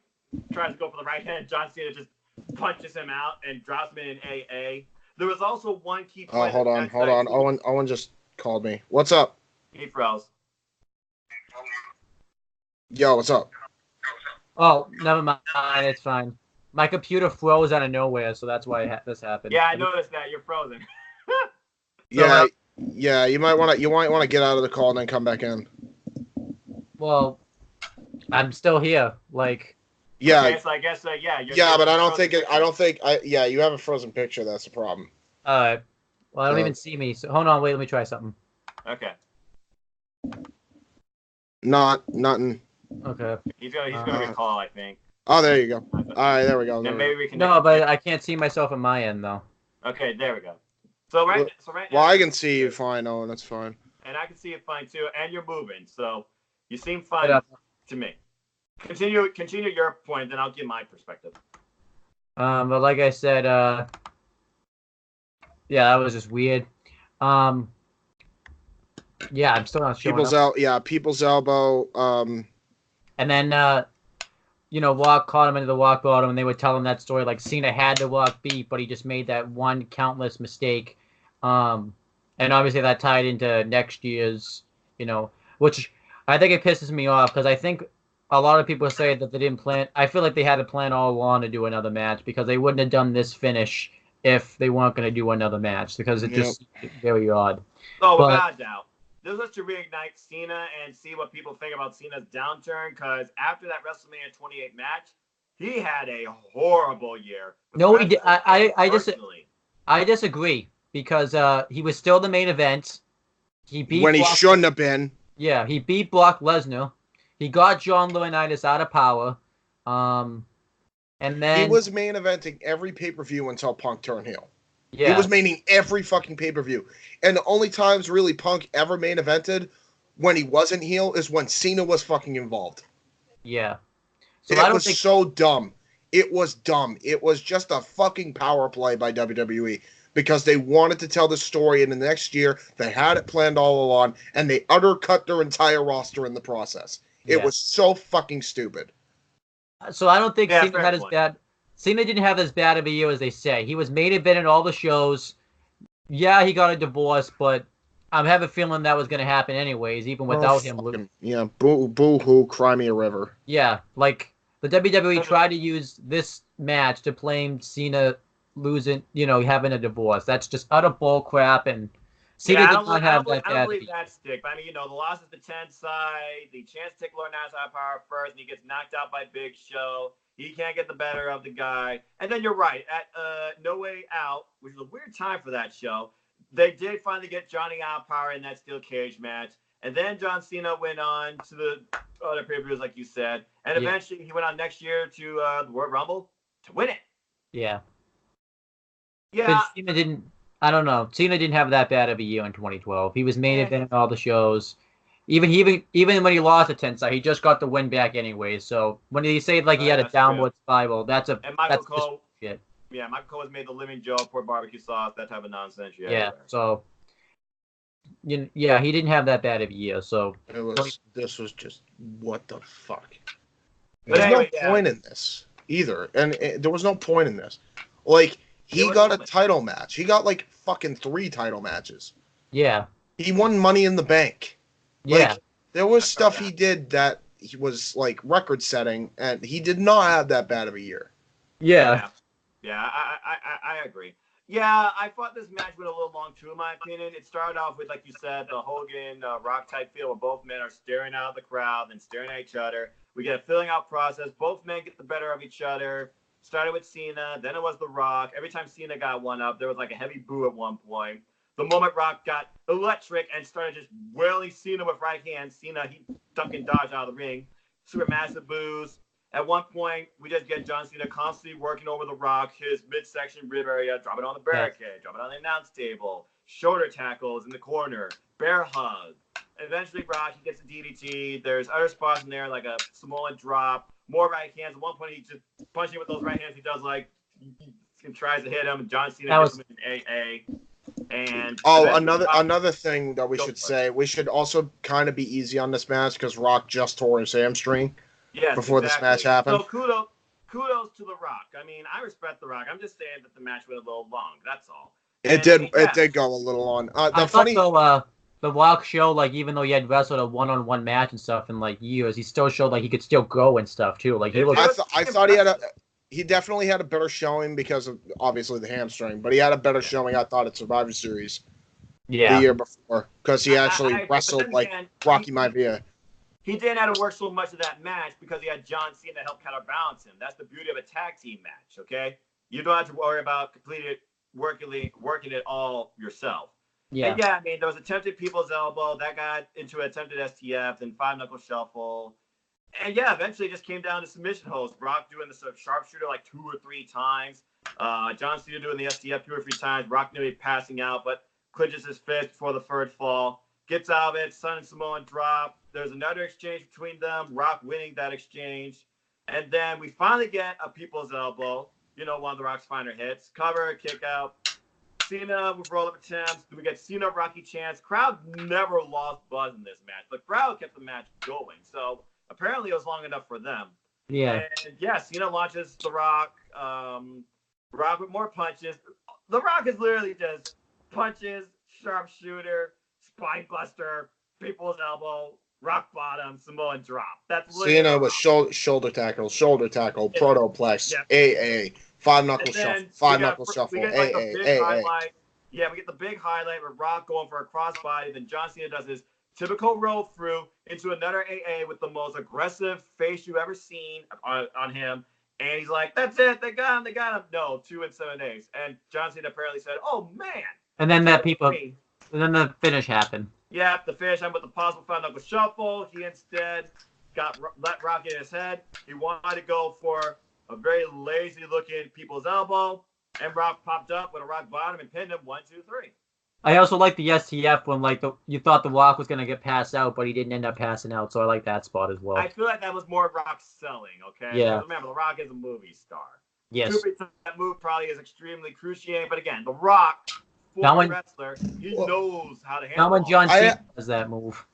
tries to go for the right hand, John Cena just punches him out and drops him in AA. There was also one key point. Hold on. Owen just called me. What's up? He froze. Yo, what's up? Oh, never mind. It's fine. My computer froze out of nowhere, so that's why this happened. Yeah, I noticed that. You're frozen. Yeah. You might want to get out of the call and then come back in. Well, I'm still here. Like. Yeah. Okay, so I guess yeah. But I don't think you have a frozen picture. That's the problem. All right. Well, I don't even see me. So hold on. Wait. Let me try something. Okay. Nothing. Okay. He's gonna get call, I think. Oh, there you go. All right, there we go. Then maybe we can. No, but I can't see myself on my end though. Okay, there we go. So right now. Well, I can see you fine, Owen. That's fine. And I can see you fine too, and you're moving, so you seem fine to me. Continue your point, then I'll give my perspective. But like I said, yeah, that was just weird. Yeah, I'm still not sure. People's elbow. And then, Rock caught him into the rock bottom, and they would tell him that story. Like, Cena had the Rock beat, but he just made that one countless mistake. And obviously that tied into next year's, which I think it pisses me off, because I think a lot of people say that they didn't plan. I feel like they had a plan all along to do another match, because they wouldn't have done this finish if they weren't going to do another match, because it just very odd. Oh, without a doubt. This was to reignite Cena and see what people think about Cena's downturn, because after that WrestleMania 28 match, he had a horrible year. No, he did. I disagree, because he was still the main event. He beat when he shouldn't have been. Yeah, he beat Brock Lesnar. He got John Laurinaitis out of power. And then he was main eventing every pay-per-view until Punk turned heel. Yeah. He was maining every fucking pay-per-view. And the only times really Punk ever main evented when he wasn't heel is when Cena was fucking involved. Yeah. So It I don't was think so dumb. It was dumb. It was just a fucking power play by WWE because they wanted to tell the story in the next year. They had it planned all along, and they undercut their entire roster in the process. It yeah. was so fucking stupid. So I don't think Yeah, Cena fair had as point. bad. Cena didn't have as bad of a year as they say. He was main event in all the shows. Yeah, he got a divorce, but I have a feeling that was going to happen anyways, even without him. Yeah, boo hoo, cry me a river. Yeah, like the WWE tried to use this match to blame Cena losing, having a divorce. That's just utter bull crap, and Cena Yeah, did not have that I don't bad. believe that stick. But I mean, the loss is the 10 side, the chance to take Lord Nash out of power first, and he gets knocked out by Big Show. He can't get the better of the guy. And then you're right. At No Way Out, which is a weird time for that show, they did finally get Johnny out of power in that steel cage match. And then John Cena went on to the other pay-per-views, like you said. And eventually he went on next year to the World Rumble to win it. Yeah. Yeah. But Cena didn't. I don't know. Cena didn't have that bad of a year in 2012. He was main event in all the shows. Even when he lost a 10 side, he just got the win back anyway. So when he said like he had a downward spiral, that's Michael Cole. Shit. Yeah, Michael Cole has made the living Joe, pour barbecue sauce, that type of nonsense. Yeah. So yeah, he didn't have that bad of a year. So this was just what the fuck. But There's anyway, no point in this either, and there was no point in this. Like he got a title match. He got like fucking 3 title matches. Yeah. He won Money in the Bank. Yeah. Like, there was stuff he did that he was like record setting, and he did not have that bad of a year. Yeah. Yeah, I agree. Yeah, I thought this match went a little long too, in my opinion. It started off with, like you said, the Hogan Rock type feel where both men are staring out of the crowd and staring at each other. We get a filling out process. Both men get the better of each other. Started with Cena, then it was The Rock. Every time Cena got one up, there was like a heavy boo at one point. The moment Rock got electric and started just whirling Cena with right hand, Cena, he ducked and dodged out of the ring. Super massive boos. At one point, we just get John Cena constantly working over The Rock, his midsection rib area, dropping on the barricade, dropping on the announce table, shoulder tackles in the corner, bear hug. Eventually, Rock, he gets a DDT. There's other spots in there, like a Samoan drop, more right hands. At one point, he just punching with those right hands. He does he tries to hit him, and John Cena gets him in AA. And another thing that we should say, we should also kind of be easy on this match because Rock just tore his hamstring before this match happened. So kudos to The Rock. I mean, I respect The Rock. I'm just saying that the match went a little long. That's all. It did go a little on. I thought the Rock show, like, even though he had wrestled a one-on-one match and stuff in like years, he still showed like he could still go and stuff too. Like I thought he definitely had a better showing because of obviously the hamstring, but he had a better showing, I thought, at Survivor Series the year before because he actually wrestled like Rocky Maivia. He didn't have to work so much of that match because he had John Cena to help counterbalance him. That's the beauty of a tag team match, okay? You don't have to worry about working it all yourself. Yeah. And yeah, I mean, there was attempted people's elbow. That got into attempted STF, then 5-knuckle shuffle. And yeah, eventually it just came down to submission holds. Brock doing the sort of sharpshooter like 2 or 3 times. John Cena doing the STF 2 or 3 times. Rock nearly passing out, but clinches his fist before the third fall. Gets out of it. Sun and Samoan drop. There's another exchange between them. Rock winning that exchange. And then we finally get a people's elbow. One of the Rock's finer hits. Cover, kick out. Cena with roll-up attempts. We get Cena, Rocky chance. Crowd never lost buzz in this match. The crowd kept the match going. So apparently it was long enough for them. Yeah. And yeah, Cena launches The Rock. Rock with more punches. The Rock is literally just punches, sharpshooter, spine buster, people's elbow, rock bottom, Samoan drop. That's Cena with shoulder tackle, protoplex, AA, 5-knuckle shuffle, 5-knuckle shuffle, AA. Yeah, we get the big highlight with Rock going for a crossbody. Then John Cena does his typical roll through into another AA with the most aggressive face you've ever seen on him. And he's like, that's it. They got him. No, 2 7/8. And John Cena apparently said, oh, man. And then then the finish happened. Yeah, the finish happened with the possible 5-knuckle shuffle. He instead let Rock in his head. He wanted to go for a very lazy looking people's elbow. And Rock popped up with a rock bottom and pinned him 1, 2, 3. I also like the STF when like you thought the Rock was gonna get passed out, but he didn't end up passing out. So I like that spot as well. I feel like that was more Rock selling, okay? Yeah. Because remember, The Rock is a movie star. Yes. That move probably is extremely cruciating, but again, The Rock, former wrestler, he knows how to handle. Not when John Cena does that move.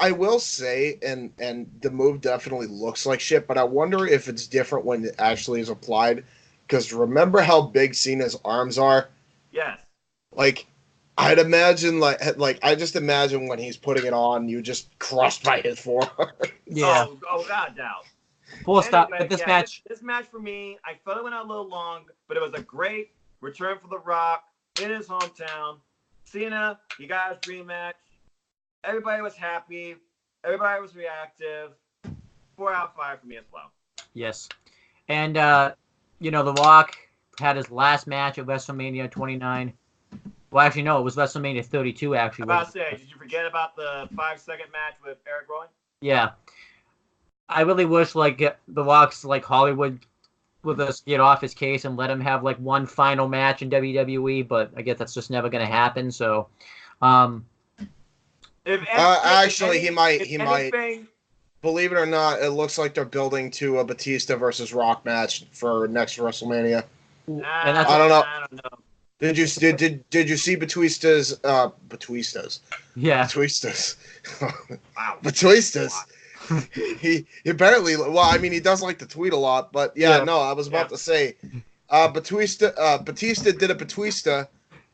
I will say, and the move definitely looks like shit, but I wonder if it's different when it actually is applied. Because remember how big Cena's arms are? Yes. Like, I'd imagine, like I just imagine when he's putting it on, you just crushed by his forearm. Yeah. Oh, without doubt. Full stop. But this match. This match for me, I felt it went out a little long, but it was a great return for The Rock in his hometown. Cena, he got his dream match. Everybody was happy. Everybody was reactive. 4 out of 5 for me as well. Yes. And, The Rock had his last match at WrestleMania 29. Well, actually, no, it was WrestleMania 32, actually. I was about to say, did you forget about the 5-second match with Eric Rowan? Yeah. I really wish, The Rock's, Hollywood would just get off his case and let him have, one final match in WWE, but I guess that's just never going to happen, so... Actually, he might. Believe it or not, it looks like they're building to a Batista versus Rock match for next WrestleMania. I don't know. Did you see Batista's? Yeah. Batista's. Wow. Batista's. He apparently. Well, I mean, he does like to tweet a lot, but no, I was about to say, Batista did a Batista,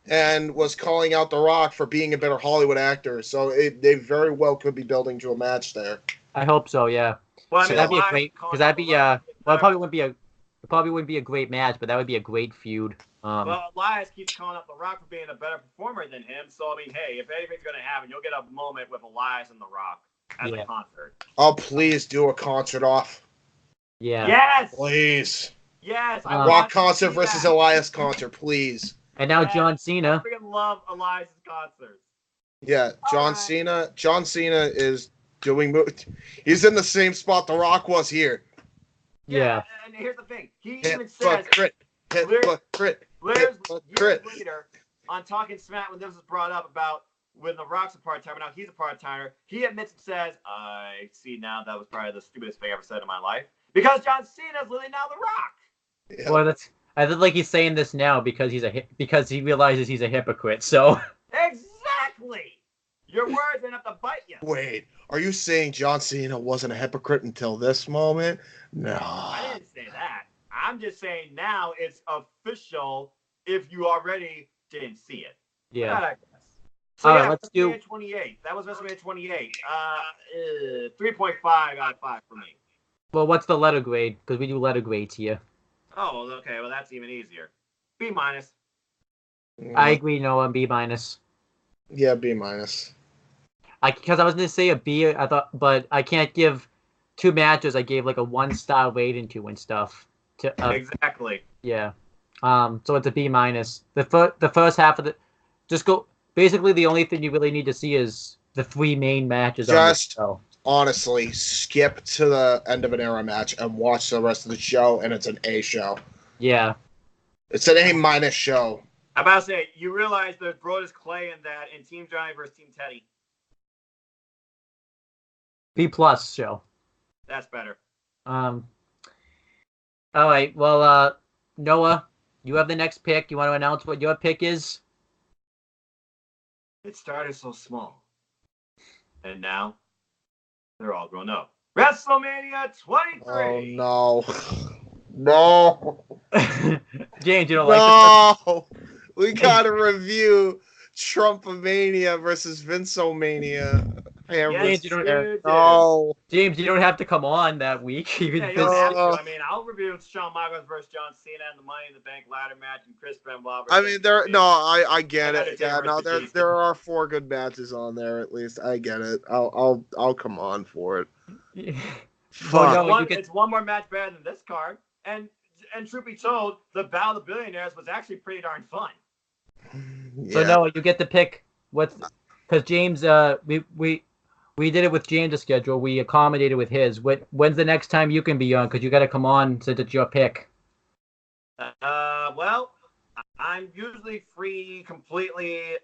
and was calling out The Rock for being a better Hollywood actor. So they very well could be building to a match there. I hope so. Yeah. Well, I so mean, that'd be a great, because that'd be well, it probably wouldn't be a great match, but that would be a great feud. Well, Elias keeps calling up The Rock for being a better performer than him. So I mean, hey, if anything's gonna happen, you'll get a moment with Elias and The Rock at a concert. Oh, please do a concert off. Yeah. Yes. Please. Yes. Rock concert versus Elias concert, please. And now John Cena. I freaking love Elias' concerts. Yeah, John Cena. John Cena is doing. He's in the same spot The Rock was here. Yeah. And here's the thing. He even says. Years later, on Talking Smack, when this was brought up about when The Rock's a part-timer, now he's a part-timer, he admits and says, I see now that was probably the stupidest thing I ever said in my life. Because John Cena's literally now The Rock. Yeah. Well, I feel like he's saying this now because because he realizes he's a hypocrite, so... Exactly! Your words end up to bite you. Wait, are you saying John Cena wasn't a hypocrite until this moment? No. I didn't say that. I'm just saying now it's official if you already didn't see it. Yeah. So all right, let's do 28. That was WrestleMania 28. 3.5 out of 5 for me. Well, what's the letter grade? Because we do letter grades here. Oh, okay. Well, that's even easier. B minus. I agree, Noah. B minus. Yeah, B minus. Because I was going to say a B, I thought, but I can't give 2 matches. I gave a 1-star rating to and stuff. Exactly. Yeah. So it's a B minus. The first half of basically the only thing you really need to see is the 3 main matches. Just honestly, skip to the end of an era match and watch the rest of the show, and it's an A show. Yeah. It's an A minus show. I'm about to say, you realize there's Brodus Clay in that in Team Johnny versus Team Teddy. B plus show. That's better. All right. Well, Noah, you have the next pick. You want to announce what your pick is? It started so small, and now they're all grown up. WrestleMania 23. Oh no, James, you don't like this? No, we gotta review Trumpomania versus Vinceomania. Yes, James, you don't have to come on that week. You don't have to. I mean, I'll review Shawn Michaels versus John Cena and the Money in the Bank ladder match and Chris Benoit. I mean, I get it. Yeah, no, there are 4 good matches on there at least. I get it. I'll come on for it. Well, no, it's one more match better than this card, and truth be told, the Battle of the Billionaires was actually pretty darn fun. Yeah. So Noah, you get to pick because James, we did it with James' schedule. We accommodated with his. When's the next time you can be on? Because you got to come on since it's your pick. Well, I'm usually free completely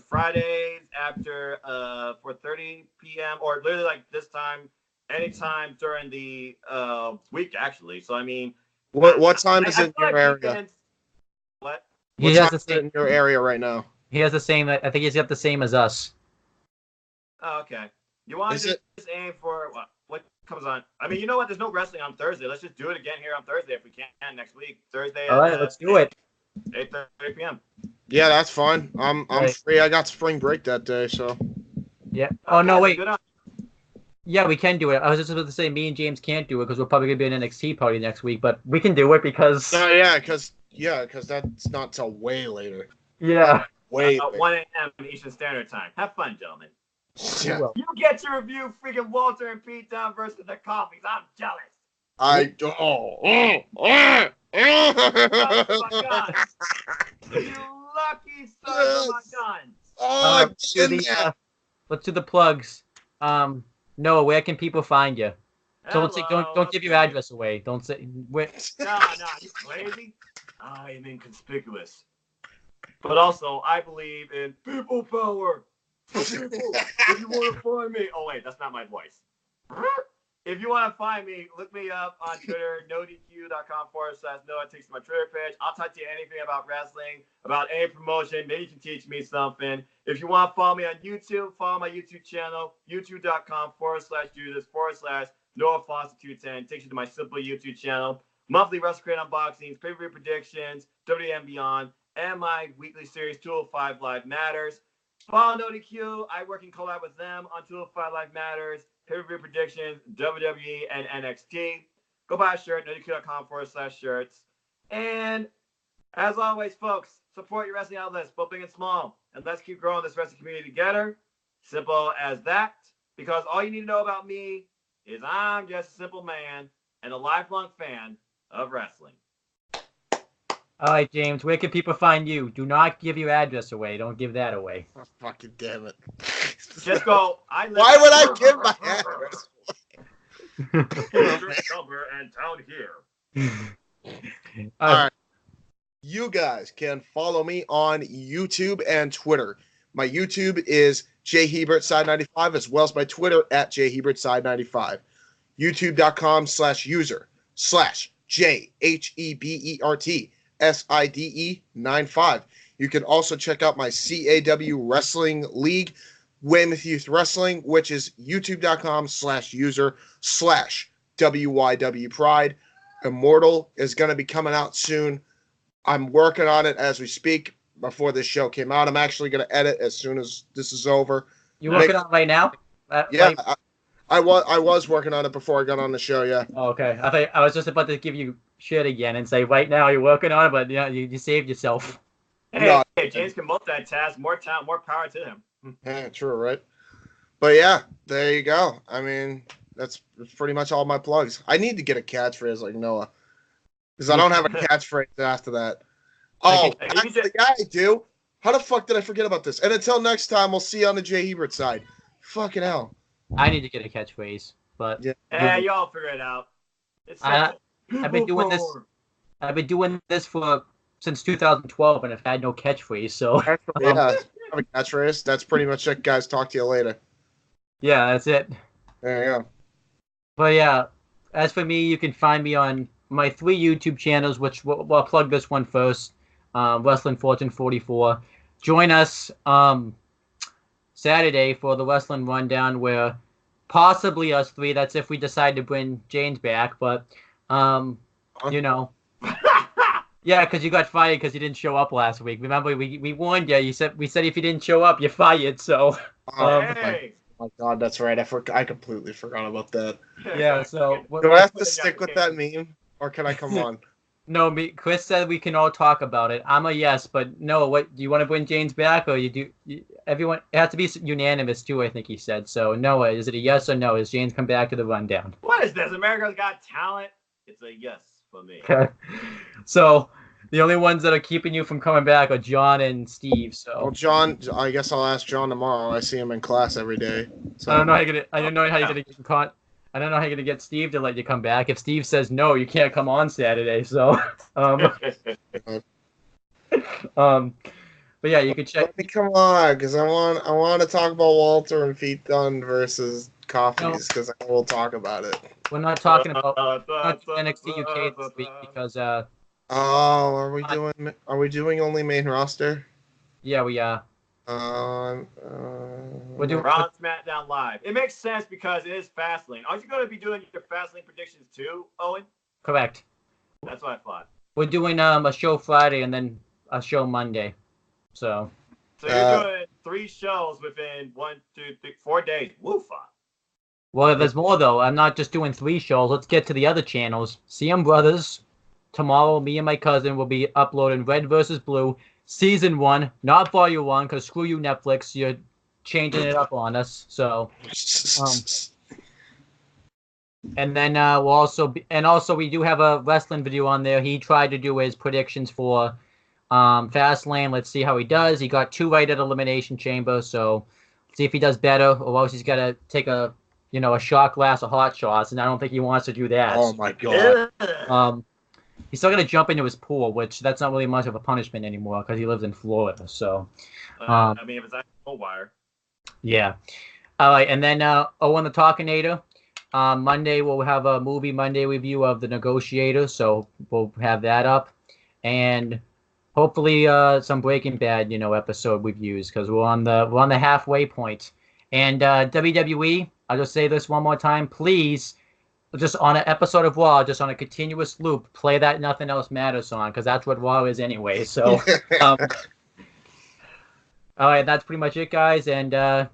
Fridays after 4:30 p.m. or literally like this time, anytime during the week actually. So I mean, What time is it in your area? Weekends, what? He What has time the is it same. in your area right now? He has the same. I think he's got the same as us. Oh, okay. You want to just aim for what comes on? I mean, you know what? There's no wrestling on Thursday. Let's just do it again here on Thursday if we can next week. Thursday. All right, let's do it. 8:30 p.m. Yeah, that's fine. I'm Right. free. I got spring break that day, so. Yeah. Oh no, wait. Good on. Yeah, we can do it. I was just about to say me and James can't do it because we're probably gonna be an NXT party next week, but we can do it because. Yeah, because that's not till way later. Yeah. Way later. 1 a.m. Eastern Standard Time. Have fun, gentlemen. Yeah. Well, You get to review freaking Walter and Pete Dunne versus the Coffees. I'm jealous. Oh Oh my God. You lucky son of my gun. Oh, let's do the plugs. Noah, where can people find you? Don't give your address away. Don't say where. No, you crazy? I am inconspicuous. But also, I believe in people power. People, if you want to find me, oh wait, that's not my voice. If you want to find me, look me up on Twitter, nodq.com/Noah. Takes you to my Twitter page. I'll talk to you anything about wrestling, about any promotion. Maybe you can teach me something. If you want to follow me on YouTube, follow my YouTube channel, youtube.com/users/Noah Foster 210. Takes you to my simple YouTube channel. Monthly WrestleCrate unboxings, pay-per-view predictions, WWE and beyond, and my weekly series 205 Live Matters. Follow NoDQ. I work in collab with them on 205 Live Matters, pay-per-view predictions, WWE and NXT. Go buy a shirt, nodq.com/shirts. And as always, folks, support your wrestling outlets, both big and small. And let's keep growing this wrestling community together. Simple as that. Because all you need to know about me is I'm just a simple man and a lifelong fan of wrestling. All right, James, where can people find you? Do not give your address away. Don't give that away. Oh, fucking damn it. Just go. Why would I give my address Number and down here. All right. You guys can follow me on YouTube and Twitter. My YouTube is jhebertside95 as well as my Twitter at jhebertside95. youtube.com/user/JHEBERTSIDE95. You can also check out my CAW Wrestling League, Weymouth Youth Wrestling, which is youtube.com/user/WYW Pride. Immortal is going to be coming out soon. I'm working on it as we speak before this show came out. I'm actually going to edit as soon as this is over. You working on it right now? Yeah, I was working on it before I got on the show, yeah. Oh, okay. I was just about to give you shit again and say right now you're working on it, but yeah, you saved yourself. Hey, James can multitask. More talent, more power to him. Yeah, true, right? But yeah, there you go. I mean, that's pretty much all my plugs. I need to get a catchphrase like Noah. Because I don't have a catchphrase after that. Oh, actually, yeah, I do. How the fuck did I forget about this? And until next time, we'll see you on the Jay Hebert side. Fucking hell. I need to get a catchphrase, but yeah, y'all figure it out. It's I've been doing this. I've been doing this since 2012, and I've had no catchphrase. So yeah, have a catchphrase. That's pretty much it, guys. Talk to you later. Yeah, that's it. There you go. But yeah, as for me, you can find me on my 3 YouTube channels, which I'll plug this one first. Wrestling Fortune 44. Join us Saturday for the Wrestling Rundown, where possibly us 3. That's if we decide to bring James back, but you know. Yeah, because you got fired because you didn't show up last week. Remember, we warned you. We said if you didn't show up, you're fired. So. Hey. Oh my God, that's right. I completely forgot about that. Yeah. So. Do I have to stick with that meme, or can I come on? No, Chris said we can all talk about it. I'm a yes, but no. What do you want to bring James back, or you do? Everyone, it has to be unanimous too. I think he said. So Noah, is it a yes or no? Is James come back to the rundown? What is this? America's Got Talent. It's a yes for me. Okay. So the only ones that are keeping you from coming back are John and Steve. So. Well, John, I guess I'll ask John tomorrow. I see him in class every day. So. I don't know how you're gonna get in I don't know how you're gonna get Steve to let you come back. If Steve says no, you can't come on Saturday. So, um, but yeah, you could check. Let me come on, because I want to talk about Walter and Feet Done versus Coffees, because we'll talk about it. We're not talking about NXT UK this week because Oh, are we doing only main roster? yeah, we we're doing Raw and SmackDown Live. It makes sense because it is Fastlane. Aren't you going to be doing your Fastlane predictions too, Owen? correct. That's what I thought. We're doing a show Friday and then a show Monday. So you're doing 3 shows within 1, 2, 3, 4 days. Woofa. well, there's more though. I'm not just doing 3 shows. Let's get to the other channels. CM Brothers. Tomorrow, me and my cousin will be uploading Red vs. Blue Season 1, not Volume 1, because screw you, Netflix. You're changing it up on us. So, and then we'll also we do have a wrestling video on there. He tried to do his predictions for Fastlane. Let's see how he does. He got 2 right at Elimination Chamber, so let's see if he does better, or else he's got to take a shot glass of hot shots, and I don't think he wants to do that. Oh my god. He's still gonna jump into his pool, which that's not really much of a punishment anymore because he lives in Florida. So, I mean, if it's actually a wire. yeah. All right, and then Owen the Talkinator. Monday we'll have a movie Monday review of The Negotiator, so we'll have that up, and hopefully some Breaking Bad episode reviews because we're on the halfway point. And WWE, I'll just say this one more time, please. Just on an episode of Raw, just on a continuous loop, play that Nothing Else Matters song, because that's what Raw is anyway. So, all right, that's pretty much it, guys, and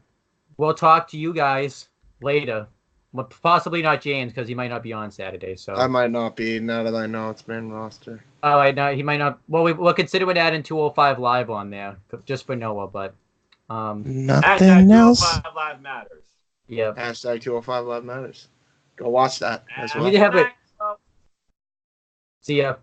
we'll talk to you guys later. Well, possibly not James, because he might not be on Saturday. So I might not be, now that I know it's main roster. All right, no, he might not. Well, we'll consider it adding 205 Live on there, just for Noah, but nothing else. 205 Live matters. Yeah. Hashtag 205 Live matters. Go watch that as well. We have it. See ya.